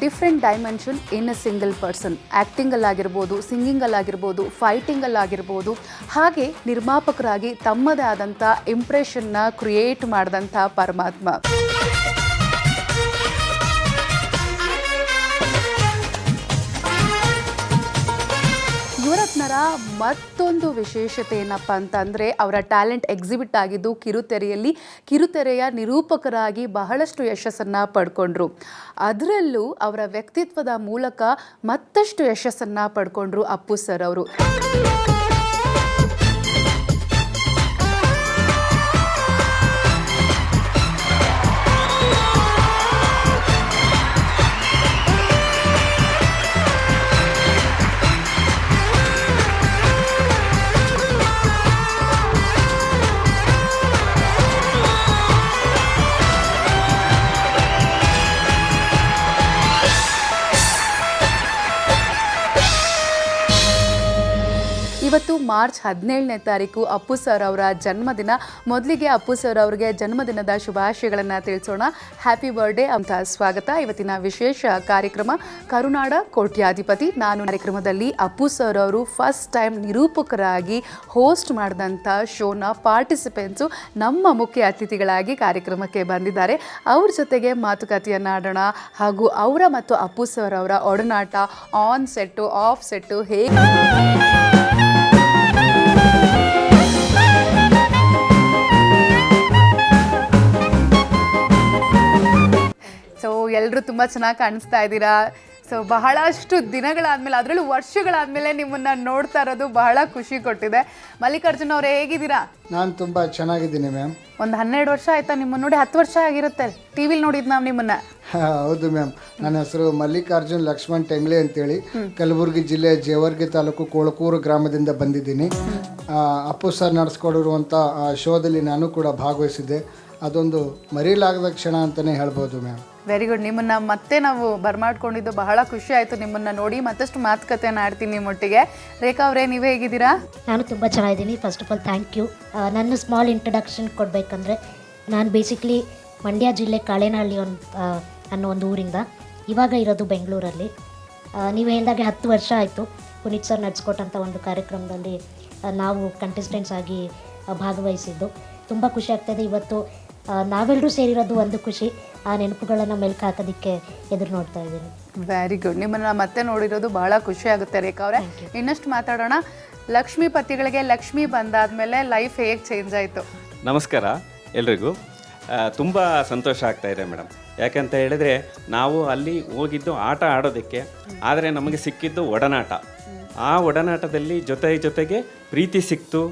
Different dimension in a single person. ಆ್ಯಕ್ಟಿಂಗಲ್ಲಾಗಿರ್ಬೋದು, ಸಿಂಗಿಂಗಲ್ಲಾಗಿರ್ಬೋದು, ಫೈಟಿಂಗಲ್ಲಾಗಿರ್ಬೋದು, ಹಾಗೆ ನಿರ್ಮಾಪಕರಾಗಿ ತಮ್ಮದೇ ಆದಂಥ ಇಂಪ್ರೆಷನ್ನ ಕ್ರಿಯೇಟ್ ಮಾಡಿದಂಥ ಪರಮಾತ್ಮ. ಯುವರತ್ನರ ಮತ್ತೊಂದು ವಿಶೇಷತೆ ಏನಪ್ಪ ಅಂತಂದರೆ ಅವರ ಟ್ಯಾಲೆಂಟ್ ಎಕ್ಸಿಬಿಟ್ ಆಗಿದ್ದು ಕಿರುತೆರೆಯಲ್ಲಿ. ಕಿರುತೆರೆಯ ನಿರೂಪಕರಾಗಿ ಬಹಳಷ್ಟು ಯಶಸ್ಸನ್ನು ಪಡ್ಕೊಂಡ್ರು. ಅದರಲ್ಲೂ ಅವರ ವ್ಯಕ್ತಿತ್ವದ ಮೂಲಕ ಮತ್ತಷ್ಟು ಯಶಸ್ಸನ್ನು ಪಡ್ಕೊಂಡ್ರು ಅಪ್ಪು ಸರ್ ಅವರು. ಇವತ್ತು ಮಾರ್ಚ್ 17ನೇ ತಾರೀಕು ಅಪ್ಪು ಸರ್ ಅವರ ಜನ್ಮದಿನ. ಮೊದಲಿಗೆ ಅಪ್ಪು ಸರ್ ಅವರಿಗೆ ಜನ್ಮದಿನದ ಶುಭಾಶಯಗಳನ್ನು ತಿಳಿಸೋಣ. ಹ್ಯಾಪಿ ಬರ್ಡೇ ಅಂತ ಸ್ವಾಗತ. ಇವತ್ತಿನ ವಿಶೇಷ ಕಾರ್ಯಕ್ರಮ ಕರುನಾಡ ಕೋಟ್ಯಾಧಿಪತಿ. ನಾನು ಕಾರ್ಯಕ್ರಮದಲ್ಲಿ ಅಪ್ಪು ಸರ್ ಅವರು ಫಸ್ಟ್ ಟೈಮ್ ನಿರೂಪಕರಾಗಿ ಹೋಸ್ಟ್ ಮಾಡಿದಂಥ ಶೋನ ಪಾರ್ಟಿಸಿಪೆಂಟ್ಸು ನಮ್ಮ ಮುಖ್ಯ ಅತಿಥಿಗಳಾಗಿ ಕಾರ್ಯಕ್ರಮಕ್ಕೆ ಬಂದಿದ್ದಾರೆ. ಅವ್ರ ಜೊತೆಗೆ ಮಾತುಕತೆಯನ್ನು ಆಡೋಣ, ಹಾಗೂ ಅವರ ಮತ್ತು ಅಪ್ಪು ಸರ್ ಅವರ ಒಡನಾಟ ಆನ್ ಸೆಟ್ಟು ಆಫ್ ಸೆಟ್ಟು ಹೇಗೆ ಸೊ ಎಲ್ಲರೂ ತುಂಬ ಚೆನ್ನಾಗಿ ಕಾಣಿಸ್ತಾ ಇದ್ದೀರಾ. ಸೊ ಬಹಳಷ್ಟು ದಿನಗಳಾದಮೇಲೆ, ಅದರಲ್ಲೂ ವರ್ಷಗಳಾದಮೇಲೆ ನಿಮ್ಮನ್ನು ನೋಡ್ತಾ ಇರೋದು ಬಹಳ ಖುಷಿ ಕೊಟ್ಟಿದೆ. ಮಲ್ಲಿಕಾರ್ಜುನ್ ಅವರೇ, ಹೇಗಿದ್ದೀರಾ? ನಾನು ತುಂಬ ಚೆನ್ನಾಗಿದ್ದೀನಿ ಮ್ಯಾಮ್. ಒಂದು 12 ವರ್ಷ ಆಯಿತಾ ನಿಮ್ಮನ್ನು ನೋಡಿ? 10 ವರ್ಷ ಆಗಿರುತ್ತೆ ಟಿ ವಿಲಿ ನೋಡಿದ್ದು ನಾವು ನಿಮ್ಮನ್ನು. ಹೌದು ಮ್ಯಾಮ್. ನನ್ನ ಹೆಸರು ಮಲ್ಲಿಕಾರ್ಜುನ್ ಲಕ್ಷ್ಮಣ್ ಟೆಂಗ್ಲೆ ಅಂತೇಳಿ ಕಲಬುರಗಿ ಜಿಲ್ಲೆ ಜೇವರ್ಗಿ ತಾಲೂಕು ಕೋಳಕೂರು ಗ್ರಾಮದಿಂದ ಬಂದಿದ್ದೀನಿ. ಅಪ್ಪು ಸರ್ ನಡೆಸ್ಕೊಡಿರುವಂಥ ಶೋದಲ್ಲಿ ನಾನು ಕೂಡ ಭಾಗವಹಿಸಿದ್ದೆ. ಅದೊಂದು ಮರೀಲಾಗದ ಕ್ಷಣ ಅಂತಲೇ ಹೇಳ್ಬೋದು ಮ್ಯಾಮ್. Very good. ನಿಮ್ಮನ್ನು ಮತ್ತೆ ನಾವು ಬರ್ಮಾಡ್ಕೊಂಡಿದ್ದು ಬಹಳ ಖುಷಿ ಆಯಿತು ನಿಮ್ಮನ್ನು ನೋಡಿ. ಮತ್ತಷ್ಟು ಮಾತುಕತೆಯನ್ನು ಆಡ್ತೀನಿ ನಿಮ್ಮೊಟ್ಟಿಗೆ. ರೇಖಾ ಅವರೇ, ನೀವು ಹೇಗಿದ್ದೀರಾ? ನಾನು ತುಂಬ ಚೆನ್ನಾಗಿದ್ದೀನಿ. First of all thank you. ನನ್ನ ಸ್ಮಾಲ್ ಇಂಟ್ರಡಕ್ಷನ್ ಕೊಡಬೇಕಂದ್ರೆ, ನಾನು ಬೇಸಿಕ್ಲಿ ಮಂಡ್ಯ ಜಿಲ್ಲೆ ಕಾಳೇನಹಳ್ಳಿ ಅನ್ನೋ ಒಂದು ಊರಿಂದ, ಇವಾಗ ಇರೋದು ಬೆಂಗಳೂರಲ್ಲಿ. ನೀವು ಹೇಳಿದಾಗೆ 10 ವರ್ಷ ಆಯಿತು ಪುನೀತ್ ಸರ್ ನಡೆಸ್ಕೊಟ್ಟಂಥ ಒಂದು ಕಾರ್ಯಕ್ರಮದಲ್ಲಿ ನಾವು ಕಂಟೆಸ್ಟೆಂಟ್ಸ್ ಆಗಿ ಭಾಗವಹಿಸಿದ್ದು. ತುಂಬ ಖುಷಿ ಆಗ್ತಾಯಿದೆ. ಇವತ್ತು ನಾವೆಲ್ಲರೂ ಸೇರಿರೋದು ಒಂದು ಖುಷಿ. ಆ ನೆನಪುಗಳನ್ನು ಮೆಲ್ಕು ಹಾಕೋದಕ್ಕೆ ಎದುರು ನೋಡ್ತಾ ಇದ್ದೀನಿ. Very good. ನಿಮ್ಮನ್ನು ಮತ್ತೆ ನೋಡಿರೋದು ಬಹಳ ಖುಷಿ ಆಗುತ್ತೆ ರೇಖಾ ಅವರೇ. ಇನ್ನಷ್ಟು ಮಾತಾಡೋಣ. ಲಕ್ಷ್ಮೀಪತಿಗಳಿಗೆ ಲಕ್ಷ್ಮಿ ಬಂದಾದ್ಮೇಲೆ ಲೈಫ್ ಹೇಗೆ ಚೇಂಜ್ ಆಯಿತು? ನಮಸ್ಕಾರ ಎಲ್ರಿಗೂ. ತುಂಬ ಸಂತೋಷ ಆಗ್ತಾ ಇದೆ ಮೇಡಮ್. ಯಾಕಂತ ಹೇಳಿದರೆ, ನಾವು ಅಲ್ಲಿ ಹೋಗಿದ್ದು ಆಟ ಆಡೋದಕ್ಕೆ, ಆದರೆ ನಮಗೆ ಸಿಕ್ಕಿದ್ದು ಒಡನಾಟ. ಆ ಒಡನಾಟದಲ್ಲಿ ಜೊತೆಗೆ ಪ್ರೀತಿ ಸಿಕ್ತು,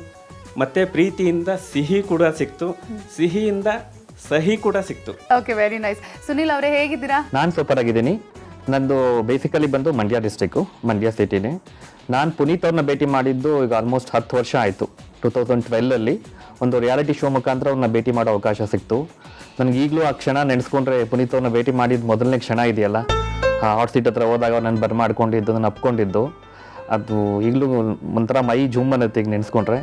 ಮತ್ತು ಪ್ರೀತಿಯಿಂದ ಸಿಹಿ ಕೂಡ ಸಿಕ್ತು, ಸಿಹಿಯಿಂದ ಸಹಿ ಕೂಡ ಸಿಕ್ತು. Okay, very nice. ಸುನಿಲ್ ಅವರೇ, ಹೇಗಿದ್ದೀರಾ? ನಾನು ಸೂಪರ್ ಆಗಿದ್ದೀನಿ. ನಂದು ಬೇಸಿಕಲಿ ಬಂದು ಮಂಡ್ಯ ಡಿಸ್ಟ್ರಿಕ್ಕು, ಮಂಡ್ಯ ಸಿಟಿನೇ. ನಾನು ಪುನೀತ್ ಅವ್ರನ್ನ ಭೇಟಿ ಮಾಡಿದ್ದು ಈಗ ಆಲ್ಮೋಸ್ಟ್ 10 ವರ್ಷ ಆಯಿತು. 2012ಅಲ್ಲಿ ಒಂದು ರಿಯಾಲಿಟಿ ಶೋ ಮುಖಾಂತರ ಅವ್ರನ್ನ ಭೇಟಿ ಮಾಡೋ ಅವಕಾಶ ಸಿಕ್ತು. ನನಗೆ ಈಗಲೂ ಆ ಕ್ಷಣ ನೆನೆಸ್ಕೊಂಡ್ರೆ, ಪುನೀತ್ ಅವ್ರನ್ನ ಭೇಟಿ ಮಾಡಿದ್ದು ಮೊದಲನೇ ಕ್ಷಣ ಇದೆಯಲ್ಲ, ಹಾಟ್ ಸೀಟ್ ಹತ್ರ ಹೋದಾಗ ನಾನು ಬರ್ಮಾಡ್ಕೊಂಡಿದ್ದು, ನಾನು ಅಪ್ಕೊಂಡಿದ್ದು, ಅದು ಈಗಲೂ ಒಂಥರ ಮೈ ಜೂಮ್ ಅನ್ನತ್ತೆ ಈಗ ನೆನೆಸ್ಕೊಂಡ್ರೆ.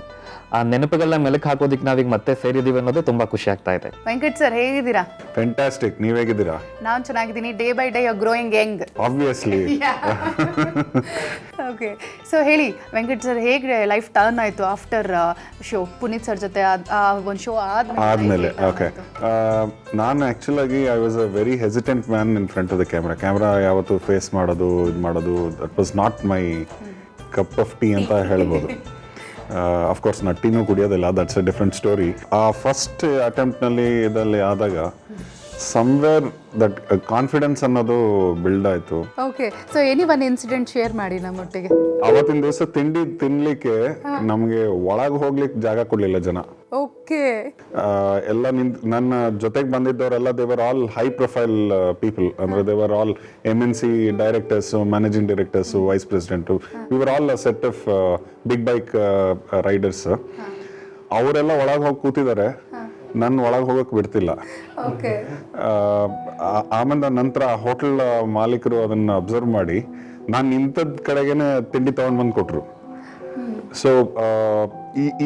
ಆ ನೆನಪುಗಳನ್ನ ಮೆಲುಕು ಹಾಕೋದಕ್ಕೆ ನಾವೀಗ ಮತ್ತೆ ಸೇರಿದ್ದೀವಿ ಅನ್ನೋದು ತುಂಬ ಖುಷಿ ಆಗ್ತಾ ಇದೆ. ವೆಂಕಟ್ ಸರ್, ಹೇಗಿದ್ದೀರಾ? ಫ್ಯಾಂಟಾಸ್ಟಿಕ್. ನೀವು ಹೇಗಿದ್ದೀರಾ? ನಾನು ಚೆನ್ನಾಗಿದ್ದೀನಿ. Day by day you are growing young. Obviously. Okay, so ಹೇಳಿ ವೆಂಕಟ್ ಸರ್, ಹೇಗೆ ಲೈಫ್ ಟರ್ನ್ ಆಯಿತು ಆಫ್ಟರ್ ಶೋ? ಪುನೀತ್ ಸರ್ ಜೊತೆ ಒಂದು ಶೋ ಆದಮೇಲೆ. ಓಕೆ, ನಾನು ಆ್ಯಕ್ಚುಲಾಗಿ I was a very hesitant man in front of the camera. ಯಾವತ್ತು ಫೇಸ್ ಮಾಡೋದು, ಇದು ಮಾಡೋದು, that was not my cup of tea ಅಂತ ಹೇಳ್ಬೋದು. ಅಫ್ಕೋರ್ಸ್ ನಾನು ಟೀನೂ ಕುಡಿಯೋದಿಲ್ಲ, ದಟ್ಸ್ ಎ ಡಿಫ್ರೆಂಟ್ ಸ್ಟೋರಿ. ಆ ಫಸ್ಟ್ ಅಟೆಂಪ್ಟ್ನಲ್ಲಿ ಇದರಲ್ಲಿ ಆದಾಗ ಸಮ್ವೇರ್ ದಟ್ ಕಾನ್ಫಿಡೆನ್ಸ್ ಅನ್ನೋದು ಬಿಲ್ಡ್ ಆಯಿತು. Okay, so any one incident share ಮಾಡಿ ನಮ್ಮೊಟ್ಟಿಗೆ. ಅವತ್ತಿನ ದಿವಸ ತಿಂಡಿ ತಿನ್ಲಿಕ್ಕೆ ನಮಗೆ ಒಳಗೆ ಹೋಗ್ಲಿಕ್ಕೆ ಜಾಗ ಕೊಡಲಿಲ್ಲ ಜನ. ಓಕೆ, ಎಲ್ಲ ನನ್ನ ಜೊತೆಗೆ ಬಂದಿದ್ದವರೆಲ್ಲ ದೇವರ್ ಆಲ್ ಹೈ ಪ್ರೊಫೈಲ್ ಪೀಪಲ್. ಅಂದರೆ they were all MNC directors, managing directors, vice president. We were all a set of big bike riders. ಅವರೆಲ್ಲ ಒಳಗೆ ಹೋಗಿ ಕೂತಿದ್ದಾರೆ, ನನ್ನ ಒಳಗೆ ಹೋಗೋಕೆ ಬಿಡ್ತಿಲ್ಲ. ಆಮೇಲೆ ನಂತರ ಹೋಟೆಲ್ ಮಾಲೀಕರು ಅದನ್ನು ಅಬ್ಸರ್ವ್ ಮಾಡಿ ನಾನು ನಿಂತದ ಕಡೆಗೇನೆ ತಿಂಡಿ ತೊಗೊಂಡು ಬಂದು ಕೊಟ್ಟರು. ಸೊ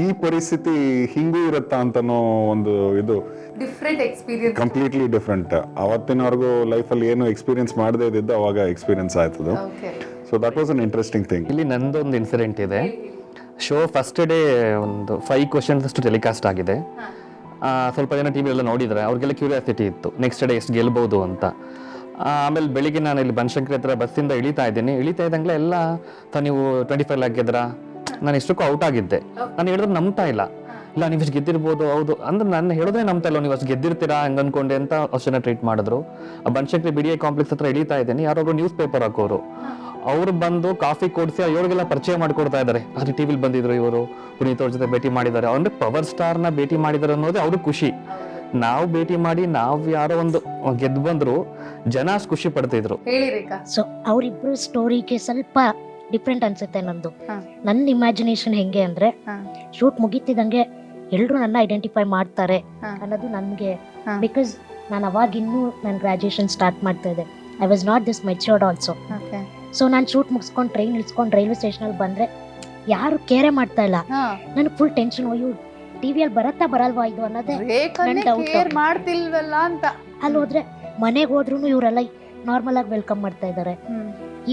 ಈ ಪರಿಸ್ಥಿತಿ ಹಿಂಗೂ ಇರುತ್ತಾ ಅಂತನೋ ಒಂದು ಇದು ಡಿಫ್ರೆಂಟ್ ಎಕ್ಸ್ಪೀರಿಯನ್ಸ್. Completely different. ಅವತ್ತಿನವರೆಗೂ ಲೈಫಲ್ಲಿ ಏನು ಎಕ್ಸ್ಪೀರಿಯನ್ಸ್ ಮಾಡದೇ ಇದ್ದಿದ್ದು ಅವಾಗ ಎಕ್ಸ್ಪೀರಿಯನ್ಸ್ ಆಯ್ತದು. Okay. So that was an interesting thing. ಇಲ್ಲಿ ನಂದೊಂದು ಇನ್ಸಿಡೆಂಟ್ ಇದೆ. ಶೋ ಫಸ್ಟ್ ಡೇ ಒಂದು 5 ಕ್ವಶನ್ಸ್ ಅಷ್ಟು ಟೆಲಿಕಾಸ್ಟ್ ಆಗಿದೆ. ಸ್ವಲ್ಪ ಜನ ಟಿ ವಿಯೆಲ್ಲ ನೋಡಿದರೆ ಅವ್ರಿಗೆಲ್ಲ ಕ್ಯೂರಿಯಾಸಿಟಿ ಇತ್ತು ನೆಕ್ಸ್ಟ್ ಡೇ ಎಷ್ಟು ಗೆಲ್ಬೋದು ಅಂತ. ಆಮೇಲೆ ಬೆಳಿಗ್ಗೆ ನಾನು ಇಲ್ಲಿ ಬನಶಂಕರಿ ಹತ್ರ ಬಸ್ಸಿಂದ ಇಳಿತಾ ಇದ್ದಂಗೆ ಎಲ್ಲ ನೀವು 25 ಲ್ಯಾಕ್ ಗೆದ್ರಾ, ನಾನು ಇಷ್ಟಕ್ಕೂ ಔಟ್ ಆಗಿದ್ದೆ. ನಾನು ಹೇಳಿದ್ರೆ ನಂಬ್ತಾ ಇಲ್ಲ ನೀವು ಇಷ್ಟು ಗೆದ್ದಿರ್ಬೋದು. ಹೌದು ಅಂದ್ರೆ ನಾನು ಹೇಳಿದ್ರೆ ನಂಬ್ತಾ ಇಲ್ಲ, ನೀವು ಅಷ್ಟು ಗೆದ್ದಿರ್ತೀರಾ ಹಂಗೆ ಅನ್ಕೊಂಡೆ ಅಂತ ಅಷ್ಟು ಜನ ಟ್ರೀಟ್ ಮಾಡಿದ್ರು. ಬನಶಂಕರಿ BDI ಕಾಂಪ್ಲೆಕ್ಸ್ ಹತ್ರ ಇಳಿತಾ ಇದ್ದೀನಿ, ಯಾರೊಬ್ರು ನ್ಯೂಸ್ ಪೇಪರ್ ಹಾಕೋರು ಅವ್ರು ಬಂದು ಕಾಫಿ ಕೊಡಿಸಿ ಇವ್ರಿಗೆಲ್ಲ ಪರಿಚಯ ಮಾಡ್ಕೊಡ್ತಾ ಇದ್ದಾರೆ. ಅದು ಟಿವಿಲಿ ಬಂದಿದ್ರು ಇವರು, ಪುನೀತ್ ಅವ್ರ ಜೊತೆ ಭೇಟಿ ಮಾಡಿದ್ದಾರೆ, ಅಂದ್ರೆ ಪವರ್ ಸ್ಟಾರ್ನ ಭೇಟಿ ಮಾಡಿದ್ದಾರೆ ಅನ್ನೋದೇ ಅವ್ರಿಗೆ ಖುಷಿ. ನಾವು ಭೇಟಿ ಮಾಡಿ ನಾವು ಯಾರೋ ಒಂದು ಗೆದ್ದು ಬಂದ್ರು ಜನ ಅಷ್ಟು ಖುಷಿ ಪಡ್ತಿದ್ರು. ಹೇಳಿ ರೇಖಾ. ಸೊ ಅವರಿಬ್ರು ಸ್ಟೋರಿಗೆ ಸ್ವಲ್ಪ ಡಿಫ್ರೆಂಟ್ ಅನ್ಸುತ್ತೆ ನಂದು. ನನ್ನ ಇಮ್ಯಾಜಿನೇಷನ್ ಹೆಂಗೆ ಅಂದ್ರೆ ಶೂಟ್ ಮುಗಿತಿದಂಗೆ ಎಲ್ರು ನನ್ನ ಐಡೆಂಟಿಫೈ ಮಾಡ್ತಾರೆ ಅನ್ನೋದು ನನಗೆ. ಬಿಕಾಸ್ ನಾನು ಅವಾಗ ಇನ್ನೂ ನಾನು ಗ್ರಾಜುಯೇಷನ್ ಸ್ಟಾರ್ಟ್ ಮಾಡ್ತಾ ಇದ್ದೆ. I was not this matured also. So ನಾನು ಶೂಟ್ ಮುಗಿಸ್ಕೊಂಡು ಟ್ರೈನ್ ಇಳಿಸ್ಕೊಂಡು ರೈಲ್ವೆ ಸ್ಟೇಷನಲ್ಲಿ ಬಂದ್ರೆ ಯಾರು ಕೇರೆ ಮಾಡ್ತಾ ಇಲ್ಲ. ನನಗೆ ಫುಲ್ ಟೆನ್ಷನ್, ಅಯ್ಯೋ ಟಿವಿಯಲ್ಲಿ ಬರತ್ತಾ ಬರಲ್ವಾ ಇದು ಅನ್ನೋದೇ ನನ್ನ ಡೌಟ್. ಮಾಡ್ತಿಲ್ವಲ್ಲ ಅಂತ. ಅಲ್ಲಿ ಹೋದ್ರೆ ಮನೆಗೆ ಹೋದ್ರು ಇವರೆಲ್ಲ ನಾರ್ಮಲ್ ಆಗಿ ವೆಲ್ಕಮ್ ಮಾಡ್ತಾ ಇದ್ದಾರೆ.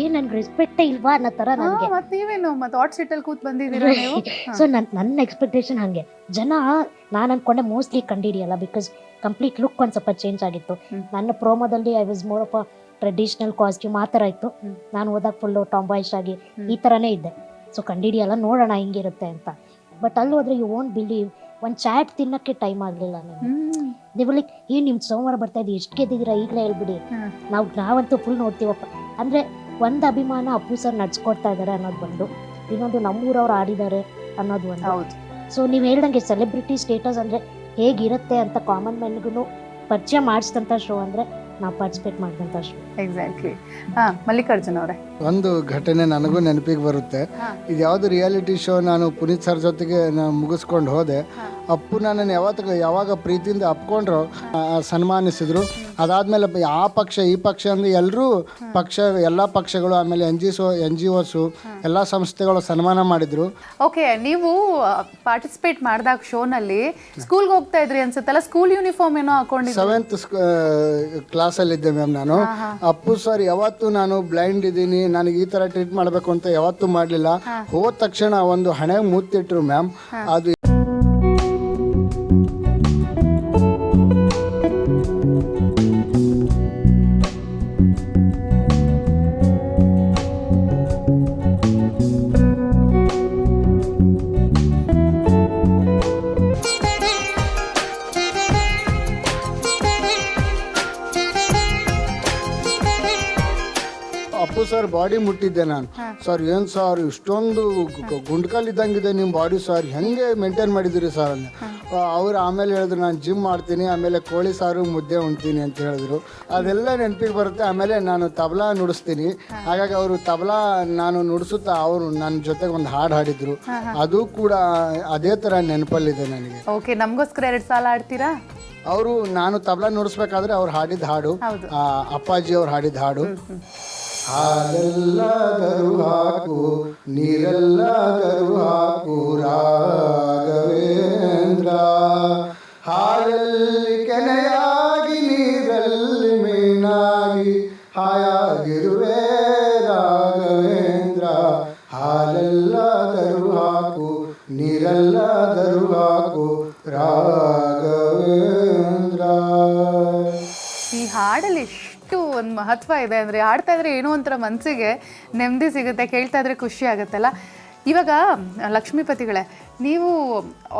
ಏನ್ ನನ್ಗೆ ರೆಸ್ಪೆಕ್ಟೇ ಇಲ್ವಾ ಅನ್ನೋ ತರ ನನಗೆ. ನೀವೇನು ಮತ್ತೆ ಹಾಟ್ ಸೀಟ್ ಅಲ್ಲಿ ಕೂತ್ ಬಂದಿದ್ದೀರಾ ನೀವು? ಸೊ ನನ್ನ ಎಕ್ಸ್ಪೆಕ್ಟೇಷನ್ ಹಂಗೆ. ಜನ ನಾನು ಅನ್ಕೊಂಡೆ ಮೋಸ್ಟ್ಲಿ ಕಂಡಿಡಿಯಲ್ಲ, ಬಿಕಾಸ್ ಕಂಪ್ಲೀಟ್ ಲುಕ್ ಒಂದ್ ಸ್ವಲ್ಪ ಚೇಂಜ್ ಆಗಿತ್ತು. ನನ್ನ ಪ್ರೋಮೋದಲ್ಲಿ I was more of a traditional costume ಆ ಥರ ಇತ್ತು. ನಾನು ಹೋದಾಗ ಫುಲ್ಲು ಟಾಂಬಾಯ್ಸ್ ಆಗಿ ಈ ಥರನೇ ಇದ್ದೆ. ಸೊ ಕಂಡಿಡಿಯಲ್ಲ, ನೋಡೋಣ ಹಿಂಗಿರುತ್ತೆ ಅಂತ. ಬಟ್ ಅಲ್ಲಿ ಹೋದ್ರೆ ಯು ವೋಂಟ್ ಬಿಲೀವ್, ಒಂದು ಚಾಟ್ ತಿನ್ನಕ್ಕೆ ಟೈಮ್ ಆಗಲಿಲ್ಲ ನನಗೆ. ದೇವಲಿಕ್ ನಿಮ್ ಸೋಮವಾರ ಬರ್ತಾ ಇದ್ದೀವಿ, ಎಷ್ಟು ಗೆದ್ದಿದ್ದೀರಾ ಈಗಲೇ ಹೇಳ್ಬಿಡಿ. ನಾವಂತೂ ಫುಲ್ ನೋಡ್ತೀವಪ್ಪ. ಅಂದ್ರೆ ಒಂದು ಅಭಿಮಾನ ಅಪ್ಪು ಸರ್ ನಡ್ಸ್ಕೊಡ್ತಾ ಇದ್ದಾರೆ ಅನ್ನೋದು ಒಂದು, ಇನ್ನೊಂದು ನಮ್ಮೂರವ್ರು ಆಡಿದ್ದಾರೆ ಅನ್ನೋದು ಒಂದು. ಸೊ ನೀವು ಹೇಳ್ದಂಗೆ ಸೆಲೆಬ್ರಿಟಿ ಸ್ಟೇಟಸ್ ಅಂದ್ರೆ ಹೇಗಿರುತ್ತೆ ಅಂತ ಕಾಮನ್ ಮ್ಯಾನ್ಗೂ ಪರಿಚಯ ಮಾಡಿಸಿದಂಥ ಶೋ ಅಂದ್ರೆ ನಾವು ಪಾರ್ಟಿಸಿಪೇಟ್ ಮಾಡಿದಂಥ ಶೋ. ಎಕ್ಸಾಕ್ಟ್ಲಿ. ಮಲ್ಲಿಕಾರ್ಜುನ್ ಅವರೇ, ಒಂದು ಘಟನೆ ನನಗೂ ನೆನಪಿಗೆ ಬರುತ್ತೆ. ಇದು ಯಾವುದು ರಿಯಾಲಿಟಿ ಶೋ ನಾನು ಪುನೀತ್ ಸರ್ ಜೊತೆಗೆ ನಾನು ಮುಗಿಸ್ಕೊಂಡು ಹೋದೆ. ಅಪ್ಪು ನನ್ನನ್ನು ಯಾವಾಗ ಪ್ರೀತಿಯಿಂದ ಅಪ್ಕೊಂಡ್ರು, ಸನ್ಮಾನಿಸಿದ್ರು. ಅದಾದಮೇಲೆ ಆ ಪಕ್ಷ ಈ ಪಕ್ಷ ಅಂದರೆ ಎಲ್ಲರೂ ಎಲ್ಲ ಪಕ್ಷಗಳು, ಆಮೇಲೆ NGOs ಎಲ್ಲ ಸಂಸ್ಥೆಗಳು ಸನ್ಮಾನ ಮಾಡಿದ್ರು. ಓಕೆ, ನೀವು ಪಾರ್ಟಿಸಿಪೇಟ್ ಮಾಡಿದಾಗ ಶೋನಲ್ಲಿ ಸ್ಕೂಲ್ಗೆ ಹೋಗ್ತಾ ಇದ್ರಿ ಅನ್ಸುತ್ತಲ್ಲ, ಸ್ಕೂಲ್ ಯೂನಿಫಾರ್ಮ್ ಏನೋ ಹಾಕೊಂಡಿದ್ರಿ? 7th ಕ್ಲಾಸಲ್ಲಿದ್ದೆ ಮ್ಯಾಮ್ ನಾನು. ಅಪ್ಪು ಸರ್ ಯಾವತ್ತೂ ನಾನು ಬ್ಲೈಂಡ್ ಇದ್ದೀನಿ, ನನಗೆ ಈ ಥರ ಟ್ರೀಟ್ ಮಾಡಬೇಕು ಅಂತ ಯಾವತ್ತೂ ಮಾಡಲಿಲ್ಲ. ಹೋದ ತಕ್ಷಣ ಒಂದು ಹಣೆ ಮುತ್ತಿಟ್ರು ಮ್ಯಾಮ್. ಅದು ಅಪ್ಪು ಸರ್ ಬಾಡಿ ಮುಟ್ಟಿದ್ದೆ ನಾನು. ಸರ್ ಏನು ಸರ್ ಇಷ್ಟೊಂದು ಗುಂಡ್ಕಲ್ಲಿದ್ದಂಗಿದೆ ನಿಮ್ಮ ಬಾಡಿ ಸರ್, ಹೆಂಗೆ ಮೇಂಟೈನ್ ಮಾಡಿದ್ದೀರಿ ಸರ್ ಅಂದೆ. ಅವ್ರು ಆಮೇಲೆ ಹೇಳಿದ್ರು ನಾನು ಜಿಮ್ ಮಾಡ್ತೀನಿ, ಆಮೇಲೆ ಕೋಳಿ ಸಾರು ಮುದ್ದೆ ಉಣ್ತೀನಿ ಅಂತ ಹೇಳಿದ್ರು. ಅದೆಲ್ಲ ನೆನಪಿಗೆ ಬರುತ್ತೆ. ಆಮೇಲೆ ನಾನು ತಬಲಾ ನುಡಿಸ್ತೀನಿ, ಹಾಗಾಗಿ ಅವರು ತಬಲಾ ನಾನು ನುಡಿಸುತ್ತಾ ಅವರು ನನ್ನ ಜೊತೆಗೆ ಒಂದು ಹಾಡು ಹಾಡಿದ್ರು. ಅದು ಕೂಡ ಅದೇ ಥರ ನೆನಪಲ್ಲಿದೆ ನನಗೆ. ಓಕೆ, ನಮಗೋಸ್ಕರ 2 ಸಾಲ ಆಡ್ತೀರಾ? ಅವರು ನಾನು ತಬಲಾ ನುಡಿಸ್ಬೇಕಾದ್ರೆ ಅವ್ರು ಹಾಡಿದ ಹಾಡು, ಅಪ್ಪಾಜಿ ಅವ್ರು ಹಾಡಿದ ಹಾಡು. ಹಾಲೆಲ್ಲಾದರೂ ಹಾಕು ನೀರೆಲ್ಲಾದರೂ ಹಾಕು ರಾಘವೇಂದ್ರ, ಹಾಲಲ್ಲಿ ಕೆನೆಯಾಗಿ ನೀರಲ್ಲಿ ಮೀನಾಗಿ ಹಾಯಾಗಿರುವೆ ರಾಘವೇಂದ್ರ, ಹಾಲೆಲ್ಲಾದರೂ ಹಾಕು ನೀರೆಲ್ಲಾದರೂ ಹಾಕು ರಾಘವೇಂದ್ರ. ಈ ಹಾಡಲ್ಲಿ ಎಷ್ಟು ಒಂದು ಮಹತ್ವ ಇದೆ ಅಂದರೆ, ಹಾಡ್ತಾ ಇದ್ರೆ ಏನೋ ಒಂಥರ ಮನಸ್ಸಿಗೆ ನೆಮ್ಮದಿ ಸಿಗುತ್ತೆ, ಕೇಳ್ತಾ ಇದ್ರೆ ಖುಷಿ ಆಗುತ್ತಲ್ಲ. ಇವಾಗ ಲಕ್ಷ್ಮೀಪತಿಗಳೇ, ನೀವು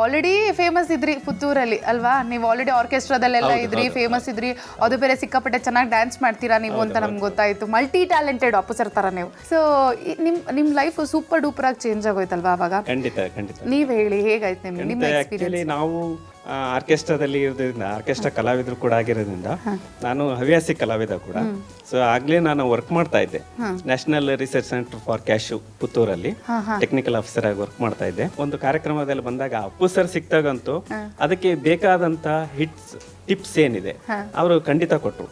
ಆಲ್ರೆಡಿ ಫೇಮಸ್ ಇದ್ರಿ ಪುತ್ತೂರಲ್ಲಿ ಅಲ್ವಾ? ನೀವು ಆಲ್ರೆಡಿ ಆರ್ಕೆಸ್ಟ್ರಾದಲ್ಲೆಲ್ಲ ಇದ್ರಿ, ಫೇಮಸ್ ಇದ್ರಿ. ಅದು ಬೇರೆ ಸಿಕ್ಕಾಪಟ್ಟೆ ಚೆನ್ನಾಗಿ ಡ್ಯಾನ್ಸ್ ಮಾಡ್ತೀರಾ ನೀವು ಅಂತ ನಮ್ಗೆ ಗೊತ್ತಾಯಿತು. ಮಲ್ಟಿ ಟ್ಯಾಲೆಂಟೆಡ್ ಅಪ್ಪು ಸರ್ ಥರ ನೀವು. ಸೊ ನಿಮ್ಮ ಲೈಫ್ ಸೂಪರ್ ಡೂಪರ್ ಆಗಿ ಚೇಂಜ್ ಆಗೋಯ್ತಲ್ವಾ ಅವಾಗ? ಖಂಡಿತ ಖಂಡಿತ. ನೀವು ಹೇಳಿ, ಹೇಗಾಯ್ತು ನಿಮ್ಮ ಎಕ್ಸ್ಪೀರಿಯನ್ಸ್? ನಾವು ಆರ್ಕೆಸ್ಟ್ರಾದಲ್ಲಿ ಇರೋದ್ರಿಂದ, ಆರ್ಕೆಸ್ಟ್ರಾ ಕಲಾವಿದರು ಕೂಡ ಆಗಿರೋದ್ರಿಂದ, ನಾನು ಹವ್ಯಾಸಿ ಕಲಾವಿದ ಕೂಡ. ಸೊ ಆಗ್ಲೇ ನಾನು ವರ್ಕ್ ಮಾಡ್ತಾ ಇದ್ದೆ national research centre for cashew ಪುತ್ತೂರಲ್ಲಿ, ಟೆಕ್ನಿಕಲ್ ಆಫೀಸರ್ ಆಗಿ ವರ್ಕ್ ಮಾಡ್ತಾ ಇದ್ದೆ. ಒಂದು ಕಾರ್ಯಕ್ರಮದಲ್ಲಿ ಬಂದಾಗ ಅಪ್ಪು ಸರ್ ಸಿಕ್ತಾಗಂತೂ ಅದಕ್ಕೆ ಬೇಕಾದಂತ ಟಿಪ್ಸ್ ಏನಿದೆ ಅವರು ಖಂಡಿತ ಕೊಟ್ಟರು.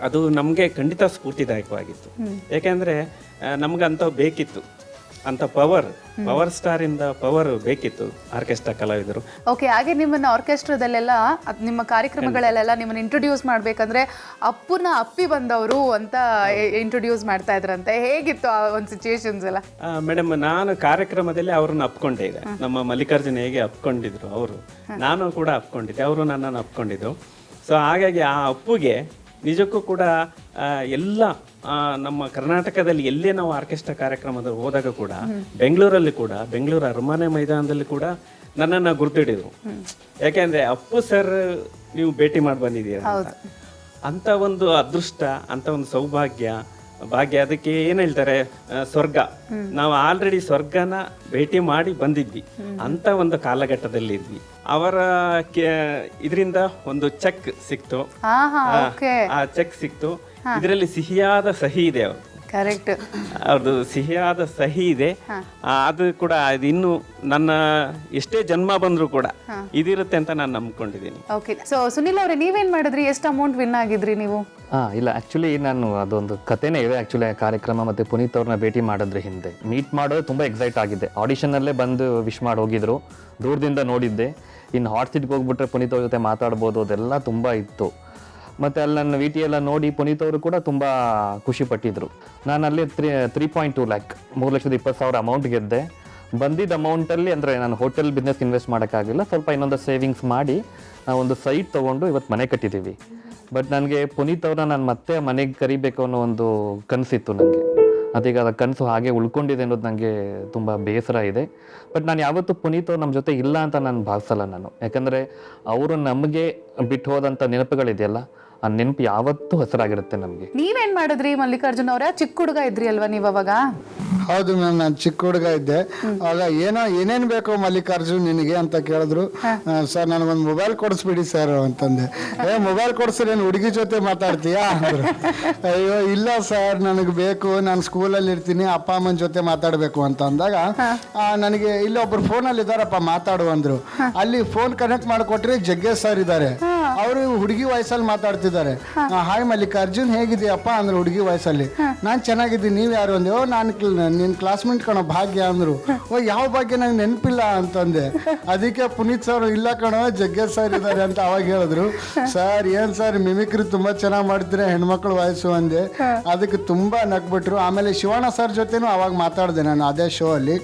ಅದು ನಮಗೆ ಖಂಡಿತ ಸ್ಫೂರ್ತಿದಾಯಕವಾಗಿತ್ತು. ಯಾಕೆಂದ್ರೆ ನಮ್ಗಂತ ಬೇಕಿತ್ತು. ಅಂತ ಪವರ್ ಸ್ಟಾರಿಂದ ಪವರ್ ಬೇಕಿತ್ತು ಆರ್ಕೆಸ್ಟ್ರಾ ಕಲಾವಿದರು. ಓಕೆ, ಹಾಗೆ ನಿಮ್ಮನ್ನ ಆರ್ಕೆಸ್ಟ್ರಾದಲ್ಲೆಲ್ಲ ನಿಮ್ಮ ಕಾರ್ಯಕ್ರಮಗಳಲ್ಲೆಲ್ಲ ನಿಮ್ಮನ್ನ ಇಂಟ್ರೊಡ್ಯೂಸ್ ಮಾಡ್ಬೇಕಂದ್ರೆ ಅಪ್ಪುನ ಅಪ್ಪಿ ಬಂದವರು ಅಂತ ಇಂಟ್ರೊಡ್ಯೂಸ್ ಮಾಡ್ತಾ ಇದ್ರಂತೆ. ಹೇಗಿತ್ತು ಆ ಒಂದು ಸಿಚುವೇಶನ್ಸ್ ಎಲ್ಲ? ಮೇಡಮ್, ನಾನು ಕಾರ್ಯಕ್ರಮದಲ್ಲಿ ಅವ್ರನ್ನ ಅಪ್ಕೊಂಡೆ. ಈಗ ನಮ್ಮ ಮಲ್ಲಿಕಾರ್ಜುನ ಹೇಗೆ ಅಪ್ಕೊಂಡಿದ್ರು ಅವರು, ನಾನು ಕೂಡ ಅಪ್ಕೊಂಡಿದ್ದೆ, ಅವರು ನನ್ನನ್ನು ಅಪ್ಕೊಂಡಿದ್ದು. ಸೊ ಹಾಗಾಗಿ ಆ ಅಪ್ಪುಗೆ ನಿಜಕ್ಕೂ ಕೂಡ ಎಲ್ಲ ನಮ್ಮ ಕರ್ನಾಟಕದಲ್ಲಿ ಎಲ್ಲೇ ನಾವು ಆರ್ಕೆಸ್ಟ್ರಾ ಕಾರ್ಯಕ್ರಮದ ಹೋದಾಗ ಕೂಡ, ಬೆಂಗಳೂರಲ್ಲಿ ಕೂಡ, ಬೆಂಗಳೂರು ಅರಮನೆ ಮೈದಾನದಲ್ಲಿ ಕೂಡ ನನ್ನನ್ನು ಗುರ್ತಿಡಿದ್ರು. ಯಾಕೆಂದ್ರೆ ಅಪ್ಪು ಸರ್ ನೀವು ಭೇಟಿ ಮಾಡಿ ಬಂದಿದ್ದೀರ ಅಂತ ಒಂದು ಅದೃಷ್ಟ, ಅಂತ ಒಂದು ಭಾಗ್ಯ. ಅದಕ್ಕೆ ಏನ್ ಹೇಳ್ತಾರೆ, ಸ್ವರ್ಗ. ನಾವು ಆಲ್ರೆಡಿ ಸ್ವರ್ಗನ ಭೇಟಿ ಮಾಡಿ ಬಂದಿದ್ವಿ ಅಂತ ಒಂದು ಕಾಲಘಟ್ಟದಲ್ಲಿ ಇದ್ವಿ. ಅವರ ಇದರಿಂದ ಒಂದು ಚೆಕ್ ಸಿಕ್ತು. ಆ ಚೆಕ್ ಸಿಕ್ತು. ಇದರಲ್ಲಿ ಸಿಹಿಯಾದ ಸಹಿ ಇದೆ ಅವರು. ಕರೆಕ್ಟ್, ಅವ್ರದ್ದು ಸಿಹಿಯಾದ ಸಹಿ ಇದೆ. ಅದು ಕೂಡ ಇನ್ನು ನನ್ನ ಎಷ್ಟೇ ಜನ್ಮ ಬಂದರೂ ಕೂಡ ಇದಿರುತ್ತೆ ಅಂತ ನಾನು ನಂಬ್ಕೊಂಡಿದ್ದೀನಿ. ಓಕೆ, ಸೊ ಸುನಿಲ್ ಅವರೇ, ನೀವೇನ್ ಮಾಡಿದ್ರಿ? ಎಷ್ಟು ಅಮೌಂಟ್ ವಿನ್ ಆಗಿದ್ರಿ ನೀವು? ಇಲ್ಲ, ಆ್ಯಕ್ಚುಲಿ ನಾನು ಅದೊಂದು ಕಥೆನೇ ಇದೆ. ಆ್ಯಕ್ಚುಲಿ ಕಾರ್ಯಕ್ರಮ ಮತ್ತು ಪುನೀತ್ ಅವ್ರನ್ನ ಭೇಟಿ ಮಾಡೋದ್ರ ಹಿಂದೆ ಮೀಟ್ ಮಾಡೋದು ತುಂಬ ಎಕ್ಸೈಟ್ ಆಗಿದ್ದೆ. ಆಡಿಷನಲ್ಲೇ ಬಂದು ವಿಶ್ ಮಾಡಿ ಹೋಗಿದ್ರು, ದೂರದಿಂದ ನೋಡಿದ್ದೆ. ಇನ್ನು ಹಾಟ್ ಸೀಟ್ಗೆ ಹೋಗ್ಬಿಟ್ರೆ ಪುನೀತ್ ಅವ್ರ ಜೊತೆ ಮಾತಾಡ್ಬೋದು, ಅದೆಲ್ಲ ತುಂಬ ಇತ್ತು. ಮತ್ತು ಅಲ್ಲಿ ನನ್ನ VT ಎಲ್ಲ ನೋಡಿ ಪುನೀತ್ ಅವರು ಕೂಡ ತುಂಬ ಖುಷಿ ಪಟ್ಟಿದ್ರು. ನಾನು ಅಲ್ಲಿ 3.2 ಲ್ಯಾಕ್, 3,20,000 ಅಮೌಂಟ್ ಗೆದ್ದೆ. ಬಂದಿದ್ದ ಅಮೌಂಟಲ್ಲಿ ಅಂದರೆ ನಾನು ಹೋಟೆಲ್ ಬಿಸ್ನೆಸ್ ಇನ್ವೆಸ್ಟ್ ಮಾಡೋಕ್ಕಾಗಿಲ್ಲ, ಸ್ವಲ್ಪ ಇನ್ನೊಂದು ಸೇವಿಂಗ್ಸ್ ಮಾಡಿ ಒಂದು ಸೈಟ್ ತೊಗೊಂಡು ಇವತ್ತು ಮನೆ ಕಟ್ಟಿದ್ದೀವಿ. ಬಟ್ ನನಗೆ ಪುನೀತ್ ಅವ್ರನ್ನ ನಾನು ಮತ್ತೆ ಮನೆಗೆ ಕರಿಬೇಕು ಅನ್ನೋ ಒಂದು ಕನಸಿತ್ತು ನನಗೆ. ಅದೀಗ ಅದು ಕನಸು ಹಾಗೆ ಉಳ್ಕೊಂಡಿದೆ ಅನ್ನೋದು ನನಗೆ ತುಂಬ ಬೇಸರ ಇದೆ. ಬಟ್ ನಾನು ಯಾವತ್ತೂ ಪುನೀತ್ ಅವ್ರು ನಮ್ಮ ಜೊತೆ ಇಲ್ಲ ಅಂತ ನಾನು ಭಾವಿಸಲ್ಲ ನಾನು. ಯಾಕಂದರೆ ಅವರು ನಮಗೆ ಬಿಟ್ಟು ಹೋದಂಥ ನೆನಪುಗಳಿದೆಯಲ್ಲ, ಆ ನೆನಪು ಯಾವತ್ತೂ ಹೆಸರಾಗಿರುತ್ತೆ ನಮಗೆ. ನೀವೇನ್ ಮಾಡಿದ್ರಿ ಮಲ್ಲಿಕಾರ್ಜುನ್ ಅವರೇ? ಚಿಕ್ಕ ಹುಡುಗ ಇದ್ರಿ ಅಲ್ವಾ ನೀವು ಅವಾಗ? ಹೌದು ಮ್ಯಾಮ್, ನಾನು ಚಿಕ್ಕ ಹುಡುಗ ಇದ್ದೆ. ಆಗ ಏನೇನು ಬೇಕು ಮಲ್ಲಿಕಾರ್ಜುನ್ ನಿನಗೆ ಅಂತ ಕೇಳಿದ್ರು. ಸರ್ ನನಗೊಂದು ಮೊಬೈಲ್ ಕೊಡಿಸ್ಬಿಡಿ ಸರ್ ಅಂತಂದೆ. ಮೊಬೈಲ್ ಕೊಡಿಸ್ರಿ, ಏನು ಹುಡುಗಿ ಜೊತೆ ಮಾತಾಡ್ತೀಯಾ ಅಂದರು. ಅಯ್ಯೋ ಇಲ್ಲ ಸರ್, ನನಗೆ ಬೇಕು, ನಾನು ಸ್ಕೂಲಲ್ಲಿ ಇರ್ತೀನಿ, ಅಪ್ಪ ಅಮ್ಮನ ಜೊತೆ ಮಾತಾಡಬೇಕು ಅಂತ ಅಂದಾಗ ನನಗೆ ಇಲ್ಲಿ ಒಬ್ರು ಫೋನಲ್ಲಿ ಇದ್ದಾರಪ್ಪ ಮಾತಾಡು ಅಂದರು. ಅಲ್ಲಿ ಫೋನ್ ಕನೆಕ್ಟ್ ಮಾಡಿಕೊಟ್ರೆ ಜಗ್ಗೇಶ್ ಸರ್ ಇದ್ದಾರೆ. ಅವರು ಹುಡುಗಿ ವಯಸ್ಸಲ್ಲಿ ಮಾತಾಡ್ತಿದ್ದಾರೆ. ಹಾಯ್ ಮಲ್ಲಿಕಾರ್ಜುನ್, ಹೇಗಿದೆಯಪ್ಪ ಅಂದ್ರು ಹುಡುಗಿ ವಯಸ್ಸಲ್ಲಿ. ನಾನು ಚೆನ್ನಾಗಿದ್ದೀನಿ, ನೀವು ಯಾರು ಅಂದೆ. ನಿನ್ನ ಕ್ಲಾಸ್ಮೇಟ್ ಕಣೋ ಭಾಗ್ಯ ಅಂದರು. ಯಾವ ಭಾಗ್ಯ ನಂಗೆ ನೆನಪಿಲ್ಲ ಅಂತಂದೆ. ಅದಕ್ಕೆ ಪುನೀತ್ ಸರ್ ಇಲ್ಲ ಕಣೋ ಜಗ್ಗೇಶ್ ಸರ್ ಇದ್ದಾರೆ ಅಂತ ಅವಾಗ ಹೇಳಿದ್ರು. ಸರ್ ಏನು ಸರ್ ಮಿಮಿಕ್ರಿ ತುಂಬ ಚೆನ್ನಾಗಿ ಮಾಡ್ತೀರಾ, ಹೆಣ್ಮಕ್ಳು ವಯಸ್ಸು ಅಂದೆ. ಅದಕ್ಕೆ ತುಂಬ ನಕ್ಬಿಟ್ರು. ಆಮೇಲೆ ಶಿವಣ್ಣ ಸರ್ ಜೊತೆನೂ ಅವಾಗ ಮಾತಾಡಿದೆ ನಾನು ಅದೇ ಶೋ ಅಲ್ಲಿ.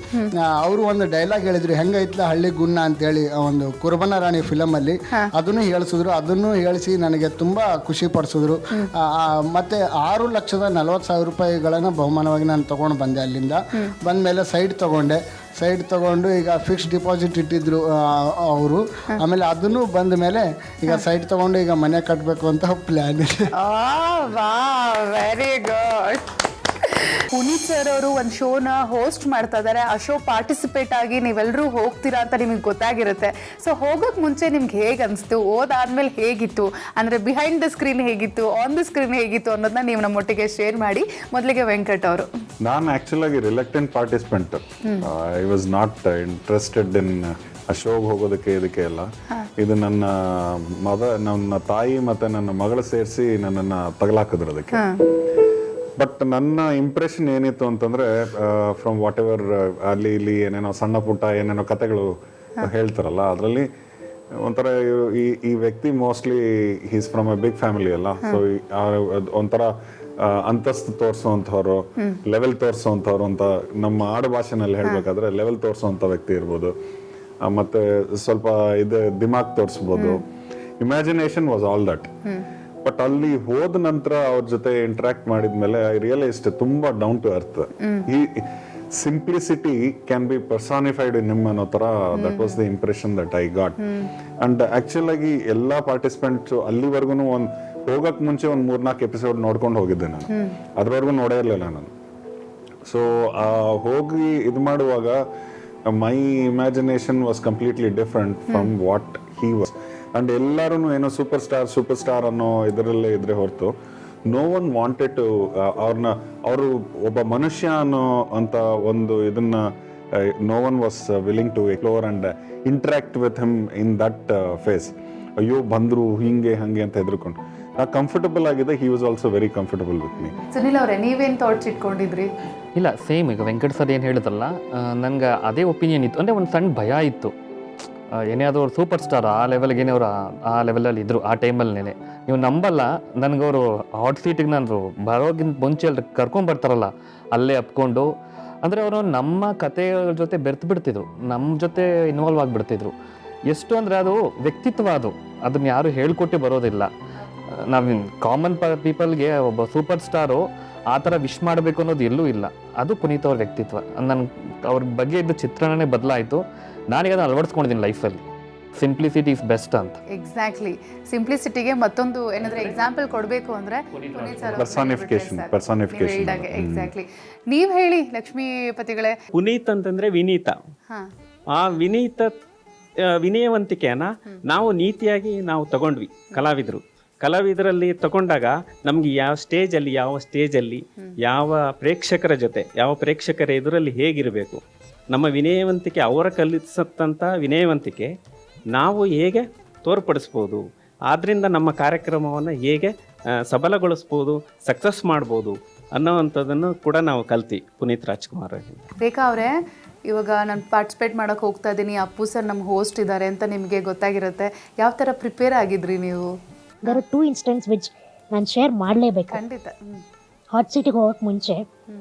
ಅವರು ಒಂದು ಡೈಲಾಗ್ ಹೇಳಿದ್ರು, ಹೆಂಗೈತ್ಲ ಹಳ್ಳಿ ಗುನ್ನ ಅಂತೇಳಿ, ಒಂದು ಕುರ್ಬನ ರಾಣಿ ಫಿಲಮಲ್ಲಿ. ಅದನ್ನು ಹೇಳಿಸಿದ್ರು. ಅದನ್ನು ಹೇಳಿಸಿ ನನಗೆ ತುಂಬ ಖುಷಿ ಪಡಿಸಿದ್ರು. ಮತ್ತು 6,40,000 ರೂಪಾಯಿಗಳನ್ನು ಬಹುಮಾನವಾಗಿ ನಾನು ತೊಗೊಂಡು ಬಂದೆ. ಅಲ್ಲಿಂದ ಬಂದಮೇಲೆ ಸೈಟ್ ತೊಗೊಂಡು ಈಗ ಫಿಕ್ಸ್ಡ್ ಡಿಪಾಸಿಟ್ ಇಟ್ಟಿದ್ರು ಅವರು. ಆಮೇಲೆ ಅದನ್ನು ಬಂದ ಮೇಲೆ ಈಗ ಸೈಟ್ ತೊಗೊಂಡು ಈಗ ಮನೆ ಕಟ್ಟಬೇಕು ಅಂತ ಪ್ಲ್ಯಾನ್ ಇದೆ. Very good. ಪುನೀತ್ ಸರ್ ಅವರು ಒಂದು ಶೋನ ಹೋಸ್ಟ್ ಮಾಡ್ತಾ ಇದ್ದಾರೆ. ಆ ಶೋ ಪಾರ್ಟಿಸಿಪೇಟ್ ಆಗಿ ನೀವೆಲ್ಲರೂ ಹೋಗ್ತೀರಾ ಅಂತ ನಿಮಗೆ ಗೊತ್ತಾಗಿರುತ್ತೆ. ಸೊ ಹೋಗೋಕೆ ಮುಂಚೆ ನಿಮ್ಗೆ ಹೇಗೆ ಅನಿಸ್ತು? ಓದಾದ್ಮೇಲೆ ಹೇಗಿತ್ತು? ಅಂದರೆ ಬಿಹೈಂಡ್ ದ ಸ್ಕ್ರೀನ್ ಹೇಗಿತ್ತು, ಆನ್ ದ ಸ್ಕ್ರೀನ್ ಹೇಗಿತ್ತು ಅನ್ನೋದನ್ನ ನೀವು ನಮ್ಮೊಟ್ಟಿಗೆ ಶೇರ್ ಮಾಡಿ. ಮೊದಲಿಗೆ ವೆಂಕಟ್ ಅವರು. ನಾನು ಆ್ಯಕ್ಚುಲಾಗಿ reluctant participant. I was not interested in ಆ ಶೋಗೆ ಹೋಗೋದಕ್ಕೆ, ಇದಕ್ಕೆ ಎಲ್ಲ. ಇದು ನನ್ನ ತಾಯಿ ಮತ್ತು ನನ್ನ ಮಗಳು ಸೇರಿಸಿ ನನ್ನನ್ನು ತಗಲಾಕಿದ್ರು ಅದಕ್ಕೆ. ಬಟ್ ನನ್ನ ಇಂಪ್ರೆಷನ್ ಏನಿತ್ತು ಅಂತಂದರೆ, ಫ್ರಮ್ ವಾಟ್ ಎವರ್ ಅಲ್ಲಿ ಇಲ್ಲಿ ಏನೇನೋ ಸಣ್ಣ ಪುಟ್ಟ ಏನೇನೋ ಕತೆಗಳು ಹೇಳ್ತಾರಲ್ಲ, ಅದರಲ್ಲಿ ಒಂಥರ ಈ ವ್ಯಕ್ತಿ mostly he's from a big family ಅಲ್ಲ. ಸೊ ಒಂಥರ ಅಂತಸ್ತು ತೋರಿಸುವಂಥವ್ರು, ಲೆವೆಲ್ ತೋರಿಸುವಂಥವ್ರು ಅಂತ ನಮ್ಮ ಆಡು ಭಾಷೆನಲ್ಲಿ ಹೇಳಬೇಕಾದ್ರೆ ಲೆವೆಲ್ ತೋರಿಸುವಂಥ ವ್ಯಕ್ತಿ ಇರ್ಬೋದು. ಮತ್ತು ಸ್ವಲ್ಪ ದಿಮಾಗ್ ತೋರಿಸ್ಬೋದು. Imagination was all that. But ಅಲ್ಲಿ ಹೋದ ನಂತರ ಅವ್ರ ಜೊತೆ ಇಂಟ್ರಾಕ್ಟ್ ಮಾಡಿದ್ಮೇಲೆ ಐ ರಿಯಲೈಸ್ಡ್ ತುಂಬಾ ಡೌನ್ ಟು ಅರ್ತ್. ಈ simplicity can be personified in him ಅನ್ನೋ ಥರ that was the impression that I got. And actual ಆಗಿ ಎಲ್ಲ ಪಾರ್ಟಿಸಿಪೆಂಟ್ಸ್ ಅಲ್ಲಿವರೆಗೂ ಹೋಗಕ್ ಮುಂಚೆ ಒಂದು 3-4 ಎಪಿಸೋಡ್ ನೋಡ್ಕೊಂಡು ಹೋಗಿದ್ದೆ ನಾನು. ಅದ್ರವರೆಗೂ ನೋಡೇ ಇರಲಿಲ್ಲ ನಾನು. ಸೊ ಹೋಗಿ ಇದು ಮಾಡುವಾಗ my imagination was completely different from what he was. And ಎಲ್ಲರೂ ಏನೋ ಸೂಪರ್ ಸ್ಟಾರ್ ಅನ್ನೋ ಇದರಲ್ಲೇ ಇದ್ರೆ ಹೊರತು ನೋ ಒನ್ ವಾಂಟೆಡ್ ಟು ಅವರು ಒಬ್ಬ ಮನುಷ್ಯ ಅನ್ನೋ ಅಂತ ಒಂದು ಇದನ್ನ no one was willing to explore and interact with him in that phase. ಅಯ್ಯೋ ಬಂದ್ರು ಹಿಂಗೆ ಹಂಗೆ ಅಂತ ಹೆದರ್ಕೊಂಡು ಕಂಫರ್ಟಬಲ್ ಆಗಿದೆ. He was also very comfortable with me. Sunil ಅವರೇ, ನೀವೇನು ಥಾಟ್ಸ್ ಇಟ್ಕೊಂಡಿದ್ರಿ? ಇಲ್ಲ ಸೇಮ್ ಈಗ ವೆಂಕಟ್ ಸರ್ ಏನು ಹೇಳಿದ್ರಲ್ಲ ನನಗೆ ಅದೇ ಒಪಿನಿಯನ್ ಇತ್ತು. ಅಂದರೆ ಒಂದು ಸಣ್ಣ ಭಯ ಇತ್ತು. ಏನೇ ಆದರೂ ಅವ್ರು ಸೂಪರ್ ಸ್ಟಾರ್ ಆ ಲೆವೆಲ್ಗೆ ಏನೇ ಅವರು ಆ ಲೆವೆಲಲ್ಲಿ ಇದ್ದರು ಆ ಟೈಮಲ್ಲೇ. ನೀವು ನಂಬಲ್ಲ, ನನಗವರು ಹಾಟ್ ಸೀಟಿಗೆ ನಾನು ಬರೋಗಿಂತ ಮುಂಚೆ ಅಲ್ಲಿ ಕರ್ಕೊಂಬರ್ತಾರಲ್ಲ ಅಲ್ಲೇ ಅಪ್ಕೊಂಡು, ಅಂದರೆ ಅವರು ನಮ್ಮ ಕಥೆಯ ಜೊತೆ ಬೆರ್ತು ಬಿಡ್ತಿದ್ರು, ನಮ್ಮ ಜೊತೆ ಇನ್ವಾಲ್ವ್ ಆಗಿಬಿಡ್ತಿದ್ರು. ಎಷ್ಟು ಅಂದರೆ ಅದು ವ್ಯಕ್ತಿತ್ವ, ಅದನ್ನು ಯಾರು ಹೇಳ್ಕೊಟ್ಟೆ ಬರೋದಿಲ್ಲ. ನಾವು ಕಾಮನ್ ಪೀಪಲ್ಗೆ ಒಬ್ಬ ಸೂಪರ್ ಸ್ಟಾರು ಆ ಥರ ವಿಶ್ ಮಾಡಬೇಕು ಅನ್ನೋದು ಎಲ್ಲೂ ಇಲ್ಲ. ಅದು ಪುನೀತ್ ಅವ್ರ ವ್ಯಕ್ತಿತ್ವ. ನನ್ನ ಅವ್ರ ಬಗ್ಗೆ ಇದ್ದ ಚಿತ್ರಣನೇ ಬದಲಾಯಿತು. ನಾನೀಗ ಅದನ್ನು ಅಳವಡಿಸ್ಕೊಂಡಿದ್ದೀನಿ ಲೈಫಲ್ಲಿ. ಸಿಂಪ್ಲಿಸಿಟಿ ಇಸ್ ಬೆಸ್ಟ್ ಅಂತ. ಎಕ್ಸಾಕ್ಟ್ಲಿ, ಸಿಂಪ್ಲಿಸಿಟಿಗೆ ಮತ್ತೊಂದು ಏನಾದರೂ ಎಕ್ಸಾಂಪಲ್ ಕೊಡಬೇಕು ಅಂದರೆ ಪರ್ಸಾನಿಫಿಕೇಶನ್. ಎಕ್ಸಾಕ್ಟ್ಲಿ. ನೀವು ಹೇಳಿ ಲಕ್ಷ್ಮೀಪತಿಗಳೇ. ಪುನೀತ್ ಅಂತಂದರೆ ವಿನೀತ. ಹಾಂ, ಆ ವಿನಯವಂತಿಕೆಯನ್ನು ನಾವು ನೀತಿಯಾಗಿ ನಾವು ತಗೊಂಡ್ವಿ ಕಲಾವಿದರಲ್ಲಿ ತಗೊಂಡಾಗ ನಮಗೆ ಯಾವ ಸ್ಟೇಜಲ್ಲಿ ಯಾವ ಪ್ರೇಕ್ಷಕರ ಎದುರಲ್ಲಿ ಹೇಗಿರಬೇಕು, ನಮ್ಮ ವಿನಯವಂತಿಕೆ, ಅವರ ಕಲಿಸತ್ತಂಥ ವಿನಯವಂತಿಕೆ ನಾವು ಹೇಗೆ ತೋರ್ಪಡಿಸ್ಬೋದು, ಆದ್ದರಿಂದ ನಮ್ಮ ಕಾರ್ಯಕ್ರಮವನ್ನು ಹೇಗೆ ಸಬಲಗೊಳಿಸ್ಬೋದು, ಸಕ್ಸಸ್ ಮಾಡ್ಬೋದು ಅನ್ನೋವಂಥದ್ದನ್ನು ಕೂಡ ನಾವು ಕಲ್ತಿ ಪುನೀತ್ ರಾಜ್ಕುಮಾರ್. ರೇಖಾ ಅವರೇ, ಇವಾಗ ನಾನು ಪಾರ್ಟಿಸಿಪೇಟ್ ಮಾಡೋಕ್ಕೆ ಹೋಗ್ತಾ ಇದ್ದೀನಿ, ಅಪ್ಪು ಸರ್ ನಮ್ಮ ಹೋಸ್ಟ್ ಇದ್ದಾರೆ ಅಂತ ನಿಮಗೆ ಗೊತ್ತಾಗಿರುತ್ತೆ. ಯಾವ ಥರ ಪ್ರಿಪೇರ್ ಆಗಿದ್ರಿ ನೀವು? ದರ್ ಆರ್ 2 ಇನ್ಸ್ಟೆನ್ಸ್ ವಿಚ್ ನಾನು ಶೇರ್ ಮಾಡಲೇಬೇಕು. ಖಂಡಿತ. ಹಾಟ್ ಸೀಟಿಗೆ ಹೋಗೋಕ್ಕೆ ಮುಂಚೆ,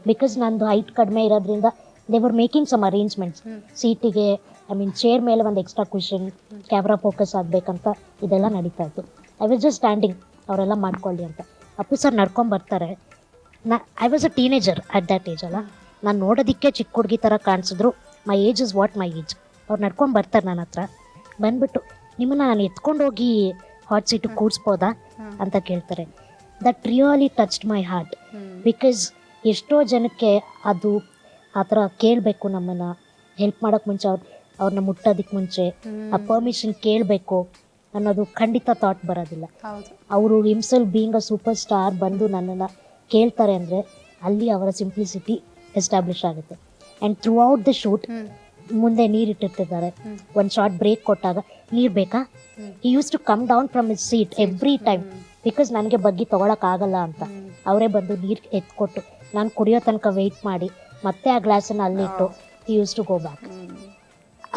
ಬಿಕಾಸ್ ನಂದು ಹೈಟ್ ಕಡಿಮೆ ಇರೋದ್ರಿಂದ they were making some arrangements. ಸೀಟಿಗೆ ಚೇರ್ ಮೇಲೆ ಒಂದು ಎಕ್ಸ್ಟ್ರಾ ಕುಷನ್, ಕ್ಯಾಮ್ರಾ ಫೋಕಸ್ ಆಗಬೇಕಂತ ಇದೆಲ್ಲ ನಡೀತಾ ಇತ್ತು. ಐ ವಾಸ್ ಜಸ್ಟ್ ಸ್ಟ್ಯಾಂಡಿಂಗ್, ಅವರೆಲ್ಲ ಮಾಡ್ಕೊಳ್ಳಿ ಅಂತ. ಅಪ್ಪು ಸರ್ ನಡ್ಕೊಂಬರ್ತಾರೆ. I was a teenager at that age ಅಲ್ಲ, ನಾನು ನೋಡೋದಕ್ಕೆ ಚಿಕ್ಕ ಹುಡುಗಿ ಥರ ಕಾಣಿಸಿದ್ರು. My age is what my age. ಅವ್ರು ನಡ್ಕೊಂಡು ಬರ್ತಾರೆ ನನ್ನ ಹತ್ರ, ಬಂದ್ಬಿಟ್ಟು ನಿಮ್ಮನ್ನು ನಾನು ಎತ್ಕೊಂಡೋಗಿ ಹಾಟ್ ಸೀಟಿಗೆ ಕೂಡಿಸ್ಬೋದಾ ಅಂತ ಕೇಳ್ತಾರೆ. That really touched my heart. Because ಎಷ್ಟೋ ಜನಕ್ಕೆ ಅದು ಆ ಥರ ಕೇಳಬೇಕು, ನಮ್ಮನ್ನು ಹೆಲ್ಪ್ ಮಾಡೋಕ್ಕೆ ಮುಂಚೆ, ಅವ್ರನ್ನ ಮುಟ್ಟೋದಕ್ಕೆ ಮುಂಚೆ ಆ ಪರ್ಮಿಷನ್ ಕೇಳಬೇಕು ಅನ್ನೋದು ಖಂಡಿತ ಥಾಟ್ ಬರೋದಿಲ್ಲ. ಅವರು himself being a super star ಬಂದು ನನ್ನನ್ನು ಕೇಳ್ತಾರೆ ಅಂದರೆ ಅಲ್ಲಿ ಅವರ ಸಿಂಪ್ಲಿಸಿಟಿ ಎಸ್ಟಾಬ್ಲಿಷ್ ಆಗುತ್ತೆ. And throughout the shoot ಮುಂದೆ ನೀರಿಟ್ಟಿರ್ತಿದ್ದಾರೆ. ಒಂದು ಶಾರ್ಟ್ ಬ್ರೇಕ್ ಕೊಟ್ಟಾಗ ನೀರು ಬೇಕಾ, he use to come down from his seat every time, because ನನಗೆ ಬಗ್ಗೆ ತೊಗೊಳಕ್ಕಾಗಲ್ಲ ಅಂತ ಅವರೇ ಬಂದು ನೀರು ಎತ್ಕೊಟ್ಟು ನಾನು ಕುಡಿಯೋ ತನಕ ವೆಯ್ಟ್ ಮಾಡಿ ಮತ್ತೆ ಆ ಗ್ಲಾಸನ್ನು ಅಲ್ಲಿಟ್ಟು ಹಿ ಯೂಸ್ ಟು ಗೋ ಬ್ಯಾಕ್.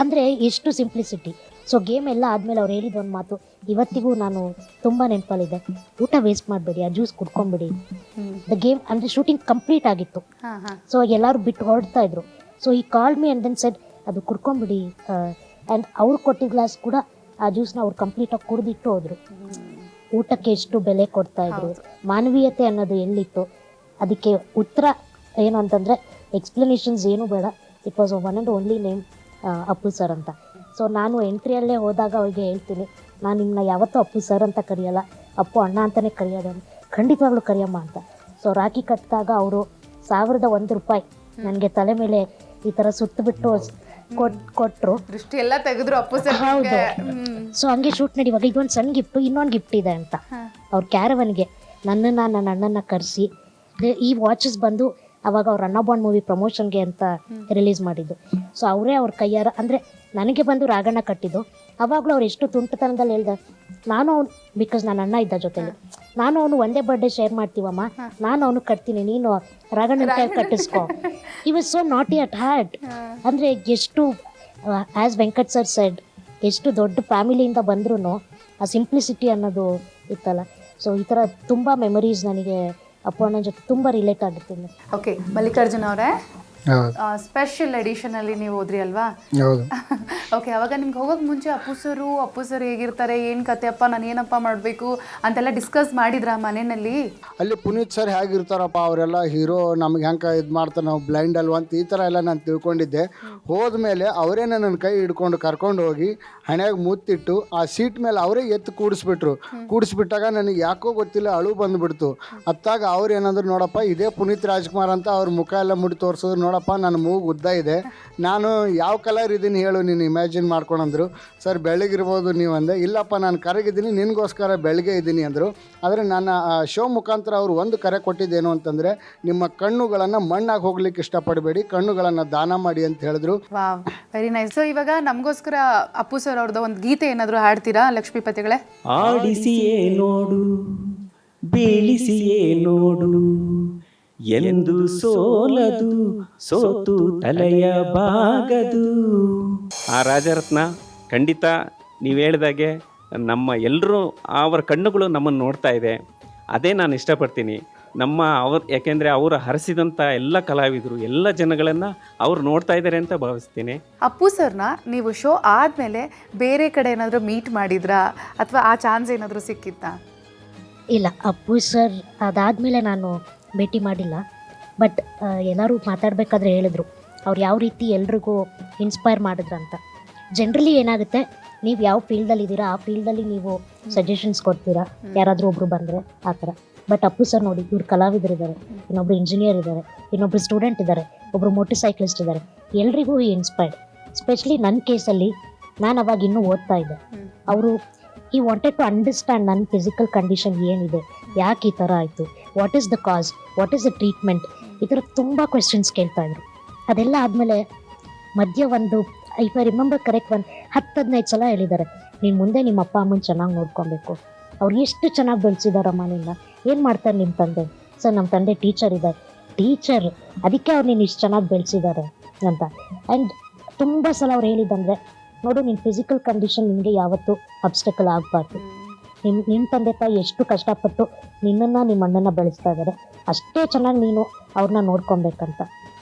ಅಂದರೆ ಎಷ್ಟು ಸಿಂಪ್ಲಿಸಿಟಿ. ಸೊ ಗೇಮ್ ಎಲ್ಲ ಆದಮೇಲೆ ಅವ್ರು ಹೇಳಿದ ಒಂದು ಮಾತು ಇವತ್ತಿಗೂ ನಾನು ತುಂಬ ನೆನಪಲ್ಲಿದೆ, ಊಟ ವೇಸ್ಟ್ ಮಾಡಬೇಡಿ, ಆ ಜ್ಯೂಸ್ ಕುಡ್ಕೊಂಬಿಡಿ. ದ ಗೇಮ್ ಅಂದರೆ ಶೂಟಿಂಗ್ ಕಂಪ್ಲೀಟ್ ಆಗಿತ್ತು. ಸೊ ಎಲ್ಲರೂ ಬಿಟ್ಟು ಹೊರಡ್ತಾ ಇದ್ರು. So he called me and then said ಅದು ಕುಡ್ಕೊಂಬಿಡಿ. ಆ್ಯಂಡ್ ಅವ್ರು ಕೊಟ್ಟಿದ್ದ ಗ್ಲಾಸ್ ಕೂಡ ಆ ಜ್ಯೂಸ್ನ ಅವ್ರು ಕಂಪ್ಲೀಟಾಗಿ ಕುಡಿದಿಟ್ಟು ಹೋದರು. ಊಟಕ್ಕೆ ಎಷ್ಟು ಬೆಲೆ ಕೊಡ್ತಾ ಇದ್ರು, ಮಾನವೀಯತೆ ಅನ್ನೋದು ಎಲ್ಲಿತ್ತು. ಅದಕ್ಕೆ ಉತ್ತರ ಏನು ಅಂತಂದರೆ ಎಕ್ಸ್ಪ್ಲನೇಷನ್ಸ್ ಏನೂ ಬೇಡ. It was one and only name Appu sir ಅಂತ. ಸೊ ನಾನು ಎಂಟ್ರಿಯಲ್ಲೇ ಹೋದಾಗ ಅವ್ರಿಗೆ ಹೇಳ್ತೀನಿ, ನಾನು ನಿಮ್ಮನ್ನ ಯಾವತ್ತೂ ಅಪ್ಪು ಸರ್ ಅಂತ ಕರೆಯಲ್ಲ, ಅಪ್ಪು ಅಣ್ಣ ಅಂತಲೇ ಕರೆಯೋದು, ಖಂಡಿತವಾಗ್ಲೂ ಕರೆಯಮ್ಮ ಅಂತ. ಸೊ ರಾಖಿ ಕಟ್ಟಿದಾಗ ಅವರು 1001 ರೂಪಾಯಿ ನನಗೆ ತಲೆ ಮೇಲೆ ಈ ಥರ ಸುತ್ತಬಿಟ್ಟು ಕೊಟ್ಟರು. ದೃಷ್ಟಿ ಎಲ್ಲ ತೆಗೆದ್ರು ಅಪ್ಪು ಸರ್. ಹೌದು. ಸೊ ಹಂಗೆ ಶೂಟ್ ನಡೆಯುವಾಗ ಇದೊಂದು ಸಣ್ಣ ಗಿಫ್ಟು, ಇನ್ನೊಂದು ಗಿಫ್ಟ್ ಇದೆ ಅಂತ ಅವ್ರ ಕ್ಯಾರವನ್ಗೆ ನನ್ನ ಅಣ್ಣನ ಕರೆಸಿ ಈ ವಾಚಸ್ ಬಂದು ಅವಾಗ ಅವ್ರ ಅಣ್ಣ ಬಾಂಡ್ ಮೂವಿ ಪ್ರಮೋಷನ್ಗೆ ಅಂತ ರಿಲೀಸ್ ಮಾಡಿದ್ದು. ಸೊ ಅವರೇ ಅವ್ರ ಕೈಯಾರ ಅಂದರೆ ನನಗೆ ಬಂದು ರಾಗಣ್ಣ ಕಟ್ಟಿದ್ದು. ಅವಾಗಲೂ ಅವ್ರು ಎಷ್ಟು ತುಂಟತನದಲ್ಲಿ ಹೇಳ್ದೆ, ನಾನು ಅವ್ನು, ಬಿಕಾಸ್ ನನ್ನ ಅಣ್ಣ ಇದ್ದ ಜೊತೆಲಿ, ನಾನು ಅವನು ಒಂದೇ ಬರ್ಡೇ ಶೇರ್ ಮಾಡ್ತೀವಮ್ಮ, ನಾನು ಅವನು ಕಟ್ತೀನಿ, ನೀನು ರಾಗಣ್ಣನ ಕೈ ಕಟ್ಟಿಸ್ಕೊ. ಈ ವಾಸ್ ಸೋ ನಾಟಿ ಅಟ್ ಹಾರ್ಟ್. ಅಂದರೆ ಎಷ್ಟು ಆ್ಯಸ್ ವೆಂಕಟ್ ಸರ್ ಸೆಡ್, ಎಷ್ಟು ದೊಡ್ಡ ಫ್ಯಾಮಿಲಿಯಿಂದ ಬಂದ್ರೂ ಆ ಸಿಂಪ್ಲಿಸಿಟಿ ಅನ್ನೋದು ಇತ್ತಲ್ಲ. ಸೊ ಈ ಥರ ತುಂಬ ಮೆಮೊರೀಸ್ ನನಗೆ ಅಪ್ಪು ಅಣ್ಣನ ಜೊತೆ ತುಂಬ ರಿಲೇಟ್ ಆಗುತ್ತೀನಿ. ಓಕೆ, ಮಲ್ಲಿಕಾರ್ಜುನ್ ಅವರೇ, ಸ್ಪೆಷಲ್ ಎಡಿಷನಲ್ಲಿ ನೀವು ಹೋದ್ರಿ ಅಲ್ವಾ? ಹೌದು. ಓಕೆ, ಅವಾಗ ನಿಮ್ಗೆ ಹೋಗೋಕೆ ಮುಂಚೆ ಅಪ್ಪು ಸರ್ ಹೇಗಿರ್ತಾರೆ, ಏನು ಕತೆ ಅಪ್ಪ, ನಾನು ಏನಪ್ಪ ಮಾಡಬೇಕು ಅಂತೆಲ್ಲ ಡಿಸ್ಕಸ್ ಮಾಡಿದ್ರಾ ಮನೆಯಲ್ಲಿ? ಅಲ್ಲಿ ಪುನೀತ್ ಸರ್ ಹೇಗಿರ್ತಾರಪ್ಪ, ಅವರೆಲ್ಲ ಹೀರೋ, ನಮ್ಗೆ ಹೆಂಗೆ ಇದು ಮಾಡ್ತಾರೆ, ನಾವು ಬ್ಲೈಂಡ್ ಅಲ್ವಾ ಅಂತ ಈ ಥರ ಎಲ್ಲ ನಾನು ತಿಳ್ಕೊಂಡಿದ್ದೆ. ಹೋದ್ಮೇಲೆ ಅವರೇ ನನ್ನ ಕೈ ಹಿಡ್ಕೊಂಡು ಕರ್ಕೊಂಡು ಹೋಗಿ ಹಣೆಯಾಗ ಮುತ್ತಿಟ್ಟು ಆ ಸೀಟ್ ಮೇಲೆ ಅವರೇ ಎತ್ತು ಕೂಡಿಸ್ಬಿಟ್ಟಾಗ ನನಗೆ ಯಾಕೋ ಗೊತ್ತಿಲ್ಲ ಅಳು ಬಂದುಬಿಡ್ತು. ಅತ್ತಾಗ ಅವ್ರು ಏನಂದ್ರು, ನೋಡಪ್ಪ ಇದೇ ಪುನೀತ್ ರಾಜ್ಕುಮಾರ್ ಅಂತ ಅವ್ರ ಮುಖ ಎಲ್ಲ ಮುಡಿ ತೋರಿಸಿದ್ರು. ನೋಡಪ್ಪ ನನ್ನ ಮೂಗು ಉದ್ದ ಇದೆ, ನಾನು ಯಾವ ಕಲರ್ ಇದ್ದೀನಿ ಹೇಳು ನೀನು ಇಮ್ಯಾಜಿನ್ ಮಾಡ್ಕೊಂಡ್ರು. ಸರ್ ಬೆಳಗಿರ್ಬೋದು ನೀವು ಅಂದೆ. ಇಲ್ಲಪ್ಪ ನಾನು ಕರಗಿದ್ದೀನಿ, ನಿನಗೋಸ್ಕರ ಬೆಳಗ್ಗೆ ಇದ್ದೀನಿ ಅಂದರು. ಆದರೆ ನನ್ನ ಶೋ ಮುಖಾಂತರ ಅವರು ಒಂದು ಕರೆ ಕೊಟ್ಟಿದ್ದೇನು ಅಂತಂದರೆ, ನಿಮ್ಮ ಕಣ್ಣುಗಳನ್ನು ಮಣ್ಣಾಗಿ ಹೋಗ್ಲಿಕ್ಕೆ ಇಷ್ಟಪಡಬೇಡಿ, ಕಣ್ಣುಗಳನ್ನು ದಾನ ಮಾಡಿ ಅಂತ ಹೇಳಿದ್ರು. Wow, very nice. ಸೊ ಇವಾಗ ನಮಗೋಸ್ಕರ ಅಪ್ಪು ಸರ್ ಅವ್ರದ್ದು ಒಂದು ಗೀತೆ ಏನಾದರೂ ಹಾಡ್ತೀರಾ ಲಕ್ಷ್ಮೀಪತಿಗಳೇ? ಆಡಿಸಿಯೇ ನೋಡು, ಬೀಳಿಸಿಯೇ ನೋಡು, ಎಂದು ಸೋಲದು ಸೋತು ತಲೆಯ ಬಾಗದು. ಆ ರಾಜರತ್ನ ಖಂಡಿತ ನೀವು ಹೇಳಿದಾಗೆ ನಮ್ಮ ಎಲ್ಲರೂ ಅವರ ಕಣ್ಣುಗಳು ನಮ್ಮನ್ನು ನೋಡ್ತಾ ಇದೆ. ಅದೇ ನಾನು ಇಷ್ಟಪಡ್ತೀನಿ. ಯಾಕೆಂದರೆ ಅವರು ಹರಿಸಿದಂಥ ಎಲ್ಲ ಕಲಾವಿದರು ಎಲ್ಲ ಜನಗಳನ್ನು ಅವ್ರು ನೋಡ್ತಾ ಇದ್ದಾರೆ ಅಂತ ಭಾವಿಸ್ತೀನಿ. ಅಪ್ಪು ಸರ್ನ ನೀವು ಶೋ ಆದಮೇಲೆ ಬೇರೆ ಕಡೆ ಏನಾದರೂ ಮೀಟ್ ಮಾಡಿದ್ರಾ ಅಥವಾ ಆ ಚಾನ್ಸ್ ಏನಾದರೂ ಸಿಕ್ಕಿತ್ತಾ? ಇಲ್ಲ, ಅಪ್ಪು ಸರ್ ಅದಾದಮೇಲೆ ನಾನು ಭೇಟಿ ಮಾಡಿಲ್ಲ. ಬಟ್ ಎಲ್ಲರೂ ಮಾತಾಡಬೇಕಾದ್ರೆ ಹೇಳಿದ್ರು ಅವ್ರು ಯಾವ ರೀತಿ ಎಲ್ರಿಗೂ ಇನ್ಸ್ಪೈರ್ ಮಾಡಿದ್ರಂತ. ಜನರಲಿ ಏನಾಗುತ್ತೆ, ನೀವು ಯಾವ ಫೀಲ್ಡಲ್ಲಿ ಇದ್ದೀರಾ ಆ ಫೀಲ್ಡಲ್ಲಿ ನೀವು ಸಜೆಷನ್ಸ್ ಕೊಡ್ತೀರಾ ಯಾರಾದರೂ ಒಬ್ಬರು ಬಂದರೆ ಆ ಥರ. ಬಟ್ ಅಪ್ಪು ಸರ್ ನೋಡಿ, ಇವ್ರು ಕಲಾವಿದರಿದ್ದಾರೆ, ಇನ್ನೊಬ್ರು ಇಂಜಿನಿಯರ್ ಇದ್ದಾರೆ, ಇನ್ನೊಬ್ರು ಸ್ಟೂಡೆಂಟ್ ಇದ್ದಾರೆ, ಒಬ್ಬರು ಮೋಟರ್ ಸೈಕ್ಲಿಸ್ಟ್ ಇದ್ದಾರೆ. ಎಲ್ರಿಗೂ ಇನ್ಸ್ಪೈರ್ಡ್. ಸ್ಪೆಷಲಿ ನನ್ನ ಕೇಸಲ್ಲಿ ನಾನು ಅವಾಗ ಇನ್ನೂ ಓದ್ತಾ ಇದ್ದೆ. ಅವರು ಈ ವಾಂಟೆಡ್ ಟು ಅಂಡರ್ಸ್ಟ್ಯಾಂಡ್ ನನ್ನ ಫಿಸಿಕಲ್ ಕಂಡೀಷನ್ ಏನಿದೆ, ಯಾಕೆ ಈ ಥರ ಆಯಿತು, what is the cos, what is the treatment, ಈ ಥರ ತುಂಬ ಕ್ವೆಶನ್ಸ್ ಕೇಳ್ತಾಯಿದ್ರು. ಅದೆಲ್ಲ ಆದಮೇಲೆ ಮಧ್ಯ ಒಂದು ಇಫ್ ಐ ರಿಮೆಂಬರ್ ಕರೆಕ್ಟ್ 10-15 ಸಲ ಹೇಳಿದ್ದಾರೆ, ನೀನು ಮುಂದೆ ನಿಮ್ಮ ಅಪ್ಪ ಅಮ್ಮನ ಚೆನ್ನಾಗಿ ನೋಡ್ಕೊಬೇಕು, ಅವ್ರು ಎಷ್ಟು ಚೆನ್ನಾಗಿ ಬೆಳೆಸಿದಾರಮ್ಮ ನಿನ್ನ, ಏನು ಮಾಡ್ತಾರೆ ನಿಮ್ಮ ತಂದೆ? ಸರ್ ನಮ್ಮ ತಂದೆ ಟೀಚರ್ ಅದಕ್ಕೆ ಅವ್ರು ನೀನು ಇಷ್ಟು ಚೆನ್ನಾಗಿ ಬೆಳೆಸಿದ್ದಾರೆ ಅಂತ. ಆ್ಯಂಡ್ ತುಂಬ ಸಲ ಅವ್ರು ಹೇಳಿದ್ದಂದರೆ, ನೋಡು ನಿನ್ನ ಫಿಸಿಕಲ್ ಕಂಡೀಷನ್ ನಿನಗೆ ಯಾವತ್ತೂ ಅಬ್ಸ್ಟಕಲ್ ಆಗಬಾರ್ದು. ನಿಮ್ಮ ತಂದೆ ತಾಯಿ ಎಷ್ಟು ಕಷ್ಟಪಟ್ಟು ನಿನ್ನನ್ನು ನಿಮ್ಮ ಅಣ್ಣನ ಬೆಳೆಸ್ತಾ ಇದ್ದಾರೆ, ಅಷ್ಟೇ ಚೆನ್ನಾಗಿ ನೀನು ಅವ್ರನ್ನ ನೋಡ್ಕೊಬೇಕಂತ.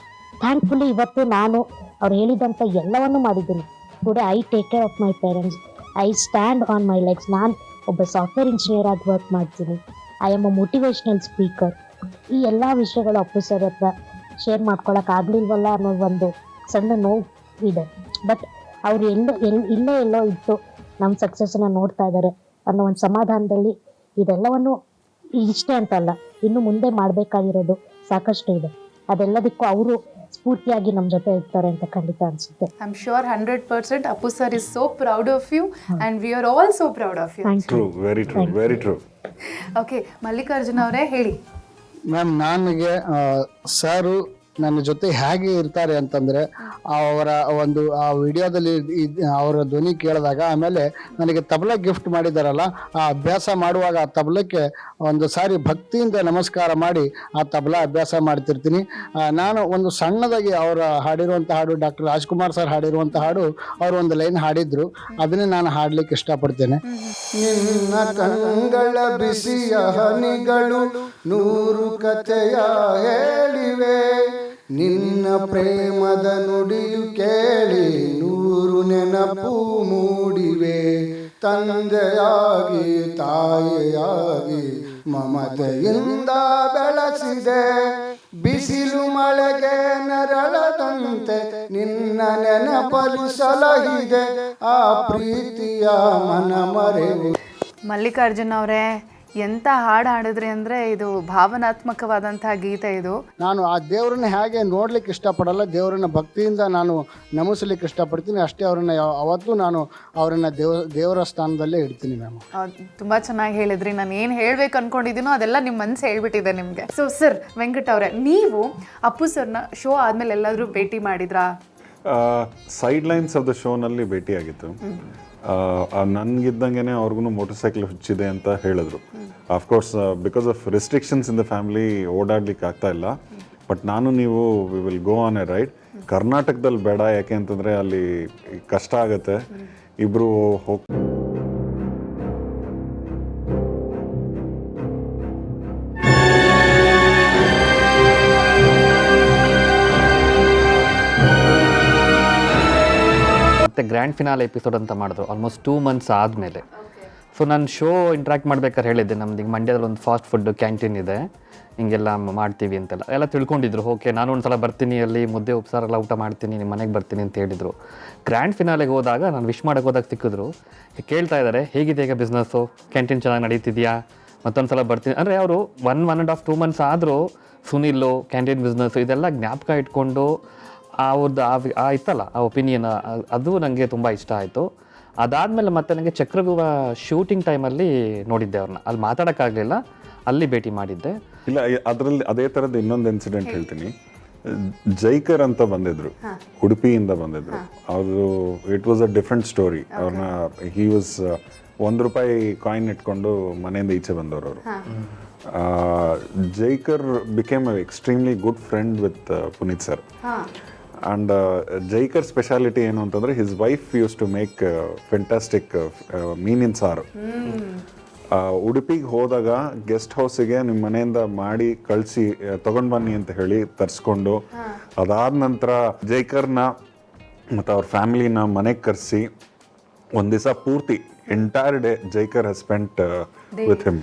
ಥ್ಯಾಂಕ್ಫುಲಿ ಇವತ್ತು ನಾನು ಅವ್ರು ಹೇಳಿದಂಥ ಎಲ್ಲವನ್ನೂ ಮಾಡಿದ್ದೀನಿ. Today I take care of my parents, I stand on my legs. ನಾನು ಒಬ್ಬ ಸಾಫ್ಟ್ವೇರ್ ಇಂಜಿನಿಯರ್ ಆಗಿ ವರ್ಕ್ ಮಾಡ್ತೀನಿ. I am a motivational speaker. ಈ ಎಲ್ಲ ವಿಷಯಗಳು ಅಪ್ಪು ಸರ್ ಹತ್ರ ಶೇರ್ ಮಾಡ್ಕೊಳಕ್ಕಾಗಲಿಲ್ವಲ್ಲ ಅನ್ನೋ ಒಂದು ಸಣ್ಣ ನೋವು ಇದೆ. ಬಟ್ ಅವರು ಎಲ್ಲೋ ಇತ್ತು ನಮ್ಮ ಸಕ್ಸಸ್ಸನ್ನು ನೋಡ್ತಾ ಇದ್ದಾರೆ ಅನ್ನೋ ಒಂದು ಸಮಾಧಾನದಲ್ಲಿ ಇದೆಲ್ಲವನ್ನು ಇಷ್ಟೇ ಅಂತಲ್ಲ, ಇನ್ನು ಮುಂದೆ ಮಾಡಬೇಕಾಗಿರೋದು ಸಾಕಷ್ಟು ಇದೆ. ಅದೆಲ್ಲದಕ್ಕೂ ಅವರು ಸ್ಫೂರ್ತಿಯಾಗಿ ನಮ್ಮ ಜೊತೆ ಇರ್ತಾರೆ ಅಂತ ಖಂಡಿತ ಅನಿಸುತ್ತೆ. I am sure 100% Appu sir is so proud of you and we are all so proud of you. True, very true. Okay, Mallikarjun ಅವರೇ ಹೇಳಿ. ಮ್ಯಾಮ್, ನನಗೆ ಸಾರು ನನ್ನ ಜೊತೆ ಹೇಗೆ ಇರ್ತಾರೆ ಅಂತಂದರೆ, ಅವರ ಒಂದು ಆ ವಿಡಿಯೋದಲ್ಲಿ ಅವರ ಧ್ವನಿ ಕೇಳಿದಾಗ, ಆಮೇಲೆ ನನಗೆ ತಬಲ ಗಿಫ್ಟ್ ಮಾಡಿದಾರಲ್ಲ, ಆ ಅಭ್ಯಾಸ ಮಾಡುವಾಗ ಆ ತಬಲಕ್ಕೆ ಒಂದು ಸಾರಿ ಭಕ್ತಿಯಿಂದ ನಮಸ್ಕಾರ ಮಾಡಿ ಆ ತಬಲ ಅಭ್ಯಾಸ ಮಾಡ್ತಿರ್ತೀನಿ. ನಾನು ಒಂದು ಸಣ್ಣದಾಗಿ ಅವರ ಹಾಡಿರುವಂಥ ಹಾಡು, ಡಾಕ್ಟರ್ ರಾಜ್ಕುಮಾರ್ ಸರ್ ಹಾಡಿರುವಂಥ ಹಾಡು, ಅವರು ಒಂದು ಲೈನ್ ಹಾಡಿದ್ರು, ಅದನ್ನೇ ನಾನು ಹಾಡ್ಲಿಕ್ಕೆ ಇಷ್ಟಪಡ್ತೇನೆ. ನಿನ್ನ ಕಂಗಳ ಬಿಸಿಯ ಹನಿಗಳು 100 ಕಥೆಯ ಹೇಳಿವೆ, ನಿನ್ನ ಪ್ರೇಮದ ನುಡಿಯು ಕೇಳಿ 100 ನೆನಪು ಮೂಡಿವೆ, ತಂದೆಯಾಗಿ ತಾಯಿಯಾಗಿ ಮಮತೆಯಿಂದ ಬೆಳೆಸಿದೆ, ಬಿಸಿಲು ಮಳೆಗೆ ನೆರಳದಂತೆ ನಿನ್ನ ನೆನಪಲಿ ಸಲಹಿದೆ, ಆ ಪ್ರೀತಿಯ ಮನ ಮರೆವು. ಮಲ್ಲಿಕಾರ್ಜುನ್ ಅವರೇ, ಎಂಥ ಹಾಡು ಹಾಡಿದ್ರಿ ಅಂದರೆ ಇದು ಭಾವನಾತ್ಮಕವಾದಂಥ ಗೀತೆ ಇದು. ನಾನು ಆ ದೇವರನ್ನ ಹೇಗೆ ನೋಡ್ಲಿಕ್ಕೆ ಇಷ್ಟಪಡಲ್ಲ, ದೇವರನ್ನ ಭಕ್ತಿಯಿಂದ ನಾನು ನಮಿಸ್ಲಿಕ್ಕೆ ಇಷ್ಟಪಡ್ತೀನಿ ಅಷ್ಟೇ. ಅವರನ್ನ ಅವತ್ತು ನಾನು ಅವರನ್ನ ದೇವರ ಸ್ಥಾನದಲ್ಲೇ ಇಡ್ತೀನಿ ಮ್ಯಾಮ್. ತುಂಬ ಚೆನ್ನಾಗಿ ಹೇಳಿದ್ರಿ. ನಾನು ಏನು ಹೇಳಬೇಕು ಅಂದ್ಕೊಂಡಿದ್ದೀನೋ ಅದೆಲ್ಲ ನಿಮ್ಮ ಮನಸ್ಸು ಹೇಳ್ಬಿಟ್ಟಿದೆ ನಿಮಗೆ. ಸೊ ಸರ್, ವೆಂಕಟ್ ಅವರೇ, ನೀವು ಅಪ್ಪು ಸರ್ನ ಶೋ ಆದಮೇಲೆ ಎಲ್ಲಾದರೂ ಭೇಟಿ ಮಾಡಿದ್ರಾ? ಸೈಡ್ ಲೈನ್ಸ್ ಆಫ್ ದ ಶೋನಲ್ಲಿ ಭೇಟಿಯಾಗಿತ್ತು. ನನಗಿದ್ದಂಗೆ ಅವ್ರಿಗೂ ಮೋಟರ್ ಸೈಕಲ್ ಹುಚ್ಚಿದೆ ಅಂತ ಹೇಳಿದ್ರು. Of course because of restrictions in the family ಓಡಾಡ್ಲಿಕ್ಕೆ ಆಗ್ತಾ ಇಲ್ಲ. ಬಟ್ ನೀವು we will go on a ride. ಕರ್ನಾಟಕದಲ್ಲಿ ಬೇಡ, ಯಾಕೆ ಅಂತಂದರೆ ಅಲ್ಲಿ ಕಷ್ಟ ಆಗುತ್ತೆ. ಇಬ್ಬರು ಮತ್ತು ಗ್ರ್ಯಾಂಡ್ ಫಿನಾಲ್ ಎಪಿಸೋಡ್ ಅಂತ ಮಾಡಿದ್ರು ಆಲ್ಮೋಸ್ಟ್ 2 months ಆದಮೇಲೆ. ಸೊ ನಾನು ಶೋ ಇಂಟ್ರ್ಯಾಕ್ಟ್ ಮಾಡ್ಬೇಕಾದ್ರೆ ಹೇಳಿದ್ದೆ, ನಮ್ದು ಈಗ ಮಂಡ್ಯದಲ್ಲಿ ಒಂದು ಫಾಸ್ಟ್ ಫುಡ್ ಕ್ಯಾಂಟೀನ್ ಇದೆ, ಹಿಂಗೆಲ್ಲ ಮಾಡ್ತೀವಿ ಅಂತೆಲ್ಲ ಎಲ್ಲ ತಿಳ್ಕೊಂಡಿದ್ರು. ಓಕೆ, ನಾನು ಒಂದು ಸಲ ಬರ್ತೀನಿ, ಅಲ್ಲಿ ಮುದ್ದೆ ಉಪ್ಸಾರೆಲ್ಲ ಊಟ ಮಾಡ್ತೀನಿ, ನಿಮ್ಮ ಮನೆಗೆ ಬರ್ತೀನಿ ಅಂತ ಹೇಳಿದರು. ಗ್ರ್ಯಾಂಡ್ ಫಿನಾಲೆಗೆ ಹೋದಾಗ ನಾನು ವಿಶ್ ಮಾಡೋಕೆ ಹೋದಾಗ ಸಿಕ್ಕಿದ್ರು, ಕೇಳ್ತಾ ಇದ್ದಾರೆ ಹೇಗಿದೆ ಈಗ ಬಿಸ್ನೆಸ್ಸು, ಕ್ಯಾಂಟೀನ್ ಚೆನ್ನಾಗಿ ನಡೀತಿದೆಯಾ, ಮತ್ತೊಂದು ಸಲ ಬರ್ತೀನಿ ಅಂದರೆ ಅವರು 1.5-2 months ಆದರೂ ಸುನಿಲ್ಲು ಕ್ಯಾಂಟೀನ್ ಬಿಸ್ನೆಸ್ಸು ಇದೆಲ್ಲ ಜ್ಞಾಪಕ ಇಟ್ಕೊಂಡು ಅವ್ರದ್ದು ಇತ್ತಲ್ಲ ಆ ಒಪಿನಿಯನ್, ಅದು ನನಗೆ ತುಂಬ ಇಷ್ಟ ಆಯಿತು. ಅದಾದಮೇಲೆ ಮತ್ತೆ ನನಗೆ ಚಕ್ರವ್ಯೂಹ ಶೂಟಿಂಗ್ ಟೈಮಲ್ಲಿ ನೋಡಿದ್ದೆ ಅವ್ರನ್ನ, ಅಲ್ಲಿ ಮಾತಾಡೋಕ್ಕಾಗಲಿಲ್ಲ, ಅಲ್ಲಿ ಭೇಟಿ ಮಾಡಿದ್ದೆ. ಇಲ್ಲ, ಅದರಲ್ಲಿ ಅದೇ ಥರದ್ದು ಇನ್ನೊಂದು ಇನ್ಸಿಡೆಂಟ್ ಹೇಳ್ತೀನಿ. ಜೈಕರ್ ಅಂತ ಬಂದಿದ್ರು, ಉಡುಪಿಯಿಂದ ಬಂದಿದ್ರು. ಅವರು it was a different story. ಅವ್ರನ್ನ ಹಿ ವಾಸ್ ₹1 ಕಾಯಿನ್ ಇಟ್ಕೊಂಡು ಮನೆಯಿಂದ ಈಚೆ ಬಂದವರು ಅವರು. Jaikar became a extremely good friend with Puneeth sir. And Jaikar speciality ಏನು ಅಂತಂದರೆ his wife use to make fantastic ಮೀನಿನ ಸಾರು. ಉಡುಪಿಗೆ ಹೋದಾಗ ಗೆಸ್ಟ್ ಹೌಸಿಗೆ ನಿಮ್ಮ ಮನೆಯಿಂದ ಮಾಡಿ ಕಳಿಸಿ ತೊಗೊಂಡು ಬನ್ನಿ ಅಂತ ಹೇಳಿ ತರಿಸ್ಕೊಂಡು, ಅದಾದ ನಂತರ ಜೈಕರ್ನ ಮತ್ತು ಅವ್ರ ಫ್ಯಾಮಿಲಿನ ಮನೆಗೆ ಕರೆಸಿ ಒಂದು ದಿವಸ ಪೂರ್ತಿ entire day Jaikar has spent with him.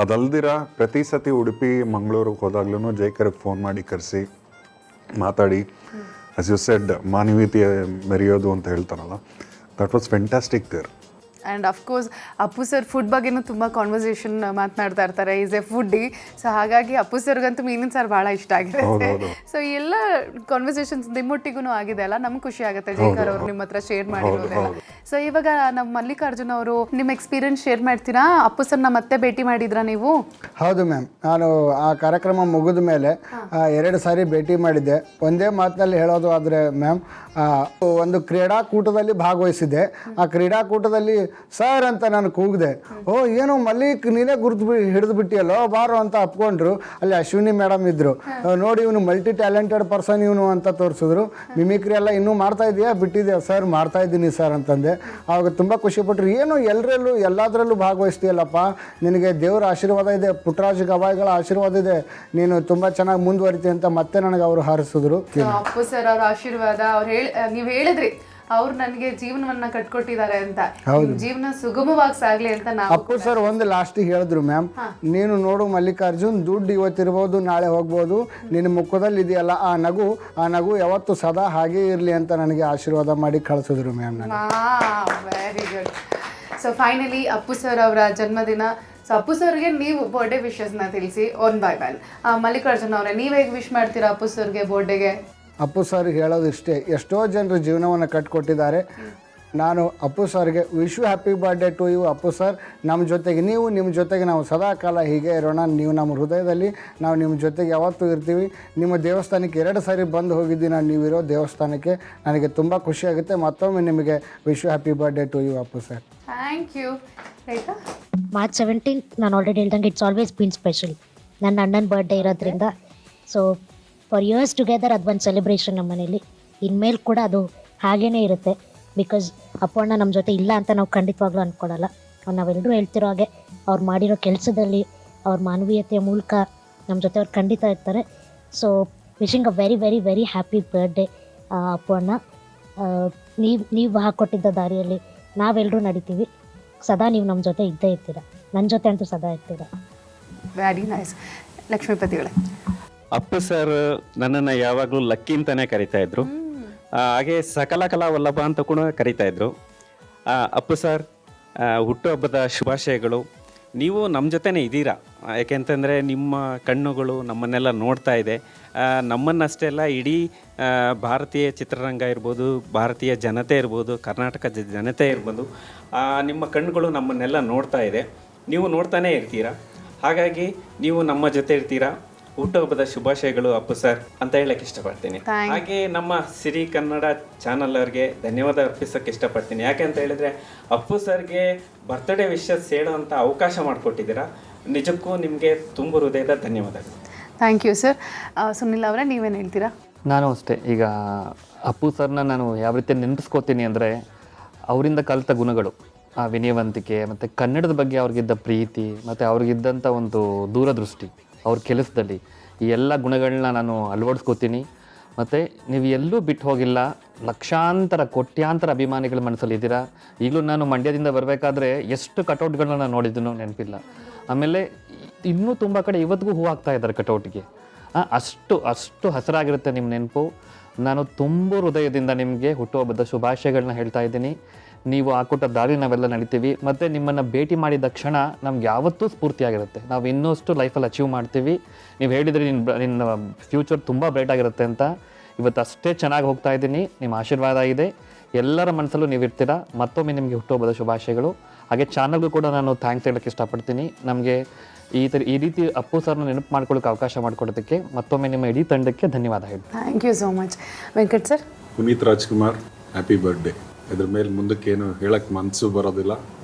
ಅದಲ್ದಿರ ಪ್ರತಿ ಸತಿ ಉಡುಪಿ ಮಂಗಳೂರಿಗೆ ಹೋದಾಗ್ಲೂ ಜೈಕರ್ಗೆ ಫೋನ್ ಮಾಡಿ ಕರೆಸಿ ಮಾತಾಡಿ, ಆಸ್ ಯು ಸೆಡ್ ಮಾನವೀಯತೆ ಮೆರೆಯೋದು ಅಂತ ಹೇಳ್ತಾರಲ್ಲ, that was fantastic there. And of course Appu sir food ಬಗ್ಗೆನೂ ತುಂಬ ಕಾನ್ವರ್ಸೇಷನ್ ಮಾತನಾಡ್ತಾ ಇರ್ತಾರೆ. Is A foodie. ಸೊ ಹಾಗಾಗಿ ಅಪ್ಪು ಸರ್ಗಂತೂ ಮೀನಿನ ಸಾರು ಭಾಳ ಇಷ್ಟ ಆಗಿದೆ. ಸೊ ಎಲ್ಲ ಕಾನ್ವರ್ಸೇಷನ್ಸ್ ನಿಮ್ಮೊಟ್ಟಿಗೂ ಆಗಿದೆ ಅಲ್ಲ, ನಮ್ಗೆ ಖುಷಿ ಆಗುತ್ತೆ ಜೈಕರ್ ಅವರು ನಿಮ್ಮ ಹತ್ರ ಶೇರ್ ಮಾಡಿರೋದೆಲ್ಲ. ಸೊ ಇವಾಗ ನಮ್ಮ ಮಲ್ಲಿಕಾರ್ಜುನ್ ಅವರು ನಿಮ್ಮ ಎಕ್ಸ್ಪೀರಿಯನ್ಸ್ ಶೇರ್ ಮಾಡ್ತೀರಾ? ಅಪ್ಪು ಸರ್ನ ಮತ್ತೆ ಭೇಟಿ ಮಾಡಿದ್ರಾ ನೀವು? ಹೌದು ಮ್ಯಾಮ್, ನಾನು ಆ ಕಾರ್ಯಕ್ರಮ ಮುಗಿದ ಮೇಲೆ 2 ಸಾರಿ ಭೇಟಿ ಮಾಡಿದ್ದೆ. ಒಂದೇ ಮಾತಿನಲ್ಲಿ ಹೇಳೋದು ಆದರೆ ಮ್ಯಾಮ್, ಒಂದು ಕ್ರೀಡಾಕೂಟದಲ್ಲಿ ಭಾಗವಹಿಸಿದ್ದೆ. ಆ ಕ್ರೀಡಾಕೂಟದಲ್ಲಿ ಸರ್ ಅಂತ ನಾನು ಕೂಗಿದೆ. ಓ ಏನು ಮಲ್ಲಿಕ್ ನೀನೇ ಹಿಡಿದು ಬಿಟ್ಟಿಯಲ್ಲೋ ಬಾರೋ ಅಂತ ಅಪ್ಕೊಂಡ್ರು. ಅಲ್ಲಿ ಅಶ್ವಿನಿ ಮೇಡಮ್ ಇದ್ರು, ನೋಡಿ ಇವನು ಮಲ್ಟಿ ಟ್ಯಾಲೆಂಟೆಡ್ ಪರ್ಸನ್ ಇವನು ಅಂತ ತೋರಿಸಿದ್ರು. ಮಿಮಿಕ್ರಿ ಎಲ್ಲ ಇನ್ನೂ ಮಾಡ್ತಾ ಇದೆಯಾ? ಬಿಟ್ಟಿದೆಯಾ ಸರ್? ಮಾಡ್ತಾ ಇದ್ದೀನಿ ಸರ್ ಅಂತಂದೆ. ಆವಾಗ ತುಂಬ ಖುಷಿಪಟ್ಟರು. ಏನು ಎಲ್ಲದರಲ್ಲೂ ಭಾಗವಹಿಸ್ತೀಯಲ್ಲಪ್ಪ, ನಿನಗೆ ದೇವರ ಆಶೀರ್ವಾದ ಇದೆ, ಪುಟ್ಟರಾಜ ಗವಾಯಿಗಳ ಆಶೀರ್ವಾದ ಇದೆ, ನೀನು ತುಂಬ ಚೆನ್ನಾಗಿ ಮುಂದುವರಿತಿ ಅಂತ ಮತ್ತೆ ನನಗೆ ಅವರು ಹಾರಿಸಿದ್ರು. ಅಪ್ಪು ಸರ್ ಅವ್ರ ಆಶೀರ್ವಾದ ನೀವು ಹೇಳಿದ್ರಿ ಅವ್ರು ನನಗೆ ಜೀವನವನ್ನ ಕಟ್ಕೊಟ್ಟಿದ್ದಾರೆ ಅಂತ, ಜೀವನ ಸುಗಮವಾಗಿ ಸಾಗ್ಲಿ ಅಂತ ನಾವು. ಅಪ್ಪು ಸರ್ ಒಂದು ಲಾಸ್ಟಿಗೆ ಹೇಳಿದ್ರು, ಮ್ಯಾಮ್ ನೀನು ನೋಡು ಮಲ್ಲಿಕಾರ್ಜುನ್, ದುಡ್ಡು ಇವತ್ತಿರ್ಬೋದು ನಾಳೆ ಹೋಗ್ಬೋದು, ನಿನ್ನ ಮುಖದಲ್ಲಿ ಇದೆಯಲ್ಲ ಆ ನಗು ಯಾವತ್ತು ಸದಾ ಹಾಗೇ ಇರಲಿ ಅಂತ ನನಗೆ ಆಶೀರ್ವಾದ ಮಾಡಿ ಕಳಿಸಿದ್ರು ma'am. Very good. So finally Appu sir ಅವರ ಜನ್ಮದಿನ. ಸೊ ಅಪ್ಪು ಸರ್ಗೆ ನೀವು ಬರ್ಡೇ ವಿಶಸ್ನ ತಿಳಿಸಿ ಒನ್ ಬೈ ಒನ್. ಮಲ್ಲಿಕಾರ್ಜುನ್ ಅವರೇ, ನೀವು ಹೇಗೆ ವಿಶ್ ಮಾಡ್ತೀರಾ ಅಪ್ಪು ಸರ್ಗೆ ಬರ್ಡೇಗೆ? ಅಪ್ಪು ಸರ್ಗೆ ಹೇಳೋದು ಇಷ್ಟೇ, ಎಷ್ಟೋ ಜನರ ಜೀವನವನ್ನು ಕಟ್ಕೊಟ್ಟಿದ್ದಾರೆ. ನಾನು ಅಪ್ಪು ಸರ್ಗೆ wish you happy birthday to you Appu sir. ನಮ್ಮ ಜೊತೆಗೆ ನೀವು, ನಿಮ್ಮ ಜೊತೆಗೆ ನಾವು ಸದಾ ಕಾಲ ಹೀಗೆ ಇರೋಣ. ನೀವು ನಮ್ಮ ಹೃದಯದಲ್ಲಿ, ನಾವು ನಿಮ್ಮ ಜೊತೆಗೆ ಯಾವತ್ತೂ ಇರ್ತೀವಿ. ನಿಮ್ಮ ದೇವಸ್ಥಾನಕ್ಕೆ 2 ಸಾರಿ ಬಂದು ಹೋಗಿದ್ದೀನಿ ನಾನು, ನೀವಿರೋ ದೇವಸ್ಥಾನಕ್ಕೆ. ನನಗೆ ತುಂಬ ಖುಷಿಯಾಗುತ್ತೆ. ಮತ್ತೊಮ್ಮೆ ನಿಮಗೆ wish you happy birthday to you Appu sir. Thank you. Rekha? March 17 ನಾನು ಆಲ್ರೆಡಿ ಹೇಳ್ದಂಗೆ ಇಟ್ಸ್ ಆಲ್ವೇಸ್ ಬೀನ್ ಸ್ಪೆಷಲ್. ನನ್ನ ಅಣ್ಣನ ಬರ್ಡೇ ಇರೋದ್ರಿಂದ ಸೊ ಫಾರ್ ಇಯರ್ಸ್ ಟುಗೆದರ್ ಅದು ಒಂದು ಸೆಲೆಬ್ರೇಷನ್ ನಮ್ಮ ಮನೇಲಿ. ಇನ್ಮೇಲೆ ಕೂಡ ಅದು ಹಾಗೇ ಇರುತ್ತೆ. ಬಿಕಾಸ್ ಅಪ್ಪಣ್ಣ ನಮ್ಮ ಜೊತೆ ಇಲ್ಲ ಅಂತ ನಾವು ಖಂಡಿತವಾಗ್ಲೂ ಅಂದ್ಕೊಡಲ್ಲ. ನಾವೆಲ್ಲರೂ ಹೇಳ್ತಿರೋ ಹಾಗೆ ಅವ್ರು ಮಾಡಿರೋ ಕೆಲಸದಲ್ಲಿ, ಅವ್ರ ಮಾನವೀಯತೆಯ ಮೂಲಕ ನಮ್ಮ ಜೊತೆ ಅವ್ರು ಖಂಡಿತ ಇರ್ತಾರೆ. So wishing a very very very happy birthday Appanna. ನೀವು ಹಾಕ್ಕೊಟ್ಟಿದ್ದ ದಾರಿಯಲ್ಲಿ ನಾವೆಲ್ಲರೂ ನಡಿತೀವಿ. ಸದಾ ನೀವು ನಮ್ಮ ಜೊತೆ ಇದ್ದೇ ಇರ್ತೀರ. ನನ್ನ ಜೊತೆ ಅಂತೂ ಸದಾ ಇರ್ತೀರ. Very nice. ಲಕ್ಷ್ಮೀಪತಿಗಳೇ? ಅಪ್ಪು ಸರ್ ನನ್ನನ್ನು ಯಾವಾಗಲೂ ಲಕ್ಕಿ ಅಂತಲೇ ಕರಿತಾ ಇದ್ರು. ಹಾಗೆ ಸಕಲ ಕಲಾ ವಲ್ಲಭ ಅಂತ ಕೂಡ ಕರಿತಾ ಇದ್ರು. ಅಪ್ಪು ಸರ್, ಹುಟ್ಟುಹಬ್ಬದ ಶುಭಾಶಯಗಳು. ನೀವು ನಮ್ಮ ಜೊತೆನೇ ಇದ್ದೀರಾ, ಯಾಕೆಂತಂದರೆ ನಿಮ್ಮ ಕಣ್ಣುಗಳು ನಮ್ಮನ್ನೆಲ್ಲ ನೋಡ್ತಾ ಇದೆ. ನಮ್ಮನ್ನಷ್ಟೇ ಅಲ್ಲ, ಇಡೀ ಭಾರತೀಯ ಚಿತ್ರರಂಗ ಇರ್ಬೋದು, ಭಾರತೀಯ ಜನತೆ ಇರ್ಬೋದು, ಕರ್ನಾಟಕ ಜನತೆ ಇರ್ಬೋದು, ನಿಮ್ಮ ಕಣ್ಣುಗಳು ನಮ್ಮನ್ನೆಲ್ಲ ನೋಡ್ತಾ ಇದೆ. ನೀವು ನೋಡ್ತಾನೇ ಇರ್ತೀರಾ. ಹಾಗಾಗಿ ನೀವು ನಮ್ಮ ಜೊತೆ ಇರ್ತೀರಾ. ಹುಟ್ಟುಹಬ್ಬದ ಶುಭಾಶಯಗಳು ಅಪ್ಪು ಸರ್ ಅಂತ ಹೇಳಕ್ಕೆ ಇಷ್ಟಪಡ್ತೀನಿ. ಹಾಗೆ ನಮ್ಮ ಸಿರಿ ಕನ್ನಡ ಚಾನಲ್ ಅವ್ರಿಗೆ ಧನ್ಯವಾದ ಅರ್ಪಿಸೋಕ್ಕೆ ಇಷ್ಟಪಡ್ತೀನಿ. ಯಾಕೆ ಅಂತ ಹೇಳಿದ್ರೆ ಅಪ್ಪು ಸರ್ಗೆ ಬರ್ತ್ಡೇ ವಿಶಸ್ ಹೇಳೋವಂಥ ಅವಕಾಶ ಮಾಡಿಕೊಟ್ಟಿದ್ದೀರಾ. ನಿಜಕ್ಕೂ ನಿಮಗೆ ತುಂಬ ಹೃದಯದ ಧನ್ಯವಾದಗಳು. Thank you sir. ಸುನಿಲ್ ಅವರೇ, ನೀವೇನು ಹೇಳ್ತೀರಾ? ನಾನು ಅಷ್ಟೇ. ಈಗ ಅಪ್ಪು ಸರ್ನ ನಾನು ಯಾವ ರೀತಿ ನೆನಪಿಸ್ಕೋತೀನಿ ಅಂದರೆ, ಅವರಿಂದ ಕಲಿತ ಗುಣಗಳು, ಆ ವಿನಯವಂತಿಕೆ ಮತ್ತು ಕನ್ನಡದ ಬಗ್ಗೆ ಅವ್ರಿಗಿದ್ದ ಪ್ರೀತಿ ಮತ್ತು ಅವ್ರಿಗಿದ್ದಂಥ ಒಂದು ದೂರದೃಷ್ಟಿ ಅವ್ರ ಕೆಲಸದಲ್ಲಿ, ಈ ಎಲ್ಲ ಗುಣಗಳನ್ನ ನಾನು ಅಳವಡಿಸ್ಕೋತೀನಿ. ಮತ್ತು ನೀವು ಎಲ್ಲೂ ಬಿಟ್ಟು ಹೋಗಿಲ್ಲ. ಲಕ್ಷಾಂತರ ಕೋಟ್ಯಾಂತರ ಅಭಿಮಾನಿಗಳ ಮನಸ್ಸಲ್ಲಿದ್ದೀರಾ. ಈಗಲೂ ನಾನು ಮಂಡ್ಯದಿಂದ ಬರಬೇಕಾದ್ರೆ ಎಷ್ಟು ಕಟೌಟ್ಗಳನ್ನ ನಾನು ನೋಡಿದ್ದನು ನೆನಪಿಲ್ಲ. ಆಮೇಲೆ ಇನ್ನೂ ತುಂಬ ಕಡೆ ಇವತ್ತಿಗೂ ಹೂ ಹಾಕ್ತಾ ಇದ್ದಾರೆ ಕಟೌಟ್ಗೆ. ಅಷ್ಟು ಹಸಿರಾಗಿರುತ್ತೆ ನಿಮ್ಮ ನೆನಪು. ನಾನು ತುಂಬ ಹೃದಯದಿಂದ ನಿಮಗೆ ಹುಟ್ಟುಹಬ್ಬದ ಶುಭಾಶಯಗಳನ್ನ ಹೇಳ್ತಾ ಇದ್ದೀನಿ. ನೀವು ಹಾಕೊಟ್ಟ ದಾರಿ ನಾವೆಲ್ಲ ನಡಿತೀವಿ. ಮತ್ತು ನಿಮ್ಮನ್ನು ಭೇಟಿ ಮಾಡಿದ ಕ್ಷಣ ನಮ್ಗೆ ಯಾವತ್ತೂ ಸ್ಫೂರ್ತಿಯಾಗಿರುತ್ತೆ. ನಾವು ಇನ್ನಷ್ಟು ಲೈಫಲ್ಲಿ ಅಚೀವ್ ಮಾಡ್ತೀವಿ. ನೀವು ಹೇಳಿದರೆ ನಿನ್ನ ಫ್ಯೂಚರ್ ತುಂಬ ಬ್ರೈಟ್ ಆಗಿರುತ್ತೆ ಅಂತ. ಇವತ್ತು ಅಷ್ಟೇ ಚೆನ್ನಾಗಿ ಹೋಗ್ತಾ ಇದ್ದೀನಿ. ನಿಮ್ಮ ಆಶೀರ್ವಾದ ಇದೆ, ಎಲ್ಲರ ಮನಸ್ಸಲ್ಲೂ ನೀವು ಇರ್ತೀರಾ. ಮತ್ತೊಮ್ಮೆ ನಿಮಗೆ ಹುಟ್ಟುಹಬ್ಬದ ಶುಭಾಶಯಗಳು. ಹಾಗೆ ಚಾನಲ್ಗೂ ಕೂಡ ನಾನು ಥ್ಯಾಂಕ್ಸ್ ಹೇಳೋಕ್ಕೆ ಇಷ್ಟಪಡ್ತೀನಿ. ನಮಗೆ ಈ ರೀತಿ ಅಪ್ಪು ಸರ್ನ ನೆನಪು ಮಾಡ್ಕೊಳ್ಳೋಕೆ ಅವಕಾಶ ಮಾಡಿಕೊಡೋದಕ್ಕೆ ಮತ್ತೊಮ್ಮೆ ನಿಮ್ಮ ಇಡೀ ತಂಡಕ್ಕೆ ಧನ್ಯವಾದ ಹೇಳಿ. Thank you so much. Venkat sir? Puneeth Rajkumar, happy birthday. ಇದ್ರ ಮೇಲೆ ಮುಂದಕ್ಕೆ ಏನು ಹೇಳಕ್ಕೆ ಮನಸ್ಸು ಬರೋದಿಲ್ಲ,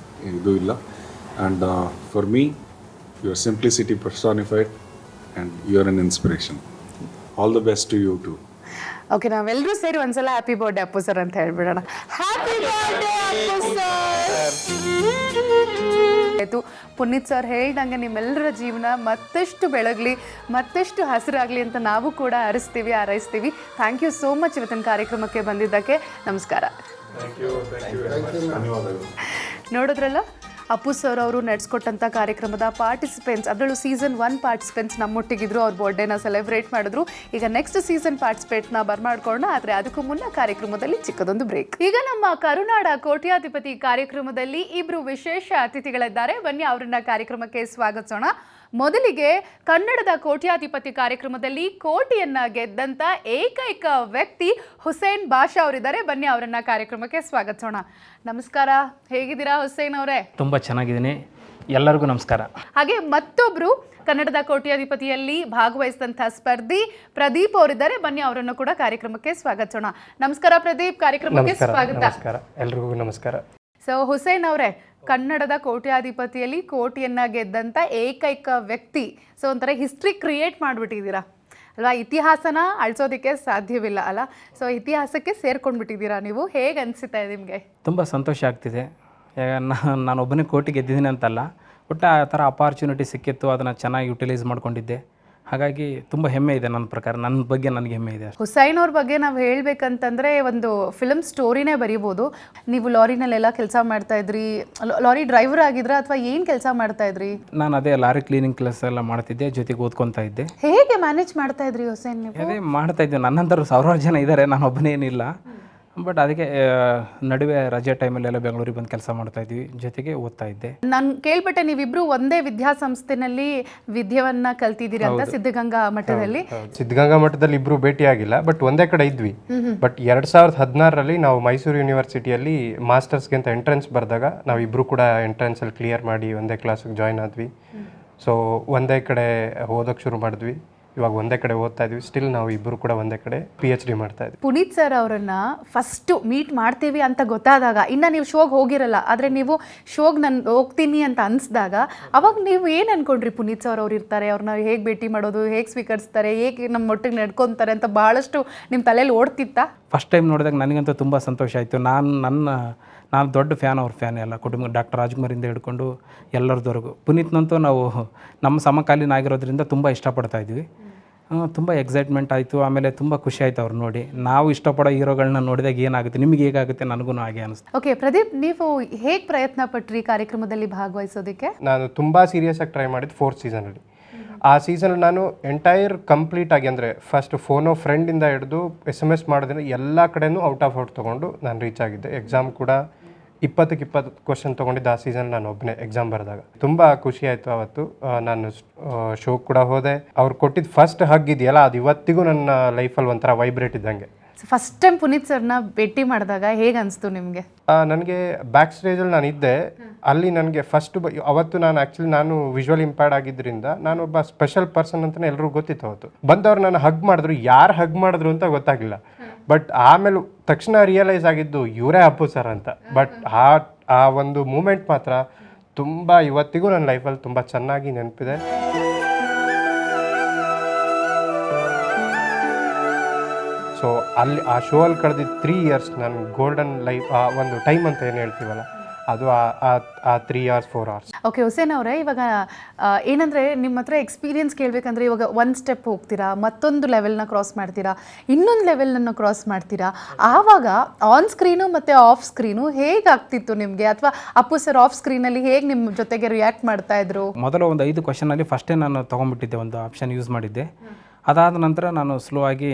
ಇದು ಇಲ್ಲ. And for me Your simplicity personified, and you're an inspiration. All the best to you too. Okay, ನಾವೆಲ್ಲರೂ ಸೇರಿ ಒಂದ್ಸಲ ಹ್ಯಾಪಿ ಬರ್ಡೇ ಅಪ್ಪು ಸರ್ ಅಂತ ಹೇಳ್ಬಿಡೋಣ. Happy birthday Appu sir. ಆಯಿತು, ಪುನೀತ್ ಸರ್ ಹೇಳ್ದಂಗೆ ನಿಮ್ಮೆಲ್ಲರ ಜೀವನ ಮತ್ತಷ್ಟು ಬೆಳಗಲಿ, ಮತ್ತಷ್ಟು ಹಸಿರಾಗಲಿ ಅಂತ ನಾವು ಕೂಡ ಹಾರೈಸ್ತೀವಿ. ಥ್ಯಾಂಕ್ ಯು ಸೋ ಮಚ್ ಇವತ್ತಿನ ಕಾರ್ಯಕ್ರಮಕ್ಕೆ ಬಂದಿದ್ದಕ್ಕೆ. ನಮಸ್ಕಾರ. ನೋಡಿದ್ರಲ್ಲ, ಅಪ್ಪು ಸರ್ ಅವರು ನಡೆಸ್ಕೊಟ್ಟಂಥ ಕಾರ್ಯಕ್ರಮದ ಪಾರ್ಟಿಸಿಪೆಂಟ್ಸ್, ಅದರಲ್ಲೂ ಸೀಸನ್ 1 ಪಾರ್ಟಿಸಿಪೆಂಟ್ಸ್ ನಮ್ಮೊಟ್ಟಿಗಿದ್ರು, ಅವ್ರ ಬರ್ಡೇನ ಸೆಲೆಬ್ರೇಟ್ ಮಾಡಿದ್ರು. ಈಗ ನೆಕ್ಸ್ಟ್ ಸೀಸನ್ ಪಾರ್ಟಿಸಿಪೇಟ್ನ ಬರ್ಮಾಡ್ಕೊಳ್ಳೋಣ. ಆದರೆ ಅದಕ್ಕೂ ಮುನ್ನ ಕಾರ್ಯಕ್ರಮದಲ್ಲಿ ಚಿಕ್ಕದೊಂದು ಬ್ರೇಕ್. ಈಗ ನಮ್ಮ ಕರುನಾಡ ಕೋಟ್ಯಾಧಿಪತಿ ಕಾರ್ಯಕ್ರಮದಲ್ಲಿ ಇಬ್ಬರು ವಿಶೇಷ ಅತಿಥಿಗಳಿದ್ದಾರೆ. ಬನ್ನಿ ಅವರನ್ನ ಕಾರ್ಯಕ್ರಮಕ್ಕೆ ಸ್ವಾಗತಿಸೋಣ. ಮೊದಲಿಗೆ ಕನ್ನಡದ ಕೋಟ್ಯಾಧಿಪತಿ ಕಾರ್ಯಕ್ರಮದಲ್ಲಿ ಕೋಟಿಯನ್ನ ಗೆದ್ದಂತ ಏಕೈಕ ವ್ಯಕ್ತಿ ಹುಸೇನ್ ಬಾಷಾ ಅವರಿದ್ದಾರೆ. ಬನ್ನಿ ಅವರನ್ನ ಕಾರ್ಯಕ್ರಮಕ್ಕೆ ಸ್ವಾಗತಿಸೋಣ. ನಮಸ್ಕಾರ, ಹೇಗಿದ್ದೀರಾ ಹುಸೇನ್ ಅವರೇ? ತುಂಬ ಚೆನ್ನಾಗಿದ್ದೀನಿ, ಎಲ್ಲರಿಗೂ ನಮಸ್ಕಾರ. ಹಾಗೆ ಮತ್ತೊಬ್ರು ಕನ್ನಡದ ಕೋಟ್ಯಾಧಿಪತಿಯಲ್ಲಿ ಭಾಗವಹಿಸಿದಂಥ ಸ್ಪರ್ಧಿ ಪ್ರದೀಪ್ ಅವರಿದ್ದಾರೆ. ಬನ್ನಿ ಅವರನ್ನು ಕೂಡ ಕಾರ್ಯಕ್ರಮಕ್ಕೆ ಸ್ವಾಗತಿಸೋಣ. ನಮಸ್ಕಾರ ಪ್ರದೀಪ್, ಕಾರ್ಯಕ್ರಮಕ್ಕೆ ಸ್ವಾಗತ. ನಮಸ್ಕಾರ, ಎಲ್ರಿಗೂ ನಮಸ್ಕಾರ. ಸೊ ಹುಸೇನ್ ಅವರೇ, ಕನ್ನಡದ ಕೋಟ್ಯಾಧಿಪತಿಯಲ್ಲಿ ಕೋಟಿಯನ್ನ ಗೆದ್ದಂಥ ಏಕೈಕ ವ್ಯಕ್ತಿ. ಸೊ ಒಂಥರ ಹಿಸ್ಟ್ರಿ ಕ್ರಿಯೇಟ್ ಮಾಡಿಬಿಟ್ಟಿದ್ದೀರಾ ಅಲ್ವಾ? ಇತಿಹಾಸನ ಅಳಿಸೋದಕ್ಕೆ ಸಾಧ್ಯವಿಲ್ಲ ಅಲ್ಲ? ಸೊ ಇತಿಹಾಸಕ್ಕೆ ಸೇರ್ಕೊಂಡ್ಬಿಟ್ಟಿದ್ದೀರಾ ನೀವು. ಹೇಗೆ ಅನಿಸುತ್ತೆ ನಿಮಗೆ? ತುಂಬ ಸಂತೋಷ ಆಗ್ತಿದೆ. ನಾನೊಬ್ಬನೇ ಕೋಟಿ ಗೆದ್ದಿದ್ದೀನಿ ಅಂತಲ್ಲ, ಒಟ್ಟು ಆ ಥರ ಅಪಾರ್ಚುನಿಟಿ ಸಿಕ್ಕಿತ್ತು, ಅದನ್ನು ಚೆನ್ನಾಗಿ ಯುಟಿಲೈಸ್ ಮಾಡ್ಕೊಂಡಿದ್ದೆ. ಹಾಗಾಗಿ ತುಂಬ ಹೆಮ್ಮೆ ಇದೆ ನನ್ನ ಪ್ರಕಾರ, ನನ್ನ ಬಗ್ಗೆ ನನಗೆ ಹೆಮ್ಮೆ ಇದೆ. ಹುಸೈನ್ ಅವ್ರ ಬಗ್ಗೆ ನಾವು ಹೇಳ್ಬೇಕಂತಂದರೆ ಒಂದು ಫಿಲ್ಮ್ ಸ್ಟೋರಿನೇ ಬರೀಬೋದು. ನೀವು ಲಾರಿನಲ್ಲೆಲ್ಲ ಕೆಲಸ ಮಾಡ್ತಾ ಇದ್ರಿ, ಲಾರಿ ಡ್ರೈವರ್ ಆಗಿದ್ರ ಅಥವಾ ಏನು ಕೆಲಸ ಮಾಡ್ತಾ ಇದ್ರಿ? ನಾನು ಅದೇ ಲಾರಿ ಕ್ಲೀನಿಂಗ್ ಕೆಲಸ ಎಲ್ಲ ಮಾಡ್ತಿದ್ದೆ, ಜೊತೆಗೆ ಓದ್ಕೊತಾ ಇದ್ದೆ. ಹೇಗೆ ಮ್ಯಾನೇಜ್ ಮಾಡ್ತಾ ಇದ್ರಿ ಹುಸೈನ್ ನೀವು? ಅದೇ ಮಾಡ್ತಾ ಇದ್ದೆ. ನನ್ನಂತರ ಸಾವಿರಾರು ಜನ ಇದ್ದಾರೆ, ನಾನು ಒಬ್ಬನೇನಿಲ್ಲ. ಬಟ್ ಅದಕ್ಕೆ ನಡುವೆ ರಜೆ ಟೈಮಲ್ಲೆಲ್ಲ ಬೆಂಗಳೂರಿಗೆ ಬಂದು ಕೆಲಸ ಮಾಡ್ತಾ ಇದ್ವಿ, ಜೊತೆಗೆ ಓದ್ತಾ ಇದ್ದೆ. ನಾನು ಕೇಳ್ಬಿಟ್ಟೆ ನೀವಿಬ್ರು ಒಂದೇ ವಿದ್ಯಾಸಂಸ್ಥೆನಲ್ಲಿ ವಿದ್ಯೆಯನ್ನ ಕಲ್ತಿದ್ದೀರಿ ಅಂತ, ಸಿದ್ಧಗಂಗಾ ಮಠದಲ್ಲಿ. ಸಿದ್ಧಗಂಗಾ ಮಠದಲ್ಲಿ ಇಬ್ರು ಭೇಟಿ ಆಗಿಲ್ಲ, ಬಟ್ ಒಂದೇ ಕಡೆ ಇದ್ವಿ. ಬಟ್ 2016ರಲ್ಲಿ ನಾವು ಮೈಸೂರು ಯೂನಿವರ್ಸಿಟಿಯಲ್ಲಿ ಮಾಸ್ಟರ್ಸ್ಗೆ ಅಂತ ಎಂಟ್ರೆನ್ಸ್ ಬರೆದಾಗ ನಾವಿಬ್ರು ಕೂಡ ಎಂಟ್ರೆನ್ಸಲ್ಲಿ ಕ್ಲಿಯರ್ ಮಾಡಿ ಒಂದೇ ಕ್ಲಾಸಿಗೆ ಜಾಯ್ನ್ ಆದ್ವಿ. ಸೊ ಒಂದೇ ಕಡೆ ಓದೋಕ್ಕೆ ಶುರು ಮಾಡಿದ್ವಿ. ಇವಾಗ ಒಂದೇ ಕಡೆ ಓದ್ತಾ ಇದ್ವಿ. ಸ್ಟಿಲ್ ನಾವು ಇಬ್ಬರು ಕೂಡ ಒಂದೇ ಕಡೆ PhD ಮಾಡ್ತಾ ಇದ್ವಿ. ಪುನೀತ್ ಸರ್ ಅವರನ್ನ ಫಸ್ಟ್ ಮೀಟ್ ಮಾಡ್ತೀವಿ ಅಂತ ಗೊತ್ತಾದಾಗ, ಇನ್ನು ನೀವು ಶೋಗೆ ಹೋಗಿರಲ್ಲ, ಆದರೆ ನೀವು ಶೋಗೆ ನಾನು ಹೋಗ್ತೀನಿ ಅಂತ ಅನಿಸ್ದಾಗ ಅವಾಗ ನೀವು ಏನು ಅನ್ಕೊಂಡ್ರಿ? ಪುನೀತ್ ಸರ್ ಅವ್ರು ಇರ್ತಾರೆ, ಅವ್ರನ್ನ ಹೇಗೆ ಭೇಟಿ ಮಾಡೋದು, ಹೇಗೆ ಸ್ವೀಕರಿಸ್ತಾರೆ, ಹೇಗೆ ನಮ್ಮ ಒಟ್ಟಿಗೆ ನಡ್ಕೊತಾರೆ ಅಂತ ಭಾಳಷ್ಟು ನಿಮ್ಮ ತಲೆಯಲ್ಲಿ ಓಡ್ತಿತ್ತಾ? ಫಸ್ಟ್ ಟೈಮ್ ನೋಡಿದಾಗ ನನಗಂತೂ ತುಂಬ ಸಂತೋಷ ಆಯಿತು. ನಾನು ದೊಡ್ಡ ಫ್ಯಾನ್, ಅವ್ರ ಫ್ಯಾನ್. ಎಲ್ಲ ಕುಟುಂಬ ಡಾಕ್ಟರ್ ರಾಜ್ಕುಮಾರಿಂದ ಹಿಡ್ಕೊಂಡು ಎಲ್ಲರದವರೆಗೂ. ಪುನೀತ್ನಂತೂ ನಾವು ನಮ್ಮ ಸಮಕಾಲೀನ ಆಗಿರೋದ್ರಿಂದ ತುಂಬ ಇಷ್ಟಪಡ್ತಾ ಇದ್ವಿ. ತುಂಬ ಎಕ್ಸೈಟ್ಮೆಂಟ್ ಆಯಿತು. ಆಮೇಲೆ ತುಂಬ ಖುಷಿ ಆಯಿತು ಅವ್ರು ನೋಡಿ. ನಾವು ಇಷ್ಟಪಡೋ ಹೀರೋಗಳನ್ನ ನೋಡಿದಾಗ ಏನಾಗುತ್ತೆ, ನಿಮಗೆ ಹೇಗಾಗುತ್ತೆ, ನನಗೂ ಹಾಗೆ ಅನಿಸ್ತು. ಓಕೆ ಪ್ರದೀಪ್, ನೀವು ಹೇಗೆ ಪ್ರಯತ್ನ ಪಟ್ರಿ ಕಾರ್ಯಕ್ರಮದಲ್ಲಿ ಭಾಗವಹಿಸೋದಕ್ಕೆ? ನಾನು ತುಂಬ ಸೀರಿಯಸ್ ಆಗಿ ಟ್ರೈ ಮಾಡಿದ್ದು 4th ಸೀಸನಲ್ಲಿ. ಆ ಸೀಸನಲ್ಲಿ ನಾನು ಎಂಟೈರ್ ಕಂಪ್ಲೀಟ್ ಆಗಿ, ಅಂದರೆ ಫಸ್ಟ್ ಫೋನೋ ಫ್ರೆಂಡಿಂದ ಹಿಡಿದು SMS ಮಾಡೋದ್ರಿಂದ ಎಲ್ಲ ಕಡೆನೂ ಔಟ್ ಆಫ್ ಔಟ್ ತೊಗೊಂಡು ನಾನು ರೀಚ್ ಆಗಿದ್ದೆ. ಎಕ್ಸಾಮ್ ಕೂಡ 20ಕ್ಕೆ 20 ಕ್ವಶನ್ ತೊಗೊಂಡಿದ್ದು ಆ ಸೀಸನ್ ನಾನು ಒಬ್ಬನೇ ಎಕ್ಸಾಮ್ ಬರೆದಾಗ. ತುಂಬ ಖುಷಿ ಆಯಿತು ಅವತ್ತು. ನಾನು ಶೋ ಕೂಡ ಹೋದೆ. ಅವ್ರು ಕೊಟ್ಟಿದ್ದು ಫಸ್ಟ್ ಹಗ್ ಇದೆಯಲ್ಲ, ಅದು ಇವತ್ತಿಗೂ ನನ್ನ ಲೈಫಲ್ಲಿ ಒಂಥರ ವೈಬ್ರೇಟ್ ಇದ್ದಂಗೆ. ಫಸ್ಟ್ ಟೈಮ್ ಪುನೀತ್ ಸರ್ನ ಭೇಟಿ ಮಾಡಿದಾಗ ಹೇಗೆ ಅನಿಸ್ತು ನಿಮಗೆ? ನನಗೆ ಬ್ಯಾಕ್ ಸ್ಟೇಜಲ್ಲಿ ನಾನು ಇದ್ದೆ. ಅಲ್ಲಿ ನನಗೆ ಅವತ್ತು ನಾನು ವಿಜುವಲ್ ಇಂಪೇರ್ಡ್ ಆಗಿದ್ದರಿಂದ ನಾನೊಬ್ಬ ಸ್ಪೆಷಲ್ ಪರ್ಸನ್ ಅಂತಲೇ ಎಲ್ಲರಿಗೂ ಗೊತ್ತಿತ್ತು. ಅವತ್ತು ಬಂದವ್ರು ನಾನು ಹಗ್ ಮಾಡಿದ್ರು, ಯಾರು ಹಗ್ ಮಾಡಿದ್ರು ಅಂತ ಗೊತ್ತಾಗಿಲ್ಲ. ಬಟ್ ಆಮೇಲೆ ತಕ್ಷಣ ರಿಯಲೈಸ್ ಆಗಿದ್ದು ಇವರೇ ಅಪ್ಪು ಸರ್ ಅಂತ. ಬಟ್ ಆ ಒಂದು ಮೂಮೆಂಟ್ ಮಾತ್ರ ತುಂಬ ಇವತ್ತಿಗೂ ನನ್ನ ಲೈಫಲ್ಲಿ ತುಂಬ ಚೆನ್ನಾಗಿ ನೆನಪಿದೆ. ಸೊ ಅಲ್ಲಿ ಆ ಶೋ ಅಲ್ಲಿ ಕಳೆದಿದ್ದು 3 years ನನ್ನ ಗೋಲ್ಡನ್ ಲೈಫ್, ಒಂದು ಟೈಮ್ ಅಂತ ಏನು ಹೇಳ್ತೀವಲ್ಲ, ಅದು ಆ 3 hours 4 hours. ಓಕೆ ಹುಸೇನ್ ಅವರೇ, ಇವಾಗ ಏನಂದರೆ ನಿಮ್ಮ ಹತ್ರ ಎಕ್ಸ್ಪೀರಿಯನ್ಸ್ ಕೇಳಬೇಕಂದ್ರೆ, ಇವಾಗ ಒಂದು ಸ್ಟೆಪ್ ಹೋಗ್ತೀರಾ, ಮತ್ತೊಂದು ಲೆವೆಲ್ನ ಕ್ರಾಸ್ ಮಾಡ್ತೀರಾ, ಇನ್ನೊಂದು ಲೆವೆಲನ್ನು ಕ್ರಾಸ್ ಮಾಡ್ತೀರಾ. ಆವಾಗ ಆನ್ ಸ್ಕ್ರೀನು ಮತ್ತು ಆಫ್ ಸ್ಕ್ರೀನು ಹೇಗಾಗ್ತಿತ್ತು ನಿಮಗೆ? ಅಥವಾ ಅಪ್ಪು ಸರ್ ಆಫ್ ಸ್ಕ್ರೀನಲ್ಲಿ ಹೇಗೆ ನಿಮ್ಮ ಜೊತೆಗೆ ರಿಯಾಕ್ಟ್ ಮಾಡ್ತಾ ಇದ್ರು? ಮೊದಲು ಒಂದು 5 ಕ್ವಶನಲ್ಲಿ ಫಸ್ಟೇ ನಾನು ತೊಗೊಂಡ್ಬಿಟ್ಟಿದ್ದೆ, ಒಂದು ಆಪ್ಷನ್ ಯೂಸ್ ಮಾಡಿದ್ದೆ. ಅದಾದ ನಂತರ ನಾನು ಸ್ಲೋ ಆಗಿ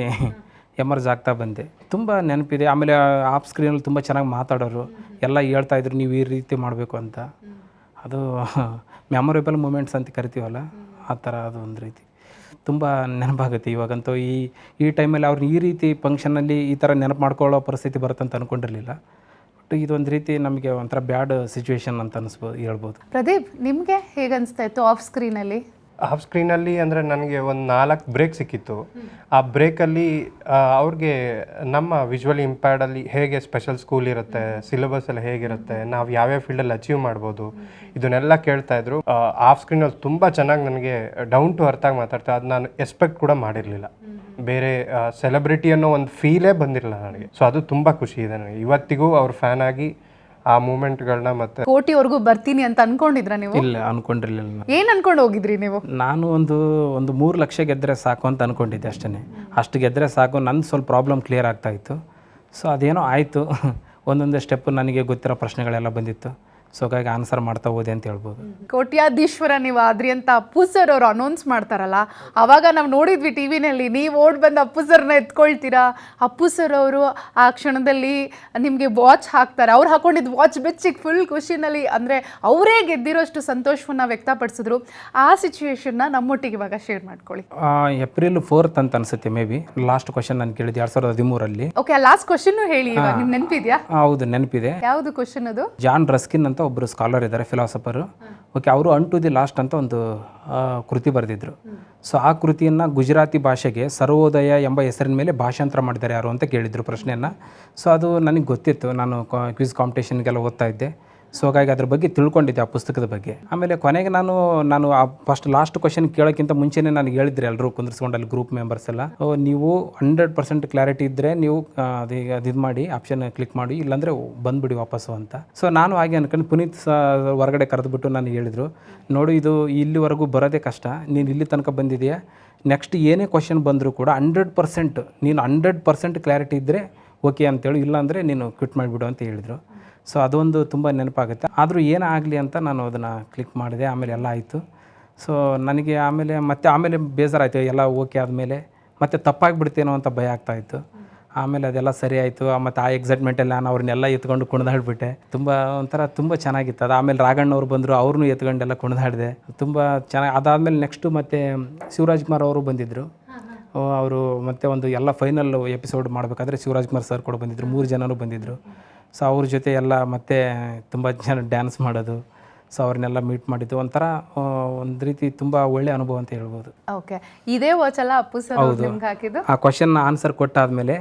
ಎಮರ್ಜ್ ಆಗ್ತಾ ಬಂದೆ. ತುಂಬ ನೆನಪಿದೆ. ಆಮೇಲೆ ಆಫ್ ಸ್ಕ್ರೀನಲ್ಲಿ ತುಂಬ ಚೆನ್ನಾಗಿ ಮಾತಾಡೋರು, ಎಲ್ಲ ಹೇಳ್ತಾಯಿದ್ರು ನೀವು ಈ ರೀತಿ ಮಾಡಬೇಕು ಅಂತ. ಅದು ಮೆಮೊರೇಬಲ್ ಮೂಮೆಂಟ್ಸ್ ಅಂತ ಕರಿತೀವಲ್ಲ, ಆ ಥರ ಅದು ಒಂದು ರೀತಿ ತುಂಬ ನೆನಪಾಗುತ್ತೆ ಇವಾಗಂತೂ. ಈ ಟೈಮಲ್ಲಿ ಅವ್ರನ್ನ ಈ ರೀತಿ ಫಂಕ್ಷನಲ್ಲಿ ಈ ಥರ ನೆನಪು ಮಾಡ್ಕೊಳ್ಳೋ ಪರಿಸ್ಥಿತಿ ಬರುತ್ತಂತ ಅಂದ್ಕೊಂಡಿರಲಿಲ್ಲ. ಬಟ್ ಇದೊಂದು ರೀತಿ ನಮಗೆ ಒಂಥರ ಬ್ಯಾಡ್ ಸಿಚುವೇಶನ್ ಅಂತ ಹೇಳ್ಬೋದು. ಪ್ರದೀಪ್, ನಿಮಗೆ ಹೇಗೆ ಅನಿಸ್ತಾ ಇತ್ತು ಆಫ್ ಸ್ಕ್ರೀನಲ್ಲಿ? ಹಾಫ್ ಸ್ಕ್ರೀನಲ್ಲಿ ಅಂದರೆ ನನಗೆ ಒಂದು 4 ಬ್ರೇಕ್ ಸಿಕ್ಕಿತ್ತು. ಆ ಬ್ರೇಕಲ್ಲಿ ಅವ್ರಿಗೆ ನಮ್ಮ ವಿಜುವಲಿ ಇಂಪ್ಯಾರ್ಡಲ್ಲಿ ಹೇಗೆ ಸ್ಪೆಷಲ್ ಸ್ಕೂಲ್ ಇರುತ್ತೆ, ಸಿಲೆಬಸ್ ಎಲ್ಲ ಹೇಗಿರುತ್ತೆ, ನಾವು ಯಾವ್ಯಾವ ಫೀಲ್ಡಲ್ಲಿ ಅಚೀವ್ ಮಾಡ್ಬೋದು, ಇದನ್ನೆಲ್ಲ ಕೇಳ್ತಾಯಿದ್ರು. ಹಾಫ್ ಸ್ಕ್ರೀನಲ್ಲಿ ತುಂಬ ಚೆನ್ನಾಗಿ ನನಗೆ ಡೌನ್ ಟು ಅರ್ಥಾಗಿ ಮಾತಾಡ್ತಾರೆ. ಅದು ನಾನು ಎಕ್ಸ್ಪೆಕ್ಟ್ ಕೂಡ ಮಾಡಿರಲಿಲ್ಲ. ಬೇರೆ ಸೆಲೆಬ್ರಿಟಿ ಅನ್ನೋ ಒಂದು ಫೀಲೇ ಬಂದಿರಲಿಲ್ಲ ನನಗೆ. ಸೊ ಅದು ತುಂಬ ಖುಷಿ ಇದೆ ನನಗೆ. ಇವತ್ತಿಗೂ ಅವ್ರ ಫ್ಯಾನ್ ಆಗಿ ಆ ಮೂಮೆಂಟ್ಗಳನ್ನ ಮತ್ತೆ ಕೋಟಿವರೆಗೂ ಬರ್ತೀನಿ ಅಂತ ಅನ್ಕೊಂಡಿದ್ರ ನೀವು? ಇಲ್ಲ ಅನ್ಕೊಂಡಿರ್ಲಿಲ್ಲ. ಏನ್ ಅನ್ಕೊಂಡು ಹೋಗಿದ್ರಿ ನೀವು? ನಾನು ಒಂದು 3 ಲಕ್ಷ ಗೆದ್ದರೆ ಸಾಕು ಅಂತ ಅನ್ಕೊಂಡಿದ್ದೆ ಅಷ್ಟೇ. ಅಷ್ಟು ಗೆದ್ದರೆ ಸಾಕು, ನಂದು ಸ್ವಲ್ಪ ಪ್ರಾಬ್ಲಮ್ ಕ್ಲಿಯರ್ ಆಗ್ತಾಯಿತ್ತು. ಸೊ ಅದೇನೋ ಆಯಿತು. ಒಂದೊಂದೇ ಸ್ಟೆಪ್ಪು ನನಗೆ ಗೊತ್ತಿರೋ ಪ್ರಶ್ನೆಗಳೆಲ್ಲ ಬಂದಿತ್ತು. ಸೊ ಹಾಗಾಗಿ ಆನ್ಸರ್ ಮಾಡ್ತಾ ಹೋದೆ ಅಂತ ಹೇಳ್ಬೋದು. ಕೋಟ್ಯಾಧೀಶ್ವರ ನೀವು ಆದ್ರಿ ಅಂತ ಅಪ್ಪು ಸರ್ ಅವರು ಅನೌನ್ಸ್ ಮಾಡ್ತಾರಲ್ಲ, ಅವಾಗ ನಾವು ನೋಡಿದ್ವಿ ಟಿ ವಿನಲ್ಲಿ, ನೀವು ಓಡ್ ಬಂದು ಅಪ್ಪು ಸರ್ನ ಎತ್ಕೊಳ್ತೀರಾ. ಅಪ್ಪು ಸರ್ ಅವರು ಆ ಕ್ಷಣದಲ್ಲಿ ನಿಮಗೆ ವಾಚ್ ಹಾಕ್ತಾರೆ. ಅವ್ರು ಹಾಕೊಂಡಿದ್ದು ವಾಚ್ ಬೆಚ್ಚಿಗೆ ಫುಲ್ ಖುಷಿನಲ್ಲಿ, ಅಂದರೆ ಅವರೇ ಗೆದ್ದಿರೋಷ್ಟು ಸಂತೋಷವನ್ನು ವ್ಯಕ್ತಪಡಿಸಿದ್ರು. ಆ ಸಿಚುವೇಶನ್ನ ನಮ್ಮೊಟ್ಟಿಗೆ ಇವಾಗ ಶೇರ್ ಮಾಡ್ಕೊಳ್ಳಿ. ಏಪ್ರಿಲ್ 4th ಅಂತ ಅನಿಸುತ್ತೆ ಮೇ ಬಿ. ಲಾಸ್ಟ್ ಕ್ವಶನ್ ನಾನು ಕೇಳಿದ್ದೆ 2013. ಓಕೆ, ಲಾಸ್ಟ್ ಕ್ವಶನ್ ಹೇಳಿ, ನಿಮ್ಗೆ ನೆನಪಿದ್ಯಾ? ಹೌದು ನೆನಪಿದೆ. ಯಾವುದು ಕ್ವಶನ್ ಅದು? ಜಾನ್ ರಸ್ಕಿನ್ ಅಂತ ಒಬ್ಬರು ಸ್ಕಾಲರ್ ಇದ್ದಾರೆ, ಫಿಲಾಸಫರು. ಓಕೆ, ಅವರು ಅನ್ ಟು ದಿ ಲಾಸ್ಟ್ ಅಂತ ಒಂದು ಕೃತಿ ಬರೆದಿದ್ರು. ಸೊ ಆ ಕೃತಿಯನ್ನು ಗುಜರಾತಿ ಭಾಷೆಗೆ ಸರ್ವೋದಯ ಎಂಬ ಹೆಸರಿನ ಮೇಲೆ ಭಾಷಾಂತರ ಮಾಡಿದ್ದಾರೆ ಯಾರು ಅಂತ ಕೇಳಿದರು ಪ್ರಶ್ನೆಯನ್ನು. ಸೊ ಅದು ನನಗೆ ಗೊತ್ತಿತ್ತು, ನಾನು ಕ್ವಿಜ್ ಕಾಂಪಿಟೇಷನ್ಗೆಲ್ಲ ಓದ್ತಾ ಇದ್ದೆ. ಸೊ ಹಾಗಾಗಿ ಅದ್ರ ಬಗ್ಗೆ ತಿಳ್ಕೊಂಡಿದ್ದೆ, ಆ ಪುಸ್ತಕದ ಬಗ್ಗೆ. ಆಮೇಲೆ ಕೊನೆಗೆ ನಾನು ಆ ಲಾಸ್ಟ್ ಕ್ವಶನ್ ಕೇಳೋಕ್ಕಿಂತ ಮುಂಚೆನೇ ನನಗೆ ಹೇಳಿದ್ರು ಎಲ್ಲರೂ ಕುಂದಿರ್ಸ್ಕೊಂಡು ಅಲ್ಲಿ ಗ್ರೂಪ್ ಮೆಂಬರ್ಸ್ ಎಲ್ಲ, ನೀವು 100% ಕ್ಲಾರಿಟಿ ಇದ್ದರೆ ನೀವು ಅದು ಮಾಡಿ ಆಪ್ಷನ್ ಕ್ಲಿಕ್ ಮಾಡಿ, ಇಲ್ಲಾಂದರೆ ಬಂದುಬಿಡಿ ವಾಪಸ್ಸು ಅಂತ. ಸೊ ನಾನು ಹಾಗೆ ಅನ್ಕೊಂಡು ಪುನೀತ್ ಹೊರಗಡೆ ಕರೆದುಬಿಟ್ಟು ನನಗೆ ಹೇಳಿದರು, ನೋಡು ಇದು ಇಲ್ಲಿವರೆಗೂ ಬರೋದೇ ಕಷ್ಟ, ನೀನು ಇಲ್ಲಿ ತನಕ ಬಂದಿದೆಯಾ, ನೆಕ್ಸ್ಟ್ ಏನೇ ಕ್ವಶನ್ ಬಂದರೂ ಕೂಡ 100% ನೀನು 100% ಕ್ಲಾರಿಟಿ ಇದ್ದರೆ ಓಕೆ ಅಂತೇಳಿ, ಇಲ್ಲಾಂದರೆ ನೀನು ಕ್ವಿಟ್ ಮಾಡಿಬಿಡು ಅಂತ ಹೇಳಿದರು. ಸೊ ಅದೊಂದು ತುಂಬ ನೆನಪಾಗುತ್ತೆ. ಆದರೂ ಏನೇ ಆಗಲಿ ಅಂತ ನಾನು ಅದನ್ನು ಕ್ಲಿಕ್ ಮಾಡಿದೆ. ಆಮೇಲೆ ಎಲ್ಲ ಆಯಿತು. ಸೊ ನನಗೆ ಆಮೇಲೆ ಬೇಜಾರಾಯಿತು, ಎಲ್ಲ ಓಕೆ ಆದಮೇಲೆ ಮತ್ತೆ ತಪ್ಪಾಗಿಬಿಡ್ತೇನೋ ಅಂತ ಭಯ ಆಗ್ತಾಯಿತ್ತು. ಆಮೇಲೆ ಅದೆಲ್ಲ ಸರಿ ಆಯಿತು. ಮತ್ತು ಆ ಎಕ್ಸೈಟ್ಮೆಂಟಲ್ಲಿ ನಾನು ಅವ್ರನ್ನೆಲ್ಲ ಎತ್ಕೊಂಡು ಕುಣಿದಾಡ್ಬಿಟ್ಟೆ. ತುಂಬ ಚೆನ್ನಾಗಿತ್ತು ಅದು. ಆಮೇಲೆ ರಾಘಣ್ಣವ್ರು ಬಂದರು, ಅವ್ರನ್ನೂ ಎತ್ಕೊಂಡೆಲ್ಲ ಕುಣಿದಾಡಿದೆ. ತುಂಬ ಚೆನ್ನಾಗಿ. ಅದಾದಮೇಲೆ ನೆಕ್ಸ್ಟು ಮತ್ತು ಶಿವರಾಜ್ ಕುಮಾರ್ ಅವರು ಬಂದಿದ್ದರು. ಅವರು ಮತ್ತೆ ಒಂದು ಎಲ್ಲ ಫೈನಲ್ ಎಪಿಸೋಡ್ ಮಾಡಬೇಕಾದ್ರೆ ಶಿವರಾಜ್ ಕುಮಾರ್ ಸರ್ ಕೂಡ ಬಂದಿದ್ದರು, 3 ಜನರು ಬಂದಿದ್ದರು. ಸೊ ಅವ್ರ ಜೊತೆ ಎಲ್ಲ ಮತ್ತೆ ತುಂಬ ಜನ ಡ್ಯಾನ್ಸ್ ಮಾಡೋದು, ಸೊ ಅವ್ರನ್ನೆಲ್ಲ ಮೀಟ್ ಮಾಡಿದ್ದು ಒಂಥರ ಒಂದು ರೀತಿ ತುಂಬ ಒಳ್ಳೆ ಅನುಭವ ಅಂತ ಹೇಳ್ಬೋದು. ಓಕೆ, ಇದೇ ವಾಚ್ ಅಲ್ಲ ಅಪ್ಪು ಸರ್ ನಿಮ್ಗೆ ಹಾಕಿದ್ದು? ಆ ಕ್ವಶನ್ ಆನ್ಸರ್ ಕೊಟ್ಟಾದಮೇಲೆ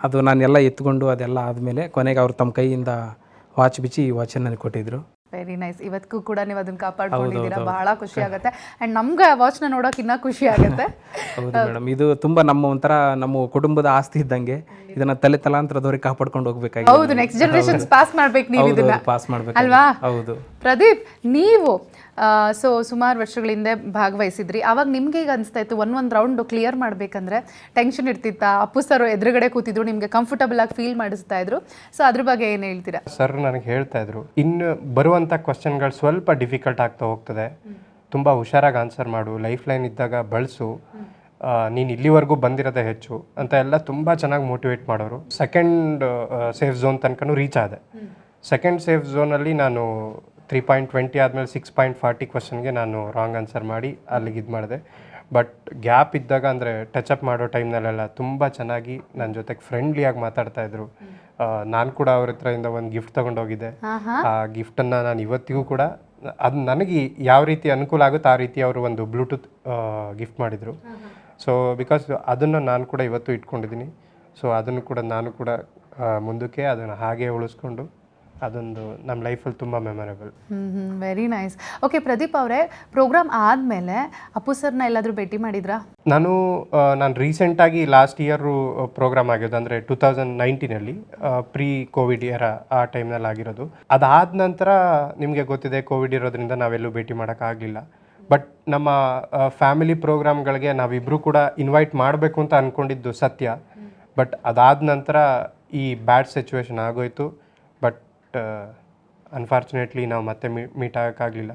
ಅದು ನಾನೆಲ್ಲ ಎತ್ಕೊಂಡು ಅದೆಲ್ಲ ಆದಮೇಲೆ ಕೊನೆಗೆ ಅವ್ರು ತಮ್ಮ ಕೈಯಿಂದ ವಾಚ್ ಬಿಚ್ಚಿ ಈ ವಾಚನ್ನು ನನಗೆ ಕೊಟ್ಟಿದ್ರು. Very nice. ಇವತ್ತಿಗೂ ಕೂಡ ನೀವು ಅದನ್ನ ಕಾಪಾಡ್ಕೊಂಡಿದ್ದೀರಾ, ಬಹಳ ಖುಷಿ ಆಗುತ್ತೆ. ಆ್ಯಂಡ್ ನಮ್ಗೆ ಆ ವಾಚ್ನ ನೋಡೋಕೆ ಇನ್ನೂ ಖುಷಿ ಆಗುತ್ತೆ. ಹೌದು ಮೇಡಮ್, ಇದು ತುಂಬ ನಮ್ಮ ಕುಟುಂಬದ ಆಸ್ತಿ ಇದ್ದಂಗೆ. ಇದನ್ನ ತಲಾಂತರದವ್ರಿಗೆ ಕಾಪಾಡ್ಕೊಂಡು ಹೋಗ್ಬೇಕಾಗಿ. ಹೌದು, ನೆಕ್ಸ್ಟ್ ಜನರೇಷನ್ಸ್ ಪಾಸ್ ಮಾಡ್ಬೇಕು ನೀವು ಇದನ್ನ, ಪಾಸ್ ಮಾಡ್ಬೇಕು ಅಲ್ವಾ? ಹೌದು. ಪ್ರದೀಪ್, ನೀವು ಸುಮಾರು ವರ್ಷಗಳಿಂದ ಭಾಗವಹಿಸಿದ್ರಿ. ಅವಾಗ ನಿಮ್ಗೆ ಈಗ ಅನಿಸ್ತಾ ಇತ್ತು ಒಂದು ರೌಂಡ್ ಕ್ಲಿಯರ್ ಮಾಡಬೇಕಂದ್ರೆ ಟೆನ್ಷನ್ ಇರ್ತಿತ್ತಾ? ಅಪ್ಪು ಸರ್ ಎದುರುಗಡೆ ಕೂತಿದ್ರು, ನಿಮಗೆ ಕಂಫರ್ಟಬಲ್ ಆಗಿ ಫೀಲ್ ಮಾಡಿಸ್ತಾ ಇದ್ರು. ಸೊ ಅದ್ರ ಬಗ್ಗೆ ಏನು ಹೇಳ್ತೀರಾ? ಸರ್ ನನಗೆ ಹೇಳ್ತಾ ಇದ್ರು, ಇನ್ನು ಬರುವಂಥ ಕ್ವಶನ್ಗಳು ಸ್ವಲ್ಪ ಡಿಫಿಕಲ್ಟ್ ಆಗ್ತಾ ಹೋಗ್ತದೆ, ತುಂಬ ಹುಷಾರಾಗಿ ಆನ್ಸರ್ ಮಾಡು, ಲೈಫ್ ಲೈನ್ ಇದ್ದಾಗ ಬಳಸು, ನೀನು ಇಲ್ಲಿವರೆಗೂ ಬಂದಿರೋದೇ ಹೆಚ್ಚು ಅಂತ ಎಲ್ಲ ತುಂಬ ಚೆನ್ನಾಗಿ ಮೋಟಿವೇಟ್ ಮಾಡೋರು. ಸೆಕೆಂಡ್ ಸೇಫ್ ಝೋನ್ ತನಕನೂ ರೀಚ್ ಆದೆ. ಸೆಕೆಂಡ್ ಸೇಫ್ ಝೋನಲ್ಲಿ ನಾನು 3.20 ಆದಮೇಲೆ 6.40 ಕ್ವಶನ್ಗೆ ನಾನು ರಾಂಗ್ ಆನ್ಸರ್ ಮಾಡಿ ಅಲ್ಲಿಗೆ ಇದು ಮಾಡಿದೆ. ಬಟ್ ಗ್ಯಾಪ್ ಇದ್ದಾಗ ಅಂದರೆ ಟಚಪ್ ಮಾಡೋ ಟೈಮ್ನಲ್ಲೆಲ್ಲ ತುಂಬ ಚೆನ್ನಾಗಿ ನನ್ನ ಜೊತೆಗೆ ಫ್ರೆಂಡ್ಲಿಯಾಗಿ ಮಾತಾಡ್ತಾಯಿದ್ರು. ನಾನು ಕೂಡ ಅವ್ರ ಹತ್ರದಿಂದ ಒಂದು ಗಿಫ್ಟ್ ತೊಗೊಂಡೋಗಿದ್ದೆ. ಆ ಗಿಫ್ಟನ್ನು ನಾನು ಇವತ್ತಿಗೂ ಕೂಡ, ಅದು ನನಗೆ ಯಾವ ರೀತಿ ಅನುಕೂಲ ಆಗುತ್ತೋ ಆ ರೀತಿ ಅವರು ಒಂದು ಬ್ಲೂಟೂತ್ ಗಿಫ್ಟ್ ಮಾಡಿದರು. ಸೊ ಬಿಕಾಸ್ ಅದನ್ನು ನಾನು ಕೂಡ ಇವತ್ತು ಇಟ್ಕೊಂಡಿದ್ದೀನಿ. ಸೊ ಅದನ್ನು ಕೂಡ ನಾನು ಕೂಡ ಮುಂದಕ್ಕೆ ಅದನ್ನು ಹಾಗೆ ಉಳಿಸ್ಕೊಂಡು ಅದೊಂದು ನಮ್ಮ ಲೈಫಲ್ಲಿ ತುಂಬ memorable. Very nice. Okay Pradeep ಅವರೇ, ಪ್ರೋಗ್ರಾಮ್ ಆದಮೇಲೆ ಅಪ್ಪು ಸರ್ನ ಎಲ್ಲಾದರೂ ಭೇಟಿ ಮಾಡಿದ್ರಾ? ನಾನು ರೀಸೆಂಟಾಗಿ ಲಾಸ್ಟ್ ಇಯರು ಪ್ರೋಗ್ರಾಮ್ ಆಗಿರೋದು, ಅಂದರೆ 2019 ಪ್ರೀ ಕೋವಿಡ್ ಏರ ಆ ಟೈಮ್ನಲ್ಲಿ ಆಗಿರೋದು. ಅದಾದ ನಂತರ ನಿಮಗೆ ಗೊತ್ತಿದೆ, ಕೋವಿಡ್ ಇರೋದ್ರಿಂದ ನಾವೆಲ್ಲೂ ಭೇಟಿ ಮಾಡೋಕ್ಕಾಗಲಿಲ್ಲ. ಬಟ್ ನಮ್ಮ ಫ್ಯಾಮಿಲಿ ಪ್ರೋಗ್ರಾಮ್ಗಳಿಗೆ ನಾವಿಬ್ಬರು ಕೂಡ ಇನ್ವೈಟ್ ಮಾಡಬೇಕು ಅಂತ ಅಂದ್ಕೊಂಡಿದ್ದು ಸತ್ಯ. ಬಟ್ ಅದಾದ ನಂತರ ಈ ಬ್ಯಾಡ್ ಸಿಚುವೇಶನ್ ಆಗೋಯ್ತು. ಬಟ್ ಅನ್ಫಾರ್ಚುನೇಟ್ಲಿ ನಾವು ಮತ್ತೆ ಮೀಟ್ ಆಗೋಕ್ಕಾಗಲಿಲ್ಲ.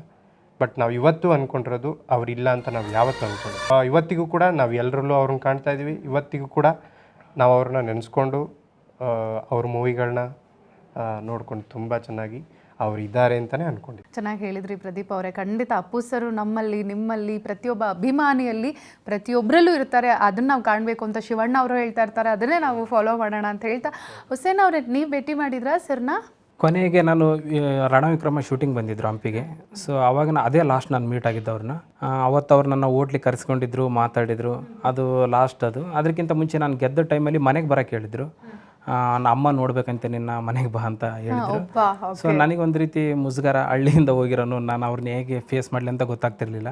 ಬಟ್ ನಾವು ಇವತ್ತು ಅಂದ್ಕೊಂಡಿರೋದು ಅವರಿಲ್ಲ ಅಂತ ನಾವು ಯಾವತ್ತೂ ಅಂದ್ಕೊಂಡು, ಇವತ್ತಿಗೂ ಕೂಡ ನಾವು ಎಲ್ಲರಲ್ಲೂ ಅವ್ರನ್ನ ಕಾಣ್ತಾ ಇದ್ದೀವಿ. ಇವತ್ತಿಗೂ ಕೂಡ ನಾವು ಅವ್ರನ್ನ ನೆನೆಸ್ಕೊಂಡು ಅವ್ರ ಮೂವಿಗಳನ್ನ ನೋಡ್ಕೊಂಡು ತುಂಬ ಚೆನ್ನಾಗಿ ಅವ್ರು ಇದ್ದಾರೆ ಅಂತಲೇ ಅಂದ್ಕೊಂಡಿದ್ದೆ. ಚೆನ್ನಾಗಿ ಹೇಳಿದ್ರಿ ಪ್ರದೀಪ್ ಅವರೇ. ಖಂಡಿತ ಅಪ್ಪು ಸರು ನಮ್ಮಲ್ಲಿ, ನಿಮ್ಮಲ್ಲಿ, ಪ್ರತಿಯೊಬ್ಬ ಅಭಿಮಾನಿಯಲ್ಲಿ ಪ್ರತಿಯೊಬ್ಬರಲ್ಲೂ ಇರ್ತಾರೆ. ಅದನ್ನು ನಾವು ಕಾಣಬೇಕು ಅಂತ ಶಿವಣ್ಣ ಅವರು ಹೇಳ್ತಾ ಇರ್ತಾರೆ, ಅದನ್ನೇ ನಾವು ಫಾಲೋ ಮಾಡೋಣ ಅಂತ ಹೇಳ್ತಾ. ಹುಸೇನ್ ಅವರೇ, ನೀವು ಭೇಟಿ ಮಾಡಿದ್ರಾ ಸರ್ನ? ಕೊನೆಗೆ ನಾನು ರಣವಿಕ್ರಮ ಶೂಟಿಂಗ್ ಬಂದಿದ್ದರು ಹಂಪಿಗೆ. ಸೊ ಅವಾಗ ಅದೇ ಲಾಸ್ಟ್ ನಾನು ಮೀಟ್ ಆಗಿದ್ದು ಅವ್ರನ್ನ. ಅವತ್ತು ಅವ್ರು ನನ್ನ ಹೋಟ್ಲಿಗೆ ಕರೆಸ್ಕೊಂಡಿದ್ರು, ಮಾತಾಡಿದರು. ಅದು ಲಾಸ್ಟ್ ಅದು. ಅದಕ್ಕಿಂತ ಮುಂಚೆ ನಾನು ಗೆದ್ದ ಟೈಮಲ್ಲಿ ಮನೆಗೆ ಬರೋಕ್ಕೆ ಹೇಳಿದರು. ಅಮ್ಮ ನೋಡ್ಬೇಕಂತೆ ನಿನ್ನ, ಮನೆಗೆ ಬಾ ಅಂತ ಹೇಳಿದರು. ಸೊ ನನಗೊಂದು ರೀತಿ ಮುಜುಗರ, ಹಳ್ಳಿಯಿಂದ ಹೋಗಿರೋನು ನಾನು ಅವ್ರನ್ನ ಹೇಗೆ ಫೇಸ್ ಮಾಡಲಿ ಅಂತ ಗೊತ್ತಾಗ್ತಿರ್ಲಿಲ್ಲ.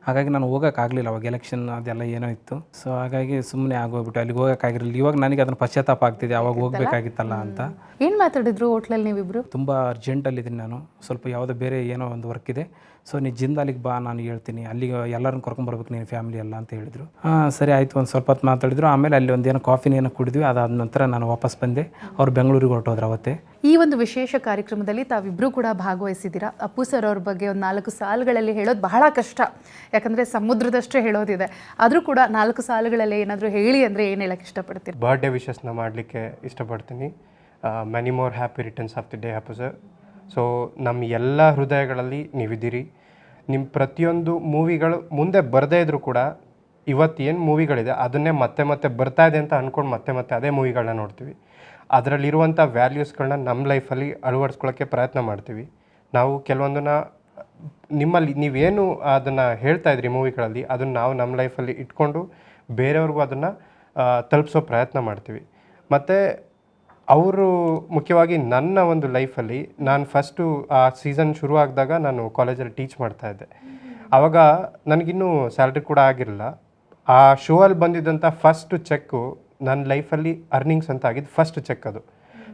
ಹಾಗಾಗಿ ನಾನು ಹೋಗೋಕ್ಕಾಗಲಿಲ್ಲ. ಅವಾಗ ಎಲೆಕ್ಷನ್ ಅದೆಲ್ಲ ಏನೋ ಇತ್ತು. ಸೊ ಹಾಗಾಗಿ ಸುಮ್ಮನೆ ಆಗೋಗ್ಬಿಟ್ಟು ಅಲ್ಲಿಗೆ ಹೋಗೋಕ್ಕಾಗಿರಲಿಲ್ಲ. ಇವಾಗ ನನಗೆ ಅದನ್ನು ಪಶ್ಚಾತ್ತಾಪ ಆಗ್ತಿದೆ, ಅವಾಗ ಹೋಗ್ಬೇಕಾಗಿತ್ತಲ್ಲ ಅಂತ. ಏನು ಮಾತಾಡಿದ್ರು ಹೋಟ್ಲಲ್ಲಿ ನೀವಿಬ್ರು? ತುಂಬ ಅರ್ಜೆಂಟಲ್ಲಿದ್ದೀನಿ ನಾನು, ಸ್ವಲ್ಪ ಯಾವುದೋ ಬೇರೆ ಏನೋ ಒಂದು ವರ್ಕ್ ಇದೆ, ಸೊ ನೀ ಜಿಂದಾಲಿಗೆ ಬಾ, ನಾನು ಹೇಳ್ತೀನಿ, ಅಲ್ಲಿಗೆ ಎಲ್ಲರನ್ನ ಕರ್ಕೊಂಬರ್ಬೇಕು ನೀನು ಫ್ಯಾಮಿಲಿ ಎಲ್ಲ ಅಂತ ಹೇಳಿದರು. ಸರಿ ಆಯಿತು, ಒಂದು ಸ್ವಲ್ಪ ಹೊತ್ತು ಮಾತಾಡಿದ್ರು. ಆಮೇಲೆ ಅಲ್ಲಿ ಒಂದೇನೋ ಕಾಫಿನೇನೋ ಕುಡಿದ್ವಿ. ಅದಾದ ನಂತರ ನಾನು ವಾಪಸ್ ಬಂದೆ. ಅವ್ರು ಬೆಂಗಳೂರಿಗೆ ಹೊರಟೋದ್ರು ಅವತ್ತೇ. ಈ ಒಂದು ವಿಶೇಷ ಕಾರ್ಯಕ್ರಮದಲ್ಲಿ ತಾವಿಬ್ಬರೂ ಕೂಡ ಭಾಗವಹಿಸಿದ್ದೀರಾ. ಅಪ್ಪು ಸರ್ ಅವ್ರ ಬಗ್ಗೆ ಒಂದು 4 ಸಾಲುಗಳಲ್ಲಿ ಹೇಳೋದು ಬಹಳ ಕಷ್ಟ, ಯಾಕಂದರೆ ಸಮುದ್ರದಷ್ಟೇ ಹೇಳೋದಿದೆ. ಆದರೂ ಕೂಡ 4 ಸಾಲುಗಳಲ್ಲಿ ಏನಾದರೂ ಹೇಳಿ ಅಂದರೆ ಏನು ಹೇಳೋಕ್ಕೆ ಇಷ್ಟಪಡ್ತೀರಿ? ಬರ್ಡೇ ವಿಶಸ್ನ ಮಾಡಲಿಕ್ಕೆ ಇಷ್ಟಪಡ್ತೀನಿ. Many more happy returns of the day Appu sir. So ನಮ್ಮ ಎಲ್ಲ ಹೃದಯಗಳಲ್ಲಿ ನೀವಿದ್ದೀರಿ. ನಿಮ್ಮ ಪ್ರತಿಯೊಂದು ಮೂವಿಗಳು ಮುಂದೆ ಬರದೇ ಇದ್ದರೂ ಕೂಡ ಇವತ್ತೇನು ಮೂವಿಗಳಿದೆ ಅದನ್ನೇ ಮತ್ತೆ ಮತ್ತೆ ಬರ್ತಾ ಇದೆ ಅಂತ ಅಂದ್ಕೊಂಡು ಮತ್ತೆ ಮತ್ತೆ ಅದೇ ಮೂವಿಗಳನ್ನ ನೋಡ್ತೀವಿ. ಅದರಲ್ಲಿರುವಂಥ ವ್ಯಾಲ್ಯೂಸ್ಗಳನ್ನ ನಮ್ಮ ಲೈಫಲ್ಲಿ ಅಳವಡಿಸ್ಕೊಳ್ಳೋಕ್ಕೆ ಪ್ರಯತ್ನ ಮಾಡ್ತೀವಿ. ನಾವು ಕೆಲವೊಂದನ್ನು ನಿಮ್ಮಲ್ಲಿ ನೀವೇನು ಅದನ್ನು ಹೇಳ್ತಾ ಇದ್ರಿ ಮೂವಿಗಳಲ್ಲಿ, ಅದನ್ನು ನಾವು ನಮ್ಮ ಲೈಫಲ್ಲಿ ಇಟ್ಕೊಂಡು ಬೇರೆಯವ್ರಿಗೂ ಅದನ್ನು ತಲುಪಿಸೋ ಪ್ರಯತ್ನ ಮಾಡ್ತೀವಿ. ಮತ್ತು ಅವರು ಮುಖ್ಯವಾಗಿ ನನ್ನ ಒಂದು ಲೈಫಲ್ಲಿ ನಾನು ಫಸ್ಟು ಆ ಸೀಸನ್ ಶುರು ಆಗಿದಾಗ ನಾನು ಕಾಲೇಜಲ್ಲಿ ಟೀಚ್ ಮಾಡ್ತಾಯಿದ್ದೆ. ಆವಾಗ ನನಗಿನ್ನೂ ಸ್ಯಾಲ್ರಿ ಕೂಡ ಆಗಿರಲಿಲ್ಲ. ಆ ಶೋ ಅಲ್ಲಿ ಬಂದಿದ್ದಂಥ ಫಸ್ಟು ಚೆಕ್ಕು ನನ್ನ ಲೈಫಲ್ಲಿ ಅರ್ನಿಂಗ್ಸ್ ಅಂತ ಆಗಿದ್ದು ಫಸ್ಟ್ ಚೆಕ್ ಅದು.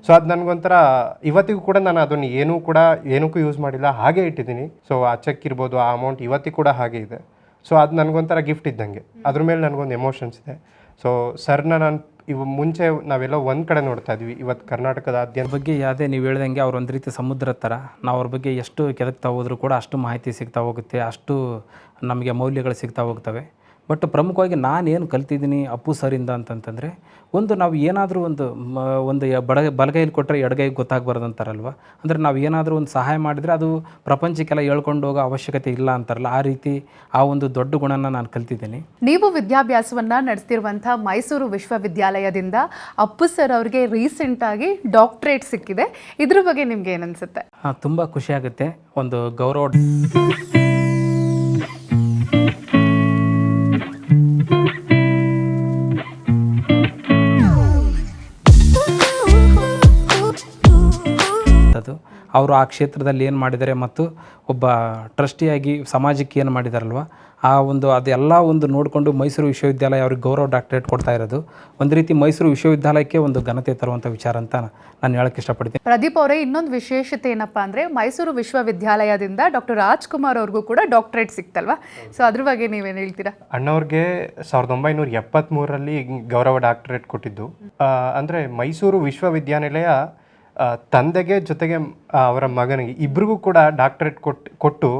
ಸೊ ಅದು ನನಗೊಂಥರ ಇವತ್ತಿಗೂ ಕೂಡ ನಾನು ಅದನ್ನು ಏನಕ್ಕೂ ಯೂಸ್ ಮಾಡಿಲ್ಲ, ಹಾಗೆ ಇಟ್ಟಿದ್ದೀನಿ. ಸೊ ಆ ಚೆಕ್ ಇರ್ಬೋದು, ಆ ಅಮೌಂಟ್ ಇವತ್ತಿಗೂ ಕೂಡ ಹಾಗೆ ಇದೆ. ಸೊ ಅದು ನನಗೊಂಥರ ಗಿಫ್ಟ್ ಇದ್ದಂಗೆ, ಅದ್ರ ಮೇಲೆ ನನಗೊಂದು ಎಮೋಷನ್ಸ್ ಇದೆ. ಸೊ ಸರ್ನ ನಾನು ಮುಂಚೆ ನಾವೆಲ್ಲ ಒಂದು ಕಡೆ ನೋಡ್ತಾ ಇದ್ವಿ, ಇವತ್ತು ಕರ್ನಾಟಕದಾದ್ಯಂತ ಬಗ್ಗೆ ಯಾವುದೇ ನೀವು ಹೇಳ್ದಂಗೆ ಅವ್ರು ಒಂದು ರೀತಿ ಸಮುದ್ರ ಥರ. ನಾವು ಅವ್ರ ಬಗ್ಗೆ ಎಷ್ಟು ಕೆದಕ್ತಾ ಹೋದರೂ ಕೂಡ ಅಷ್ಟು ಮಾಹಿತಿ ಸಿಗ್ತಾ ಹೋಗುತ್ತೆ, ಅಷ್ಟು ನಮಗೆ ಮೌಲ್ಯಗಳು ಸಿಗ್ತಾ ಹೋಗ್ತವೆ. ಬಟ್ ಪ್ರಮುಖವಾಗಿ ನಾನೇನು ಕಲ್ತಿದ್ದೀನಿ ಅಪ್ಪು ಸರಿಂದ ಅಂತಂತಂದರೆ, ಒಂದು ನಾವು ಏನಾದರೂ ಒಂದು ಬಲಗೈಲಿ ಕೊಟ್ಟರೆ ಎಡಗೈಗೆ ಗೊತ್ತಾಗಬಾರ್ದು ಅಂತಾರಲ್ವ. ಅಂದರೆ ನಾವು ಏನಾದರೂ ಒಂದು ಸಹಾಯ ಮಾಡಿದರೆ ಅದು ಪ್ರಪಂಚಕ್ಕೆಲ್ಲ ಹೇಳ್ಕೊಂಡು ಹೋಗೋ ಅವಶ್ಯಕತೆ ಇಲ್ಲ ಅಂತಾರಲ್ಲ, ಆ ರೀತಿ ಆ ಒಂದು ದೊಡ್ಡ ಗುಣನ ನಾನು ಕಲ್ತಿದ್ದೀನಿ. ನೀವು ವಿದ್ಯಾಭ್ಯಾಸವನ್ನು ನಡೆಸ್ತಿರುವಂಥ ಮೈಸೂರು ವಿಶ್ವವಿದ್ಯಾಲಯದಿಂದ ಅಪ್ಪು ಸರ್ ಅವ್ರಿಗೆ ರೀಸೆಂಟಾಗಿ ಡಾಕ್ಟ್ರೇಟ್ ಸಿಕ್ಕಿದೆ. ಇದ್ರ ಬಗ್ಗೆ ನಿಮ್ಗೆ ಏನು ಅನಿಸುತ್ತೆ? ತುಂಬ ಖುಷಿಯಾಗುತ್ತೆ. ಒಂದು ಗೌರವ ಅದು ಅವರು ಆ ಕ್ಷೇತ್ರದಲ್ಲಿ ಏನು ಮಾಡಿದ್ದಾರೆ ಮತ್ತು ಒಬ್ಬ ಟ್ರಸ್ಟಿಯಾಗಿ ಸಮಾಜಕ್ಕೆ ಏನು ಮಾಡಿದಾರಲ್ವ, ಆ ಒಂದು ಅದೆಲ್ಲ ಒಂದು ನೋಡಿಕೊಂಡು ಮೈಸೂರು ವಿಶ್ವವಿದ್ಯಾಲಯ ಅವ್ರಿಗೆ ಗೌರವ ಡಾಕ್ಟರೇಟ್ ಕೊಡ್ತಾ ಇರೋದು ಒಂದು ರೀತಿ ಮೈಸೂರು ವಿಶ್ವವಿದ್ಯಾಲಯಕ್ಕೆ ಒಂದು ಘನತೆ ತರುವಂಥ ವಿಚಾರ ಅಂತ ನಾನು ಹೇಳಕ್ಕೆ ಇಷ್ಟಪಡ್ತೀನಿ. ಪ್ರದೀಪ್ ಅವರೇ, ಇನ್ನೊಂದು ವಿಶೇಷತೆ ಏನಪ್ಪ ಅಂದರೆ ಮೈಸೂರು ವಿಶ್ವವಿದ್ಯಾಲಯದಿಂದ ಡಾಕ್ಟರ್ ರಾಜ್ಕುಮಾರ್ ಅವ್ರಿಗೂ ಕೂಡ ಡಾಕ್ಟರೇಟ್ ಸಿಕ್ತಲ್ವಾ? ಸೊ ಅದ್ರ ಬಗ್ಗೆ ನೀವೇನು ಹೇಳ್ತೀರಾ? ಅಣ್ಣವ್ರಿಗೆ 1973ರಲ್ಲಿ ಗೌರವ ಡಾಕ್ಟರೇಟ್ ಕೊಟ್ಟಿದ್ದು. ಅಂದರೆ ಮೈಸೂರು ವಿಶ್ವವಿದ್ಯಾನಿಲಯ ತಂದೆಗೆ ಜೊತೆಗೆ ಅವರ ಮಗನಿಗೆ ಇಬ್ರಿಗೂ ಕೂಡ ಡಾಕ್ಟರೇಟ್ ಕೊಟ್ಟು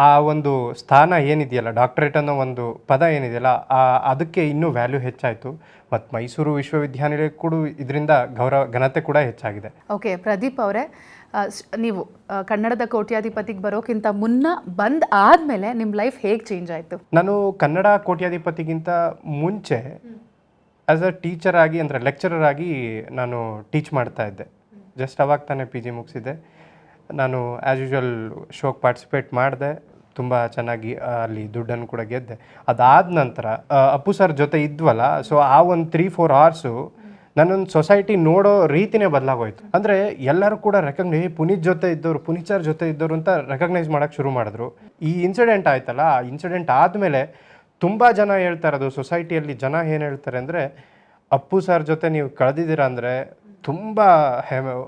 ಆ ಒಂದು ಸ್ಥಾನ ಏನಿದೆಯಲ್ಲ, ಡಾಕ್ಟರೇಟ್ ಅನ್ನೋ ಒಂದು ಪದ ಏನಿದೆಯಲ್ಲ, ಅದಕ್ಕೆ ಇನ್ನೂ ವ್ಯಾಲ್ಯೂ ಹೆಚ್ಚಾಯಿತು. ಮತ್ತು ಮೈಸೂರು ವಿಶ್ವವಿದ್ಯಾನಿಲಯ ಕೂಡ ಇದರಿಂದ ಘನತೆ ಕೂಡ ಹೆಚ್ಚಾಗಿದೆ. ಓಕೆ ಪ್ರದೀಪ್ ಅವರೇ, ನೀವು ಕನ್ನಡದ ಕೋಟ್ಯಾಧಿಪತಿಗೆ ಬರೋಕ್ಕಿಂತ ಆದಮೇಲೆ ನಿಮ್ಮ ಲೈಫ್ ಹೇಗೆ ಚೇಂಜ್ ಆಯಿತು? ನಾನು ಕನ್ನಡ ಕೋಟ್ಯಾಧಿಪತಿಗಿಂತ ಮುಂಚೆ ಆ್ಯಸ್ ಅ ಟೀಚರ್ ಆಗಿ, ಅಂದರೆ ಲೆಕ್ಚರರ್ ಆಗಿ ನಾನು ಟೀಚ್ ಮಾಡ್ತಾ ಇದ್ದೆ. ಜಸ್ಟ್ ಅವಾಗ ತಾನೇ PG ಮುಗಿಸಿದ್ದೆ. ನಾನು ಆ್ಯಸ್ ಯೂಶ್ವಲ್ ಶೋಗೆ ಪಾರ್ಟಿಸಿಪೇಟ್ ಮಾಡಿದೆ, ತುಂಬ ಚೆನ್ನಾಗಿ ಅಲ್ಲಿ ದುಡ್ಡನ್ನು ಕೂಡ ಗೆದ್ದೆ. ಅದಾದ ನಂತರ ಅಪ್ಪು ಸರ್ ಜೊತೆ ಇದ್ವಲ್ಲ, ಸೊ ಆ ಒಂದು 3-4 ಅವರ್ಸು ನನ್ನೊಂದು ಸೊಸೈಟಿ ನೋಡೋ ರೀತಿನೇ ಬದಲಾಗೋಯ್ತು. ಅಂದರೆ ಎಲ್ಲರೂ ಕೂಡ ಪುನೀತ್ ಸರ್ ಜೊತೆ ಇದ್ದವರು ಅಂತ ರೆಕಗ್ನೈಸ್ ಮಾಡೋಕ್ಕೆ ಶುರು ಮಾಡಿದ್ರು. ಈ ಇನ್ಸಿಡೆಂಟ್ ಆಯ್ತಲ್ಲ, ಆ ಇನ್ಸಿಡೆಂಟ್ ಆದಮೇಲೆ ತುಂಬ ಜನ ಹೇಳ್ತಾ ಇರೋದು, ಸೊಸೈಟಿಯಲ್ಲಿ ಜನ ಏನು ಹೇಳ್ತಾರೆ ಅಂದರೆ, ಅಪ್ಪು ಸರ್ ಜೊತೆ ನೀವು ಕಳೆದಿದ್ದೀರಾ ಅಂದರೆ ತುಂಬ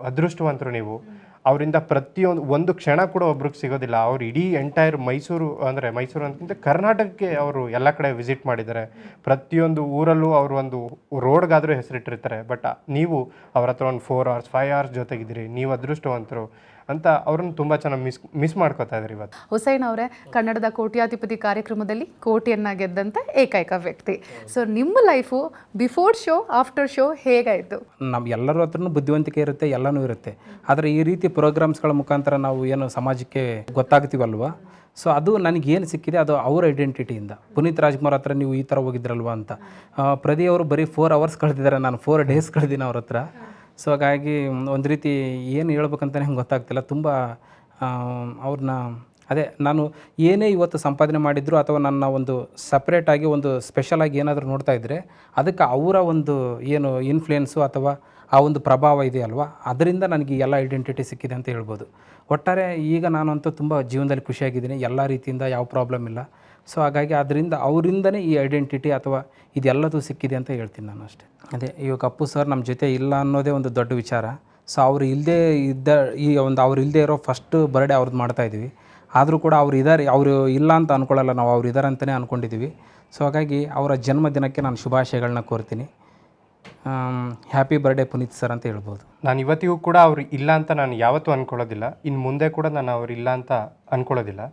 ಅದೃಷ್ಟವಂತರು ನೀವು. ಅವರಿಂದ ಒಂದು ಕ್ಷಣ ಕೂಡ ಒಬ್ರಿಗೆ ಸಿಗೋದಿಲ್ಲ. ಅವ್ರು ಇಡೀ ಎಂಟೈರ್ ಮೈಸೂರು ಅಂತಿಂತ ಕರ್ನಾಟಕಕ್ಕೆ ಅವರು ಎಲ್ಲ ಕಡೆ ವಿಸಿಟ್ ಮಾಡಿದ್ದಾರೆ. ಪ್ರತಿಯೊಂದು ಊರಲ್ಲೂ ಅವರು ಒಂದು ರೋಡ್ಗಾದರೂ ಹೆಸರಿಟ್ಟಿರ್ತಾರೆ. ಬಟ್ ನೀವು ಅವ್ರ ಹತ್ರ ಒಂದು 4 hours 5 hours ಜೊತೆಗಿದ್ದೀರಿ, ನೀವು ಅದೃಷ್ಟವಂತರು ಅಂತ ಅವ್ರನ್ನ ತುಂಬ ಚೆನ್ನಾಗಿ ಮಿಸ್ ಮಾಡ್ಕೋತಾ ಇದ್ದಾರೆ ಇವತ್ತು. ಹುಸೈನ್ ಅವರೇ, ಕನ್ನಡದ ಕೋಟ್ಯಾಧಿಪತಿ ಕಾರ್ಯಕ್ರಮದಲ್ಲಿ ಕೋಟಿಯನ್ನು ಗೆದ್ದಂಥ ಏಕೈಕ ವ್ಯಕ್ತಿ. ಸೊ ನಿಮ್ಮ life before show after show ಹೇಗಾಯಿತು? ನಮ್ಮ ಎಲ್ಲರ ಹತ್ರನೂ ಬುದ್ಧಿವಂತಿಕೆ ಇರುತ್ತೆ, ಎಲ್ಲನೂ ಇರುತ್ತೆ. ಆದರೆ ಈ ರೀತಿ ಪ್ರೋಗ್ರಾಮ್ಸ್ಗಳ ಮುಖಾಂತರ ನಾವು ಏನು ಸಮಾಜಕ್ಕೆ ಗೊತ್ತಾಗ್ತೀವಲ್ವ, ಸೊ ಅದು ನನಗೇನು ಸಿಕ್ಕಿದೆ ಅದು ಅವ್ರ ಐಡೆಂಟಿಟಿಯಿಂದ. ಪುನೀತ್ ರಾಜ್ಕುಮಾರ್ ಹತ್ರ ನೀವು ಈ ಥರ ಹೋಗಿದ್ರಲ್ವ ಅಂತ. ಪ್ರದಿ ಅವರು ಬರೀ 4 hours ಕಳೆದಿದ್ದಾರೆ, ನಾನು 4 days ಕಳೆದಿನ ಅವ್ರ ಹತ್ರ. ಸೊ ಹಾಗಾಗಿ ಒಂದು ರೀತಿ ಏನು ಹೇಳ್ಬೇಕಂತಲೇ ನಂಗೆ ಗೊತ್ತಾಗ್ತಿಲ್ಲ. ತುಂಬ ಅವ್ರನ್ನ ಅದೇ ನಾನು ಏನೇ ಇವತ್ತು ಸಂಪಾದನೆ ಮಾಡಿದ್ರು ಅಥವಾ ನನ್ನ ಒಂದು ಸಪ್ರೇಟಾಗಿ ಒಂದು ಸ್ಪೆಷಲಾಗಿ ಏನಾದರೂ ನೋಡ್ತಾ ಇದ್ದರೆ ಅದಕ್ಕೆ ಅವರ ಒಂದು ಏನು ಇನ್ಫ್ಲುಯೆನ್ಸು ಅಥವಾ ಆ ಒಂದು ಪ್ರಭಾವ ಇದೆಯಲ್ವ, ಅದರಿಂದ ನನಗೆ ಎಲ್ಲ ಐಡೆಂಟಿಟಿ ಸಿಕ್ಕಿದೆ ಅಂತ ಹೇಳ್ಬೋದು. ಒಟ್ಟಾರೆ ಈಗ ನಾನಂತೂ ತುಂಬ ಜೀವನದಲ್ಲಿ ಖುಷಿಯಾಗಿದ್ದೀನಿ, ಎಲ್ಲ ರೀತಿಯಿಂದ ಯಾವ ಪ್ರಾಬ್ಲಮ್ ಇಲ್ಲ. ಸೊ ಹಾಗಾಗಿ ಅದರಿಂದ ಅವರಿಂದನೇ ಈ ಐಡೆಂಟಿಟಿ ಅಥವಾ ಇದೆಲ್ಲದೂ ಸಿಕ್ಕಿದೆ ಅಂತ ಹೇಳ್ತೀನಿ ನಾನು ಅಷ್ಟೇ. ಅದೇ ಇವಾಗ ಅಪ್ಪು ಸರ್ ನಮ್ಮ ಜೊತೆ ಇಲ್ಲ ಅನ್ನೋದೇ ಒಂದು ದೊಡ್ಡ ವಿಚಾರ. ಸೊ ಅವರು ಇಲ್ಲದೇ ಇದ್ದ ಈ ಒಂದು ಅವ್ರು ಇಲ್ಲದೇ ಇರೋ ಫಸ್ಟ್ ಬರ್ಡೇ ಅವ್ರದ್ದು ಮಾಡ್ತಾಯಿದ್ವಿ. ಆದರೂ ಕೂಡ ಅವ್ರು ಇದ್ದಾರೆ, ಅವರು ಇಲ್ಲ ಅಂತ ಅಂದ್ಕೊಳ್ಳಲ್ಲ, ನಾವು ಅವ್ರು ಇದ್ದಾರೆ ಅಂತಲೇ ಅಂದ್ಕೊಂಡಿದ್ದೀವಿ. ಸೊ ಹಾಗಾಗಿ ಅವರ ಜನ್ಮದಿನಕ್ಕೆ ನಾನು ಶುಭಾಶಯಗಳನ್ನ ಕೋರ್ತೀನಿ. ಹ್ಯಾಪಿ ಬರ್ಡೇ ಪುನೀತ್ ಸರ್ ಅಂತ ಹೇಳ್ಬೋದು. ನಾನು ಇವತ್ತಿಗೂ ಕೂಡ ಅವ್ರು ಇಲ್ಲ ಅಂತ ನಾನು ಯಾವತ್ತೂ ಅಂದ್ಕೊಳ್ಳೋದಿಲ್ಲ, ಇನ್ನು ಮುಂದೆ ಕೂಡ ನಾನು ಅವ್ರು ಇಲ್ಲ ಅಂತ ಅಂದ್ಕೊಳ್ಳೋದಿಲ್ಲ.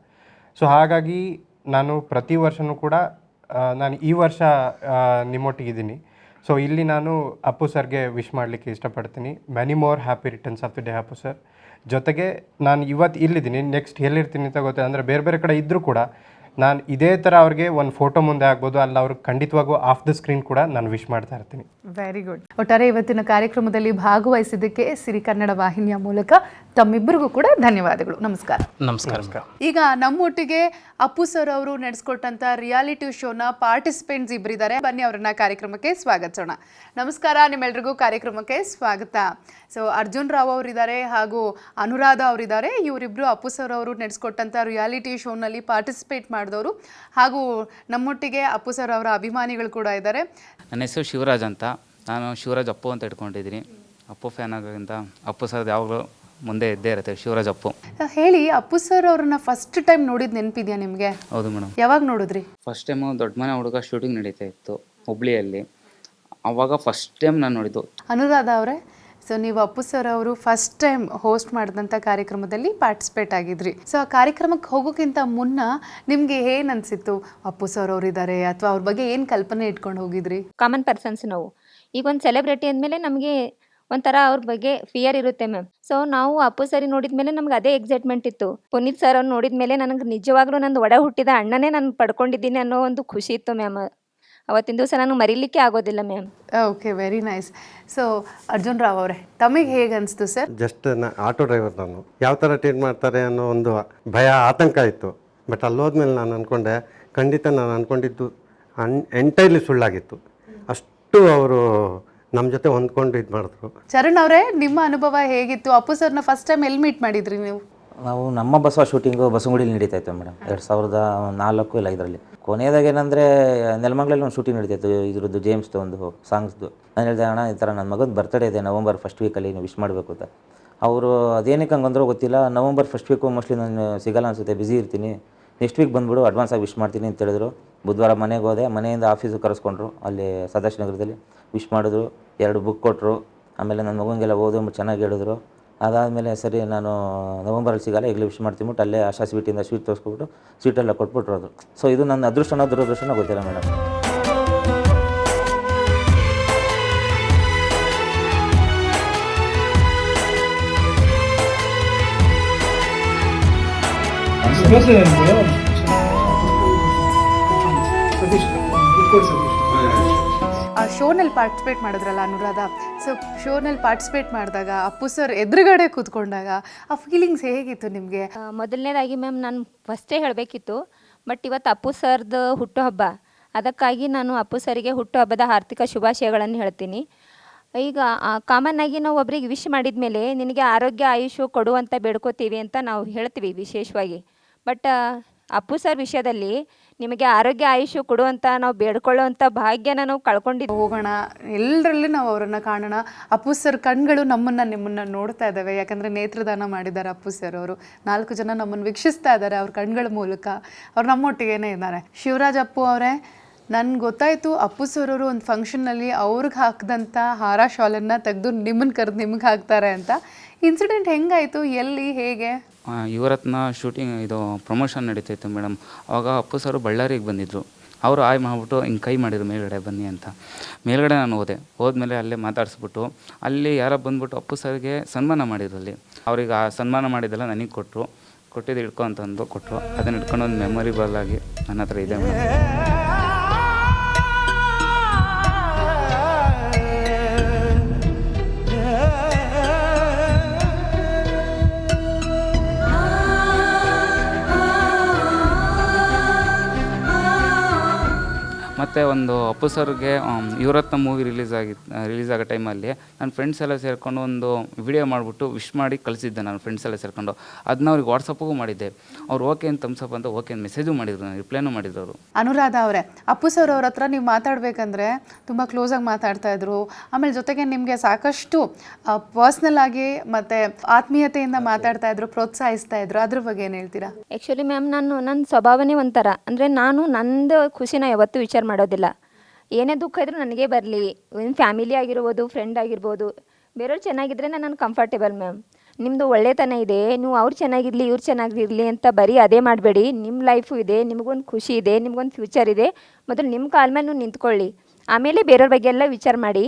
ಸೊ ಹಾಗಾಗಿ ನಾನು ಪ್ರತಿ ವರ್ಷವೂ ಕೂಡ ನಾನು ಈ ವರ್ಷ ನಿಮ್ಮೊಟ್ಟಿಗಿದ್ದೀನಿ. ಸೊ ಇಲ್ಲಿ ನಾನು ಅಪ್ಪು ಸರ್ಗೆ ವಿಶ್ ಮಾಡಲಿಕ್ಕೆ ಇಷ್ಟಪಡ್ತೀನಿ. Many more happy returns of the day Appu sir. ಜೊತೆಗೆ ನಾನು ಇವತ್ತು ಇಲ್ಲಿದ್ದೀನಿ, ನೆಕ್ಸ್ಟ್ ಎಲ್ಲಿರ್ತೀನಿ ಅಂತ ಗೊತ್ತಿಲ್ಲ. ಅಂದರೆ ಬೇರೆ ಬೇರೆ ಕಡೆ ಇದ್ದರೂ ಕೂಡ ನಾನು ಇದೇ ಥರ ಅವ್ರಿಗೆ ಒಂದು ಫೋಟೋ ಮುಂದೆ ಆಗ್ಬೋದು, ಅಲ್ಲಿ ಅವ್ರಿಗೆ ಖಂಡಿತವಾಗೂ ಆಫ್ ದ ಸ್ಕ್ರೀನ್ ಕೂಡ ನಾನು ವಿಶ್ ಮಾಡ್ತಾ ಇರ್ತೀನಿ. Very good. ಒಟ್ಟಾರೆ ಇವತ್ತಿನ ಕಾರ್ಯಕ್ರಮದಲ್ಲಿ ಭಾಗವಹಿಸಿದ್ದಕ್ಕೆ ಸಿರಿ ಕನ್ನಡ ವಾಹಿನಿಯ ಮೂಲಕ ತಮ್ಮಿಬ್ಬರಿಗೂ ಕೂಡ ಧನ್ಯವಾದಗಳು. ನಮಸ್ಕಾರ. ನಮಸ್ಕಾರ. ಈಗ ನಮ್ಮೊಟ್ಟಿಗೆ ಅಪ್ಪು ಸರ್ ಅವರು ನಡೆಸ್ಕೊಟ್ಟಂತ ರಿಯಾಲಿಟಿ ಶೋನ ಪಾರ್ಟಿಸಿಪೆಂಟ್ಸ್ ಇಬ್ಬರಿದ್ದಾರೆ. ಬನ್ನಿ ಅವರನ್ನ ಕಾರ್ಯಕ್ರಮಕ್ಕೆ ಸ್ವಾಗತಿಸೋಣ. ನಮಸ್ಕಾರ, ನಿಮ್ಮೆಲ್ರಿಗೂ ಕಾರ್ಯಕ್ರಮಕ್ಕೆ ಸ್ವಾಗತ. ಸೊ ಅರ್ಜುನ್ ರಾವ್ ಅವರಿದ್ದಾರೆ ಹಾಗೂ ಅನುರಾಧ ಅವರಿದ್ದಾರೆ. ಇವರಿಬ್ಬರು ಅಪ್ಪು ಸರ್ ಅವರು ನಡೆಸ್ಕೊಟ್ಟಂಥ ರಿಯಾಲಿಟಿ ಶೋನಲ್ಲಿ ಪಾರ್ಟಿಸಿಪೇಟ್ ಮಾಡಿದವರು ಹಾಗೂ ನಮ್ಮೊಟ್ಟಿಗೆ ಅಪ್ಪು ಸರ್ ಅವರ ಅಭಿಮಾನಿಗಳು ಕೂಡ ಇದ್ದಾರೆ. ನನ್ನ ಹೆಸರು ಶಿವರಾಜ್ ಅಂತ. ನಾನು ಶಿವರಾಜ್ ಅಪ್ಪು ಅಂತ ಇಟ್ಕೊಂಡಿದ್ದೀನಿ. ಅಪ್ಪು ಫ್ಯಾನ್ ಆಗೋದ್ರಿಂದ ಅಪ್ಪು ಸರ್ ಯಾವಾಗಲೂ ಮುಂದೆ ಇದ್ದೇ ಇರುತ್ತೆ. ಶಿವರಾಜ್ ಅಪ್ಪು. ಹೇಳಿ, ಅಪ್ಪು ಸರ್ ಅವ್ರನ್ನ ಫಸ್ಟ್ ಟೈಮ್ ನೋಡಿದ್ ನೆನಪಿದ್ಯಾ ನಿಮಗೆ? ಹೌದು ಮೇಡಮ್. ಯಾವಾಗ ನೋಡಿದ್ರಿ? ಫಸ್ಟ್ ಟೈಮು ದೊಡ್ಡ ಮನೆ ಹುಡುಗ ಶೂಟಿಂಗ್ ನಡೀತಾ ಇತ್ತು ಹುಬ್ಳಿಯಲ್ಲಿ, ಅವಾಗ ಫಸ್ಟ್ ಟೈಮ್ ನಾನು ನೋಡಿದ್ದು. ಅನುರಾಧ ಅವರೇ, ಸೊ ನೀವು ಅಪ್ಪು ಸರ್ ಅವರು ಫಸ್ಟ್ ಟೈಮ್ ಹೋಸ್ಟ್ ಮಾಡಿದಂಥ ಕಾರ್ಯಕ್ರಮದಲ್ಲಿ ಪಾರ್ಟಿಸಿಪೇಟ್ ಆಗಿದ್ರಿ. ಸೊ ಆ ಕಾರ್ಯಕ್ರಮಕ್ಕೆ ಹೋಗೋಕ್ಕಿಂತ ಮುನ್ನ ನಿಮಗೆ ಏನು ಅನಿಸಿತ್ತು? ಅಪ್ಪು ಸರ್ ಅವರು ಇದ್ದಾರೆ ಅಥವಾ ಅವ್ರ ಬಗ್ಗೆ ಏನು ಕಲ್ಪನೆ ಇಟ್ಕೊಂಡು ಹೋಗಿದ್ರಿ? ಕಾಮನ್ ಪರ್ಸನ್ಸ್ ನಾವು. ಈಗ ಒಂದು ಸೆಲೆಬ್ರಿಟಿ ಅಂದಮೇಲೆ ನಮಗೆ ಒಂಥರ ಅವ್ರ ಬಗ್ಗೆ ಫಿಯರ್ ಇರುತ್ತೆ ಮ್ಯಾಮ್. ಸೊ ನಾವು ಅಪ್ಪು ಸರಿ ನೋಡಿದ್ಮೇಲೆ ನಮ್ಗೆ ಅದೇ ಎಕ್ಸೈಟ್ಮೆಂಟ್ ಇತ್ತು. ಪುನೀತ್ ಸರ್ ಅವ್ರು ನೋಡಿದ್ಮೇಲೆ ನನಗೆ ನಿಜವಾಗ್ಲೂ ನಂದು ಒಡ ಹುಟ್ಟಿದ ಅಣ್ಣನೇ ನಾನು ಪಡ್ಕೊಂಡಿದ್ದೀನಿ ಅನ್ನೋ ಒಂದು ಖುಷಿ ಇತ್ತು ಮ್ಯಾಮ್. ಅವತ್ತಿನ ದಿವಸ ನಾನು ಮರೀಲಿಕ್ಕೆ ಆಗೋದಿಲ್ಲ ma'am. Okay, very nice. So Arjun Rao ಅವರೇ, ತಮಗೆ ಹೇಗೆ ಅನಿಸ್ತು ಸರ್? ಜಸ್ಟ್ ಆಟೋ ಡ್ರೈವರ್, ನಾನು ಯಾವ ಥರ ಟ್ರೀಟ್ ಮಾಡ್ತಾರೆ ಅನ್ನೋ ಒಂದು ಭಯ ಆತಂಕ ಇತ್ತು. ಬಟ್ ಅಲ್ಲೋದ್ಮೇಲೆ ನಾನು ಅಂದ್ಕೊಂಡೆ, ಖಂಡಿತ ನಾನು ಅಂದ್ಕೊಂಡಿದ್ದು ಎಂಟೈರ್ಲಿ ಸುಳ್ಳಾಗಿತ್ತು. ಅಷ್ಟು ಅವರು ನಮ್ಮ ಜೊತೆ ಹೊಂದ್ಕೊಂಡು ಇದು ಮಾಡಿದ್ರು. ಚರಣ್ ಅವರೇ, ನಿಮ್ಮ ಅನುಭವ ಹೇಗಿತ್ತು? ಅಪ್ಪು ಸರ್ನ ಫಸ್ಟ್ ಟೈಮ್ ಎಲ್ಲಿ ಮೀಟ್ ಮಾಡಿದ್ರಿ ನೀವು? ನಾವು ನಮ್ಮ ಬಸವ ಶೂಟಿಂಗು ಬಸವಗುಡಿಲಿ ನಡೀತಾ ಇತ್ತು ಮೇಡಮ್, 2004 ಇಲ್ಲ 5ರಲ್ಲಿ. ಕೊನೆಯದಾಗ ಏನಂದರೆ ನೆಲಮಂಗಲಲ್ಲಿ ಒಂದು ಶೂಟಿಂಗ್ ನಡೀತಾಯಿತ್ತು ಇದ್ರದ್ದು, ಜೇಮ್ಸ್ದು ಒಂದು ಸಾಂಗ್ಸ್ದು. ನಾನು ಹೇಳಿದೆ, ಅಣ್ಣ ಈ ಥರ ನನ್ನ ಮಗನ ಬರ್ತ್ಡೇ ಇದೆ ನವಂಬರ್ ಫಸ್ಟ್ ವೀಕಲ್ಲಿ, ನೀವು ವಿಶ್ ಮಾಡಬೇಕು ಅಂತ. ಅವರು ಅದೇನಕ್ಕೆ ಹಂಗೆ ಅಂದ್ರೂ ಗೊತ್ತಿಲ್ಲ, ನವಂಬರ್ ಫಸ್ಟ್ ವೀಕು ಮೋಸ್ಟ್ಲಿ ನಾನು ಸಿಗಲ್ಲ ಅನಿಸುತ್ತೆ, ಬ್ಯುಸಿ ಇರ್ತೀನಿ, ನೆಕ್ಸ್ಟ್ ವೀಕ್ ಬಂದುಬಿಡು ಅಡ್ವಾನ್ಸಾಗಿ ವಿಶ್ ಮಾಡ್ತೀನಿ ಅಂತ ಹೇಳಿದ್ರು. ಬುಧವಾರ ಮನೆಗೆ ಹೋದೆ, ಮನೆಯಿಂದ ಆಫೀಸಿಗೆ ಕರೆಸ್ಕೊಂಡ್ರು, ಅಲ್ಲಿ ಸದಾಶಿವನಗರದಲ್ಲಿ ವಿಶ್ ಮಾಡಿದ್ರು, 2 ಬುಕ್ ಕೊಟ್ಟರು. ಆಮೇಲೆ ನನ್ನ ಮಗನಿಗೆಲ್ಲ ಓದು ಚೆನ್ನಾಗಿ ಹೇಳಿದ್ರು. ಅದಾದಮೇಲೆ ಸರಿ ನಾನು ನವಂಬರಲ್ಲಿ ಸಿಗಲ್ಲ, ಈಗಲೇ ವಿಶ್ ಮಾಡ್ತೀನಿ ಬಿಟ್ಟು ಅಲ್ಲೇ ಆಶಾ ಸ್ವೀಟಿಂದ ಸ್ವೀಟ್ ತೋರಿಸ್ಕೊಬಿಟ್ಟು ಸ್ವೀಟೆಲ್ಲ ಕೊಟ್ಬಿಟ್ರು ಅದು. ಸೊ ಇದು ನನ್ನ ಅದೃಷ್ಟನೋ ದುರದೃಷ್ಟನೋ ಗೊತ್ತಿಲ್ಲ ಮೇಡಮ್. ಆ ಶೋನಲ್ಲಿ ಪಾರ್ಟಿಸಿಪೇಟ್ ಮಾಡಿದ್ರಲ್ಲ ಅನುರಾಧ, ಸೊ ಶೋನಲ್ಲಿ ಪಾರ್ಟಿಸಿಪೇಟ್ ಮಾಡಿದಾಗ ಅಪ್ಪು ಸರ್ ಎದುರುಗಡೆ ಕೂತ್ಕೊಂಡಾಗ ಆ ಫೀಲಿಂಗ್ಸ್ ಹೇಗಿತ್ತು ನಿಮಗೆ? ಮೊದಲನೇದಾಗಿ ಮ್ಯಾಮ್ ನಾನು ಫಸ್ಟೇ ಹೇಳಬೇಕಿತ್ತು, ಬಟ್ ಇವತ್ತು ಅಪ್ಪು ಸರ್ದು ಹುಟ್ಟುಹಬ್ಬ, ಅದಕ್ಕಾಗಿ ನಾನು ಅಪ್ಪು ಸರಿಗೆ ಹುಟ್ಟುಹಬ್ಬದ ಹಾರ್ದಿಕ ಶುಭಾಶಯಗಳನ್ನು ಹೇಳ್ತೀನಿ. ಈಗ ಕಾಮನ್ ಆಗಿ ನಾವು ಒಬ್ರಿಗೆ ವಿಶ್ ಮಾಡಿದ ಮೇಲೆ ನಿನಗೆ ಆರೋಗ್ಯ ಆಯುಷು ಕೊಡು ಅಂತ ಬೇಡ್ಕೋತೀವಿ ಅಂತ ನಾವು ಹೇಳ್ತೀವಿ ವಿಶೇಷವಾಗಿ. ಬಟ್ ಅಪ್ಪು ಸರ್ ವಿಷಯದಲ್ಲಿ ನಿಮಗೆ ಆರೋಗ್ಯ ಆಯುಷು ಕೊಡುವಂಥ ನಾವು ಬೇಡ್ಕೊಳ್ಳೋವಂಥ ಭಾಗ್ಯನ ನಾವು ಕಳ್ಕೊಂಡಿದ್ದೀವಿ. ಹೋಗೋಣ, ಎಲ್ಲರಲ್ಲೂ ನಾವು ಅವರನ್ನು ಕಾಣೋಣ. ಅಪ್ಪು ಸರ್ ಕಣ್ಗಳು ನಿಮ್ಮನ್ನು ನೋಡ್ತಾ ಇದ್ದಾವೆ, ಯಾಕಂದರೆ ನೇತ್ರದಾನ ಮಾಡಿದ್ದಾರೆ ಅಪ್ಪು ಸರ್ ಅವರು. 4 ಜನ ನಮ್ಮನ್ನು ವೀಕ್ಷಿಸ್ತಾ ಇದ್ದಾರೆ ಅವ್ರ ಕಣ್ಗಳ ಮೂಲಕ. ಅವ್ರು ನಮ್ಮೊಟ್ಟಿಗೇನೆ ಇದ್ದಾರೆ. ಶಿವರಾಜ್ ಅಪ್ಪು ಅವರೇ, ನನ್ಗೆ ಗೊತ್ತಾಯಿತು ಅಪ್ಪು ಸರ್ ಅವರು ಒಂದು ಫಂಕ್ಷನ್ನಲ್ಲಿ ಅವ್ರಿಗೆ ಹಾಕಿದಂಥ ಹಾರ ಶಾಲನ್ನು ತೆಗೆದು ನಿಮ್ಮನ್ನು ಕರೆದು ನಿಮ್ಗೆ ಹಾಕ್ತಾರೆ ಅಂತ. ಇನ್ಸಿಡೆಂಟ್ ಹೆಂಗಾಯಿತು, ಎಲ್ಲಿ, ಹೇಗೆ? ಯುವರತ್ನ ಶೂಟಿಂಗ್ ಇದು ಪ್ರಮೋಷನ್ ನಡೀತಾಯಿತ್ತು ಮೇಡಮ್. ಆವಾಗ ಅಪ್ಪು ಸರ್ ಬಳ್ಳಾರಿಗೆ ಬಂದಿದ್ದರು. ಅವರು ಆಯ್ ಮಾಡಿಬಿಟ್ಟು ಹಿಂಗೆ ಕೈ ಮಾಡಿದ್ರು ಮೇಲ್ಗಡೆ ಬನ್ನಿ ಅಂತ. ಮೇಲ್ಗಡೆ ನಾನು ಹೋದ್ಮೇಲೆ ಅಲ್ಲೇ ಮಾತಾಡಿಸ್ಬಿಟ್ಟು ಅಲ್ಲಿ ಯಾರೋ ಬಂದ್ಬಿಟ್ಟು ಅಪ್ಪು ಸರ್ಗೆ ಸನ್ಮಾನ ಮಾಡಿದ್ರು. ಅಲ್ಲಿ ಅವ್ರಿಗೆ ಆ ಸನ್ಮಾನ ಮಾಡಿದ್ದೆಲ್ಲ ನನಗೆ ಕೊಟ್ಟಿದ್ದು ಹಿಡ್ಕೊ ಅಂತಂದು ಕೊಟ್ಟರು. ಅದನ್ನು ಹಿಡ್ಕೊಂಡು ಒಂದು ಮೆಮೊರಿಬಲ್ ಆಗಿ ನನ್ನ ಹತ್ರ ಇದೆ ಮೇಡಮ್. ಮತ್ತು ಒಂದು ಅಪ್ಪು ಸರ್ಗೆ ಯುವರತ್ನ ಮೂವಿ ರಿಲೀಸ್ ಆಗೋ ಟೈಮಲ್ಲಿ ನನ್ನ ಫ್ರೆಂಡ್ಸ್ ಎಲ್ಲ ಸೇರಿಕೊಂಡು ಒಂದು ವಿಡಿಯೋ ಮಾಡಿಬಿಟ್ಟು ವಿಶ್ ಮಾಡಿ ಕಳಿಸಿದ್ದೆ ನಾನು ಫ್ರೆಂಡ್ಸ್ ಎಲ್ಲ ಸೇರಿಕೊಂಡು. ಅದನ್ನ ಅವ್ರಿಗೆ ವಾಟ್ಸಪ್ಪಿಗೂ ಮಾಡಿದ್ದೆ. ಅವ್ರು ಓಕೆ ಅಂತ ಥಮ್ಸಪ್ ಅಂತ ಓಕೆ ಅಂತ ಮೆಸೇಜು ಮಾಡಿದ್ರು, ನಾನು ರಿಪ್ಲೈನೂ ಮಾಡಿದ್ರು ಅವರು. ಅನುರಾಧ ಅವರೇ, ಅಪ್ಪು ಸರ್ ಅವ್ರ ಹತ್ರ ನೀವು ಮಾತಾಡಬೇಕಂದ್ರೆ ತುಂಬ ಕ್ಲೋಸಾಗಿ ಮಾತಾಡ್ತಾ ಇದ್ರು. ಆಮೇಲೆ ಜೊತೆಗೆ ನಿಮಗೆ ಸಾಕಷ್ಟು ಪರ್ಸ್ನಲ್ ಆಗಿ ಮತ್ತು ಆತ್ಮೀಯತೆಯಿಂದ ಮಾತಾಡ್ತಾ ಇದ್ರು, ಪ್ರೋತ್ಸಾಹಿಸ್ತಾ ಇದ್ರು. ಅದ್ರ ಬಗ್ಗೆ ಏನು ಹೇಳ್ತೀರಾ? ಆ್ಯಕ್ಚುಲಿ ಮ್ಯಾಮ್, ನನ್ನ ಸ್ವಭಾವನೇ ಒಂಥರ. ಅಂದರೆ ನಾನು ನಂದು ಖುಷಿನ ಯಾವತ್ತೂ ವಿಚಾರ ಮಾಡೋದಿಲ್ಲ. ಏನೇ ದುಃಖ ಇದ್ರೂ ನನಗೆ ಬರಲಿ, ಫ್ಯಾಮಿಲಿ ಆಗಿರ್ಬೋದು, ಫ್ರೆಂಡ್ ಆಗಿರ್ಬೋದು, ಬೇರೆಯವ್ರು ಚೆನ್ನಾಗಿದ್ರೆ ನಾನು ಕಂಫರ್ಟೇಬಲ್ ಮ್ಯಾಮ್. ನಿಮ್ಮದು ಒಳ್ಳೆತನ ಇದೆ, ನೀವು ಅವ್ರು ಚೆನ್ನಾಗಿರಲಿ ಇವ್ರು ಚೆನ್ನಾಗಿರಲಿ ಅಂತ ಬರೀ ಅದೇ ಮಾಡಬೇಡಿ. ನಿಮ್ಮ ಲೈಫು ಇದೆ, ನಿಮಗೊಂದು ಖುಷಿ ಇದೆ, ನಿಮ್ಗೊಂದು ಫ್ಯೂಚರ್ ಇದೆ. ಮೊದಲು ನಿಮ್ಮ ಕಾಲ ಮೇಲೆ ನೀವು ನಿಂತ್ಕೊಳ್ಳಿ, ಆಮೇಲೆ ಬೇರೆಯವ್ರ ಬಗ್ಗೆ ಎಲ್ಲ ವಿಚಾರ ಮಾಡಿ.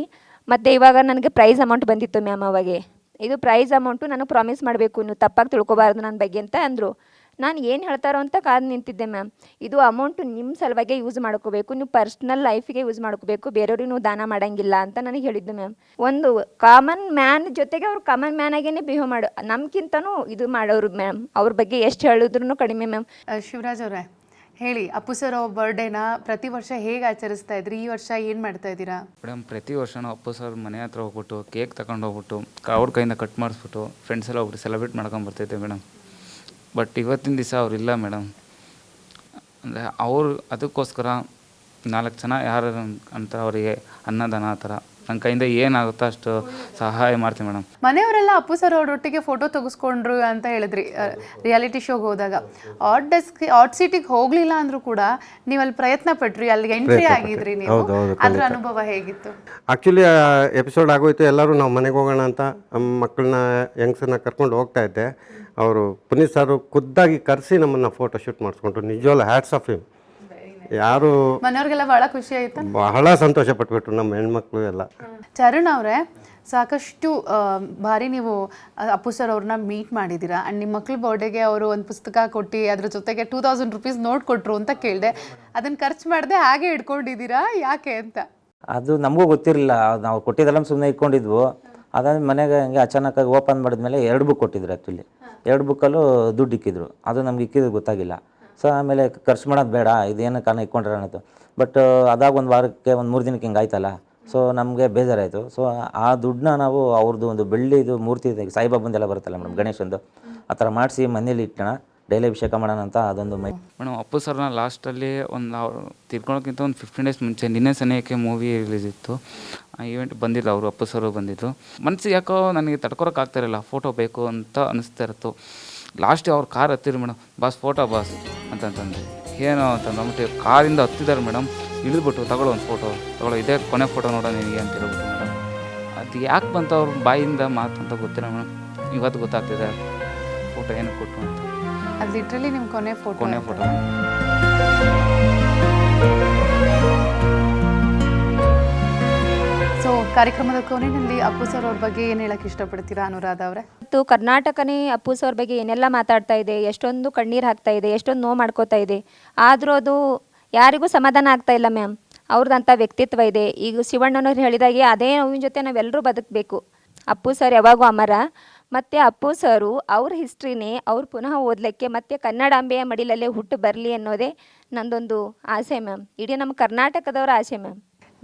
ಮತ್ತು ಇವಾಗ ನನಗೆ ಪ್ರೈಸ್ ಅಮೌಂಟ್ ಬಂದಿತ್ತು ಮ್ಯಾಮ್. ಅವಾಗೆ ಇದು ಪ್ರೈಸ್ ಅಮೌಂಟು ನಾನು ಪ್ರಾಮಿಸ್ ಮಾಡಬೇಕು, ನೀವು ತಪ್ಪಾಗಿ ತಿಳ್ಕೊಬಾರ್ದು ನನ್ನ ಬಗ್ಗೆ ಅಂತ ಅಂದರು. ನಾನು ಏನು ಹೇಳ್ತಾರೋ ಅಂತ ಕಾದು ನಿಂತಿದ್ದೆ ಮ್ಯಾಮ್. ಇದು ಅಮೌಂಟು ನಿಮ್ಮ ಸಲುವಾಗಿ ಯೂಸ್ ಮಾಡ್ಕೋಬೇಕು, ನೀವು ಪರ್ಸ್ನಲ್ ಲೈಫಿಗೆ ಯೂಸ್ ಮಾಡ್ಕೋಬೇಕು, ಬೇರೆಯವ್ರಿಗೆ ನೀವು ದಾನ ಮಾಡೋಂಗಿಲ್ಲ ಅಂತ ನನಗೆ ಹೇಳಿದ್ದು ಮ್ಯಾಮ್. ಒಂದು ಕಾಮನ್ ಮ್ಯಾನ್ ಜೊತೆಗೆ ಅವ್ರು ಕಾಮನ್ ಮ್ಯಾನ್ ಆಗೇನೆ ಬಿಹೇವ್ ಮಾಡೋ ನಮ್ಗಿಂತನೂ ಇದು ಮಾಡೋರು ಮ್ಯಾಮ್. ಅವ್ರ ಬಗ್ಗೆ ಎಷ್ಟು ಹೇಳಿದ್ರು ಕಡಿಮೆ ಮ್ಯಾಮ್. ಶಿವರಾಜ್ ಅವರೇ ಹೇಳಿ, ಅಪ್ಪು ಸರ್ ಅವ್ರ ಬರ್ಡೇನ ಪ್ರತಿ ವರ್ಷ ಹೇಗೆ ಆಚರಿಸ್ತಾ ಇದ್ರಿ? ಈ ವರ್ಷ ಏನು ಮಾಡ್ತಾ ಇದ್ದೀರಾ? ಮೇಡಮ್, ಪ್ರತಿ ವರ್ಷನೂ ಅಪ್ಪು ಸರ್ ಮನೆ ಹತ್ರ ಹೋಗ್ಬಿಟ್ಟು ಕೇಕ್ ತಗೊಂಡು ಹೋಗ್ಬಿಟ್ಟು ಅವ್ರ ಕೈಯಿಂದ ಕಟ್ ಮಾಡಿಸ್ಬಿಟ್ಟು ಫ್ರೆಂಡ್ಸ್ ಎಲ್ಲ ಹೋಗ್ಬಿಟ್ಟು ಸೆಲೆಬ್ರೇಟ್ ಮಾಡ್ಕೊಂಬರ್ತಿದ್ದೆ ಮೇಡಮ್. ಬಟ್ ಇವತ್ತಿನ ದಿವಸ ಅವರಿಲ್ಲ ಮೇಡಮ್. ಅಂದರೆ ಅವರು ಅದಕ್ಕೋಸ್ಕರ 4 ಜನ ಯಾರು ಅಂತ ಅವರಿಗೆ ಅನ್ನದಾನ ಆ ಥರ ನನ್ನ ಕೈಯಿಂದ ಏನಾಗುತ್ತೋ ಅಷ್ಟು ಸಹಾಯ ಮಾಡ್ತೀನಿ ಮೇಡಮ್. ಮನೆಯವರೆಲ್ಲ ಅಪ್ಪು ಸರ್ ಅವರೊಟ್ಟಿಗೆ ಫೋಟೋ ತೆಗೆಸ್ಕೊಂಡ್ರು ಅಂತ ಹೇಳಿದ್ರಿ ರಿಯಾಲಿಟಿ ಶೋಗೆ ಹೋದಾಗ. ಆಟ್ ಸೀಟಿಗೆ ಹೋಗಲಿಲ್ಲ ಅಂದರೂ ಕೂಡ ನೀವು ಅಲ್ಲಿ ಪ್ರಯತ್ನ ಪಟ್ರಿ, ಅಲ್ಲಿಗೆ ಎಂಟ್ರಿ ಆಗಿದ್ರಿ ನೀವು. ಅದ್ರ ಅನುಭವ ಹೇಗಿತ್ತು? ಆ್ಯಕ್ಚುಲಿ ಎಪಿಸೋಡ್ ಆಗೋಯ್ತು, ಎಲ್ಲರೂ ನಾವು ಮನೆಗೆ ಹೋಗೋಣ ಅಂತ ಮಕ್ಕಳನ್ನ ಯಂಗ್ಸರ್ನ ಕರ್ಕೊಂಡು ಹೋಗ್ತಾ ಇದ್ದೆ. ಅವರು ಪುನೀತ್ ಸರ್ ಖುದ್ದಾಗಿ ಕರೆಸಿ ನಮ್ಮನ್ನು ಫೋಟೋ ಶೂಟ್ ಮಾಡಿಸ್ಕೊಂಡ್ರು. ನಿಜವಾಗ್ಲೂ ಹ್ಯಾಟ್ಸ್ ಆಫ್ ಹಿಮ್. ಯಾರು ಮನೆಯವ್ರಿಗೆಲ್ಲ ಬಹಳ ಖುಷಿ ಆಯ್ತಾ? ಬಹಳ ಸಂತೋಷ ಪಟ್ಬಿಟ್ರು ನಮ್ಮ ಹೆಣ್ಮಕ್ಳು ಎಲ್ಲ. ಚರಣ್ ಅವರೇ, ಸಾಕಷ್ಟು ಬಾರಿ ನೀವು ಅಪ್ಪು ಸರ್ ಅವ್ರನ್ನ ಮೀಟ್ ಮಾಡಿದ್ದೀರಾ. ಆ್ಯಂಡ್ ನಿಮ್ಮ ಮಕ್ಳ ಬರ್ಡೇಗೆ ಅವರು ಒಂದು ಪುಸ್ತಕ ಕೊಟ್ಟು ಅದ್ರ ಜೊತೆಗೆ 2000 ರೂಪೀಸ್ ನೋಟ್ ಕೊಟ್ಟರು ಅಂತ ಕೇಳಿದೆ. ಅದನ್ನು ಖರ್ಚು ಮಾಡದೆ ಹಾಗೆ ಇಟ್ಕೊಂಡಿದ್ದೀರಾ, ಯಾಕೆ ಅಂತ? ಅದು ನಮಗೂ ಗೊತ್ತಿರಲಿಲ್ಲ. ನಾವು ಕೊಟ್ಟಿದ್ದೆಲ್ಲ ಸುಮ್ಮನೆ ಇಟ್ಕೊಂಡಿದ್ವು. ಅದಾದ ಮನೆಗೆ ಹಂಗೆ ಅಚಾನಕ್ಕಾಗಿ ಓಪನ್ ಮಾಡಿದ್ಮೇಲೆ 2 ಬುಕ್ ಕೊಟ್ಟಿದ್ರು. ಆ್ಯಕ್ಚುಲಿ 2 ಬುಕ್ಕಲ್ಲೂ ದುಡ್ಡು ಇಕ್ಕಿದ್ರು. ಅದು ನಮ್ಗೆ ಇಕ್ಕಿದ್ದು ಗೊತ್ತಾಗಿಲ್ಲ. ಸೊ ಆಮೇಲೆ ಖರ್ಚು ಮಾಡೋದು ಬೇಡ, ಇದೇನು ಕಾರಣ ಇಟ್ಕೊಂಡ್ರೆ ಅನ್ನಿತ್ತು. ಬಟ್ ಅದಾಗ ಒಂದು ವಾರಕ್ಕೆ 1-3 ದಿನಕ್ಕೆ ಹಿಂಗೆ ಆಯ್ತಲ್ಲ. ಸೊ ನಮಗೆ ಬೇಜಾರಾಯಿತು. ಸೊ ಆ ದುಡ್ಡನ್ನ ನಾವು ಅವ್ರದ್ದು ಒಂದು ಬೆಳ್ಳಿದು ಮೂರ್ತಿ ಇದೆ, ಸಾಯಿಬಾಬಂದೆಲ್ಲ ಬರುತ್ತಲ್ಲ ಮೇಡಮ್, ಗಣೇಶಂದು, ಆ ಥರ ಮಾಡಿಸಿ ಮನೇಲಿ ಇಟ್ಟೋಣ, ಡೈಲಿ ಅಭಿಷೇಕ ಮಾಡೋಣ ಅಂತ ಅದೊಂದು ಮೇಡಮ್. ಅಪ್ಪು ಸರ್ನ ಲಾಸ್ಟಲ್ಲಿ ಒಂದು ಅವ್ರು ತಿರ್ಕೊಳ್ಳೋಕ್ಕಿಂತ ಒಂದು 15 ಡೇಸ್ ಮುಂಚೆ ನಿನ್ನೆ ಸನೇಹಕ್ಕೆ ಮೂವಿ ರಿಲೀಸ್ ಇತ್ತು. ಆ ಈವೆಂಟ್ ಬಂದಿಲ್ಲ, ಅವರು ಅಪ್ಪು ಸರ್ ಬಂದಿದ್ರು. ಮನಸ್ಸಿಗೆ ಯಾಕೋ ನನಗೆ ತಡ್ಕೊಳಕ್ಕಾಗ್ತಾಯಿರಲಿಲ್ಲ, ಫೋಟೋ ಬೇಕು ಅಂತ ಅನಿಸ್ತಾ ಇರುತ್ತು. ಲಾಸ್ಟ್ ಅವ್ರು ಕಾರ್ ಹತ್ತಿರು ಮೇಡಮ್, ಬಾಸ್ ಫೋಟೋ ಬಾಸ್ ಅಂತಂತಂದ್ರೆ ಏನೋ ಅಂತಂದ್ಬಿಟ್ಟು ಕಾರಿಂದ ಹತ್ತಿದ್ದಾರೆ ಮೇಡಮ್. ಇಳಿದ್ಬಿಟ್ಟು ತಗೊಳ್ಳೋ ಒಂದು ಫೋಟೋ ತಗೊಳ್ಳೋ, ಇದೇ ಕೊನೆ ಫೋಟೋ ನೋಡೋ ನಿನಗೆ ಅಂತ ಹೇಳ್ಬಿಟ್ಟು ಮೇಡಮ್. ಅದು ಯಾಕೆ ಬಂತು ಅವ್ರ ಬಾಯಿಂದ ಮಾತು ಅಂತ ಗೊತ್ತಿಲ್ಲ ಮೇಡಮ್. ಇವತ್ತು ಗೊತ್ತಾಗ್ತಿದೆ ಫೋಟೋ ಏನು ಕೊಟ್ಟು ಅಂತ. ಅದು ಲಿಟ್ರಲಿ ನಿಮ್ಮ ಕೊನೆ ಫೋಟೋ. ಸೊ ಕಾರ್ಯಕ್ರಮದ ಕೊನೆಯಲ್ಲಿ ಅಪ್ಪು ಸರ್ ಅವ್ರ ಬಗ್ಗೆ ಏನು ಹೇಳಕ್ಕೆ ಇಷ್ಟಪಡ್ತೀರಾ ಅನುರಾಧ ಅವರೇ? ಮತ್ತು ಕರ್ನಾಟಕನೇ ಅಪ್ಪು ಸರ್ ಬಗ್ಗೆ ಏನೆಲ್ಲ ಮಾತಾಡ್ತಾ ಇದೆ, ಎಷ್ಟೊಂದು ಕಣ್ಣೀರು ಹಾಕ್ತಾ ಇದೆ, ಎಷ್ಟೊಂದು ನೋವು ಮಾಡ್ಕೋತಾ ಇದೆ. ಆದರೂ ಅದು ಯಾರಿಗೂ ಸಮಾಧಾನ ಆಗ್ತಾ ಇಲ್ಲ ಮ್ಯಾಮ್. ಅವ್ರದ್ದಂಥ ವ್ಯಕ್ತಿತ್ವ ಇದೆ. ಈಗ ಶಿವಣ್ಣನವ್ರು ಹೇಳಿದಾಗೆ ಅದೇ ನೋವಿನ ಜೊತೆ ನಾವೆಲ್ಲರೂ ಬದುಕಬೇಕು. ಅಪ್ಪು ಸರ್ ಯಾವಾಗೂ ಅಮರ. ಮತ್ತು ಅಪ್ಪು ಸರು ಅವ್ರ ಹಿಸ್ಟ್ರಿನೇ ಅವ್ರು ಪುನಃ ಓದಲಿಕ್ಕೆ ಮತ್ತು ಕನ್ನಡಾಂಬೆಯ ಮಡಿಲಲ್ಲೇ ಹುಟ್ಟು ಬರಲಿ ಅನ್ನೋದೇ ನಂದೊಂದು ಆಸೆ ಮ್ಯಾಮ್. ಇಡೀ ನಮ್ಮ ಕರ್ನಾಟಕದವರ ಆಸೆ ಮ್ಯಾಮ್.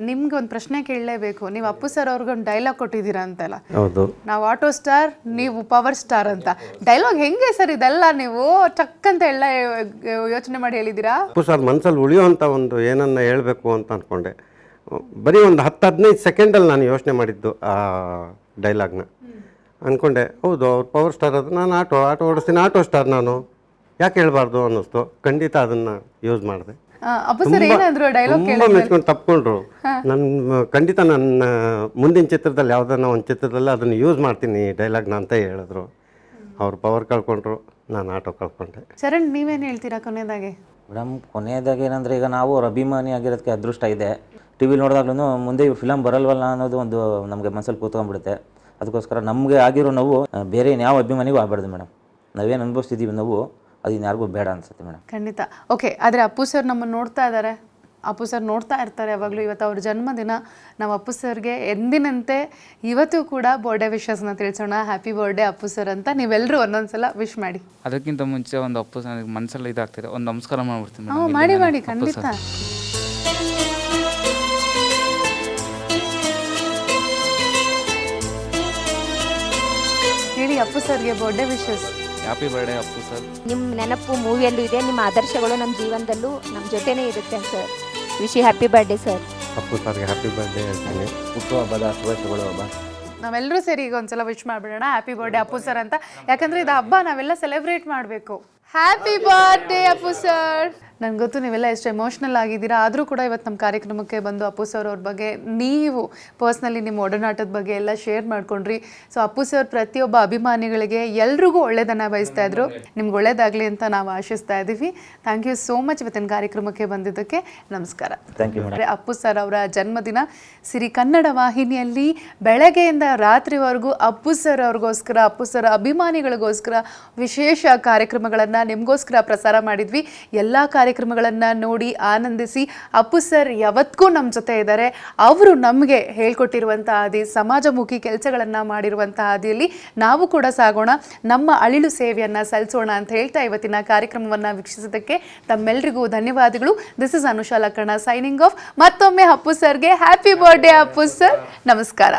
ನಿಮ್ಗೆ ಒಂದು ಪ್ರಶ್ನೆ ಕೇಳಲೇಬೇಕು. ನೀವು ಅಪ್ಪು ಸರ್ ಅವ್ರಿಗೆ ಒಂದು ಡೈಲಾಗ್ ಕೊಟ್ಟಿದ್ದೀರಾ ಅಂತಲ್ಲ, ಹೌದು, ನಾವು ಆಟೋ ಸ್ಟಾರ್, ನೀವು ಪವರ್ ಸ್ಟಾರ್ ಅಂತ. ಡೈಲಾಗ್ ಹೆಂಗೆ ಸರ್ ಇದೆಲ್ಲ? ನೀವು ಚಕ್ ಅಂತ ಎಲ್ಲ ಯೋಚನೆ ಮಾಡಿ ಹೇಳಿದ್ದೀರಾ? ಅಪ್ಪು ಸರ್ ಮನಸ್ಸಲ್ಲಿ ಉಳಿಯುವಂಥ ಒಂದು ಏನನ್ನ ಹೇಳಬೇಕು ಅಂತ ಅಂದ್ಕೊಂಡೆ. ಬರೀ ಒಂದು 10-15 ಸೆಕೆಂಡಲ್ಲಿ ನಾನು ಯೋಚನೆ ಮಾಡಿದ್ದು ಆ ಡೈಲಾಗ್ನ. ಅಂದ್ಕೊಂಡೆ, ಹೌದು ಅವ್ರು ಪವರ್ ಸ್ಟಾರ್, ಅದು ನಾನು ಆಟೋ ಓಡಿಸ್ತೀನಿ, ಆಟೋ ಸ್ಟಾರ್ ನಾನು, ಯಾಕೆ ಹೇಳ್ಬಾರ್ದು ಅನ್ನಿಸ್ತು. ಖಂಡಿತ ಅದನ್ನು ಯೂಸ್ ಮಾಡಿದೆ. ತುಂಬ ಮೆಚ್ಕೊಂಡು ತಪ್ಕೊಂಡ್ರು. ನನ್ನ ಖಂಡಿತ ನನ್ನ ಮುಂದಿನ ಚಿತ್ರದಲ್ಲಿ ಯಾವುದನ್ನ ಒಂದು ಚಿತ್ರದಲ್ಲಿ ಅದನ್ನು ಯೂಸ್ ಮಾಡ್ತೀನಿ ಡೈಲಾಗ್ನ ಅಂತ ಹೇಳಿದ್ರು. ಅವ್ರು ಪವರ್ ಕಳ್ಕೊಂಡ್ರು, ನಾನು ಆಟೋ ಕಳ್ಕೊಂಡೆ. ಚರಣ್, ನೀವೇನು ಹೇಳ್ತೀರಾ ಕೊನೆಯದಾಗೆ? ಮೇಡಮ್, ಕೊನೆಯದಾಗಿ ಏನಂದರೆ, ಈಗ ನಾವು ಅವ್ರ ಅಭಿಮಾನಿ ಆಗಿರೋದಕ್ಕೆ ಅದೃಷ್ಟ ಇದೆ. ಟಿ ವಿಲಿ ನೋಡಿದಾಗ್ಲೂ ಮುಂದೆ ಫಿಲಮ್ ಬರಲ್ವಲ್ಲ ಅನ್ನೋದು ಒಂದು ನಮಗೆ ಮನಸ್ಸಲ್ಲಿ ಕೂತ್ಕೊಂಡ್ಬಿಡುತ್ತೆ. ಅದಕ್ಕೋಸ್ಕರ ನಮಗೆ ಆಗಿರೋ ನೋವು ಬೇರೆ ಯಾವ ಅಭಿಮಾನಿಗೂ ಆಗಬಾರ್ದು ಮೇಡಮ್. ನಾವೇನು ಅನುಭವಿಸ್ತಿದ್ದೀವಿ ನೋವು, ಅದು ಇನ್ಯಾರಿಗೂ ಬೇಡ ಅನ್ಸುತ್ತೆ ಮೇಡಮ್. ಖಂಡಿತ. ಓಕೆ, ಆದರೆ ಅಪ್ಪು ಸರ್ ನಮ್ಮನ್ನು ನೋಡ್ತಾ ಇದ್ದಾರೆ, ಅಪ್ಪು ಸರ್ ನೋಡ್ತಾ ಇರ್ತಾರೆ ಯಾವಾಗಲೂ. ಇವತ್ತು ಅವ್ರ ಜನ್ಮದಿನ. ನಾವು ಅಪ್ಪು ಸರ್ಗೆ ಎಂದಿನಂತೆ ಇವತ್ತು ಕೂಡ ಬರ್ಡೇ ವಿಶಸ್ನ ತಿಳಿಸೋಣ. ಹ್ಯಾಪಿ ಬರ್ಡೇ ಅಪ್ಪು ಸರ್ ಅಂತ ನೀವೆಲ್ಲರೂ ಒಂದೊಂದ್ಸಲ ವಿಶ್ ಮಾಡಿ. ಅದಕ್ಕಿಂತ ಮುಂಚೆ ಒಂದು ಅಪ್ಪು ಸರ್ ಮನಸ್ಸಲ್ಲಿ ಇದಾಗ್ತಿದೆ, ಒಂದು ನಮಸ್ಕಾರ ಮಾಡ್ಬಿಡ್ತೀನಿ. ಮಾಡಿ ಖಂಡಿತ. ಹೇಳಿ ಅಪ್ಪು ಸರ್ಗೆ birthday wishes. Happy birthday Appu sir. ನಿಮ್ಮ ನೆನಪು ಮೂವಿಯಲ್ಲೂ ಇದೆ, ನಿಮ್ಮ ಆದರ್ಶಗಳು ನಮ್ಮ ಜೀವನದಲ್ಲೂ ನಮ್ಮ ಜೊತೆನೇ ಇರುತ್ತೆ sir. Wish you happy birthday sir. Appu ಸರ್ಗೆ ಹ್ಯಾಪಿ ಬರ್ಡೇ ಹೇಳ್ತೀನಿ. ಹುಟ್ಟುಹಬ್ಬದ ಶುಭಾಶಯಗಳು ಹಬ್ಬ. ನಾವೆಲ್ಲರೂ ಸೇರಿ ಈಗ ಒಂದ್ಸಲ ವಿಶ್ ಮಾಡಿಬಿಡೋಣ ಹ್ಯಾಪಿ ಬರ್ಡೇ ಅಪ್ಪು ಸರ್ ಅಂತ. ಯಾಕಂದರೆ ಇದು ಹಬ್ಬ ನಾವೆಲ್ಲ ಸೆಲೆಬ್ರೇಟ್ ಮಾಡಬೇಕು. Happy birthday Appu sir. ನನಗೆ ಗೊತ್ತು ನೀವೆಲ್ಲ ಎಷ್ಟು ಎಮೋಷ್ನಲ್ ಆಗಿದ್ದೀರಾ, ಆದರೂ ಕೂಡ ಇವತ್ತು ನಮ್ಮ ಕಾರ್ಯಕ್ರಮಕ್ಕೆ ಬಂದು ಅಪ್ಪು ಸರ್ ಅವ್ರ ಬಗ್ಗೆ ನೀವು ಪರ್ಸ್ನಲಿ ನಿಮ್ಮ ಒಡನಾಟದ ಬಗ್ಗೆ ಎಲ್ಲ ಶೇರ್ ಮಾಡ್ಕೊಂಡ್ರಿ. ಸೊ ಅಪ್ಪು ಸರ್ ಪ್ರತಿಯೊಬ್ಬ ಅಭಿಮಾನಿಗಳಿಗೆ ಎಲ್ರಿಗೂ ಒಳ್ಳೆಯದನ್ನು ಬಯಸ್ತಾ ಇದ್ರು. ನಿಮ್ಗೆ ಒಳ್ಳೇದಾಗಲಿ ಅಂತ ನಾವು ಆಶಿಸ್ತಾ ಇದ್ದೀವಿ. ಥ್ಯಾಂಕ್ ಯು ಸೋ ಮಚ್ ಇವತ್ತಿನ ಕಾರ್ಯಕ್ರಮಕ್ಕೆ ಬಂದಿದ್ದಕ್ಕೆ. ನಮಸ್ಕಾರ. Thank you madam. Appu sir ಅವರ ಜನ್ಮದಿನ ಸಿರಿ ಕನ್ನಡ ವಾಹಿನಿಯಲ್ಲಿ ಬೆಳಗ್ಗೆಯಿಂದ ರಾತ್ರಿವರೆಗೂ ಅಪ್ಪು ಸರ್ ಅವ್ರಿಗೋಸ್ಕರ, ಅಪ್ಪು ಸರ್ ಅಭಿಮಾನಿಗಳಿಗೋಸ್ಕರ ವಿಶೇಷ ಕಾರ್ಯಕ್ರಮಗಳನ್ನು ನಿಮಗೋಸ್ಕರ ಪ್ರಸಾರ ಮಾಡಿದ್ವಿ. ಎಲ್ಲ ಕಾರ್ಯಕ್ರಮಗಳನ್ನು ನೋಡಿ ಆನಂದಿಸಿ. ಅಪ್ಪು ಸರ್ ಯಾವತ್ತಿಗೂ ನಮ್ಮ ಜೊತೆ ಇದ್ದಾರೆ. ಅವರು ನಮಗೆ ಹೇಳ್ಕೊಟ್ಟಿರುವಂಥ ಹಾದಿ, ಸಮಾಜಮುಖಿ ಕೆಲಸಗಳನ್ನು ಮಾಡಿರುವಂಥ ಹಾದಿಯಲ್ಲಿ ನಾವು ಕೂಡ ಸಾಗೋಣ, ನಮ್ಮ ಅಳಿಲು ಸೇವೆಯನ್ನು ಸಲ್ಲಿಸೋಣ ಅಂತ ಹೇಳ್ತಾ ಇವತ್ತಿನ ಕಾರ್ಯಕ್ರಮವನ್ನು ವೀಕ್ಷಿಸಿದ್ದಕ್ಕೆ ತಮ್ಮೆಲ್ಲರಿಗೂ ಧನ್ಯವಾದಗಳು. This is Anusha Lakkanna signing off. ಮತ್ತೊಮ್ಮೆ ಅಪ್ಪು ಸರ್ಗೆ ಹ್ಯಾಪಿ ಬರ್ಡೇ ಅಪ್ಪು ಸರ್. ನಮಸ್ಕಾರ.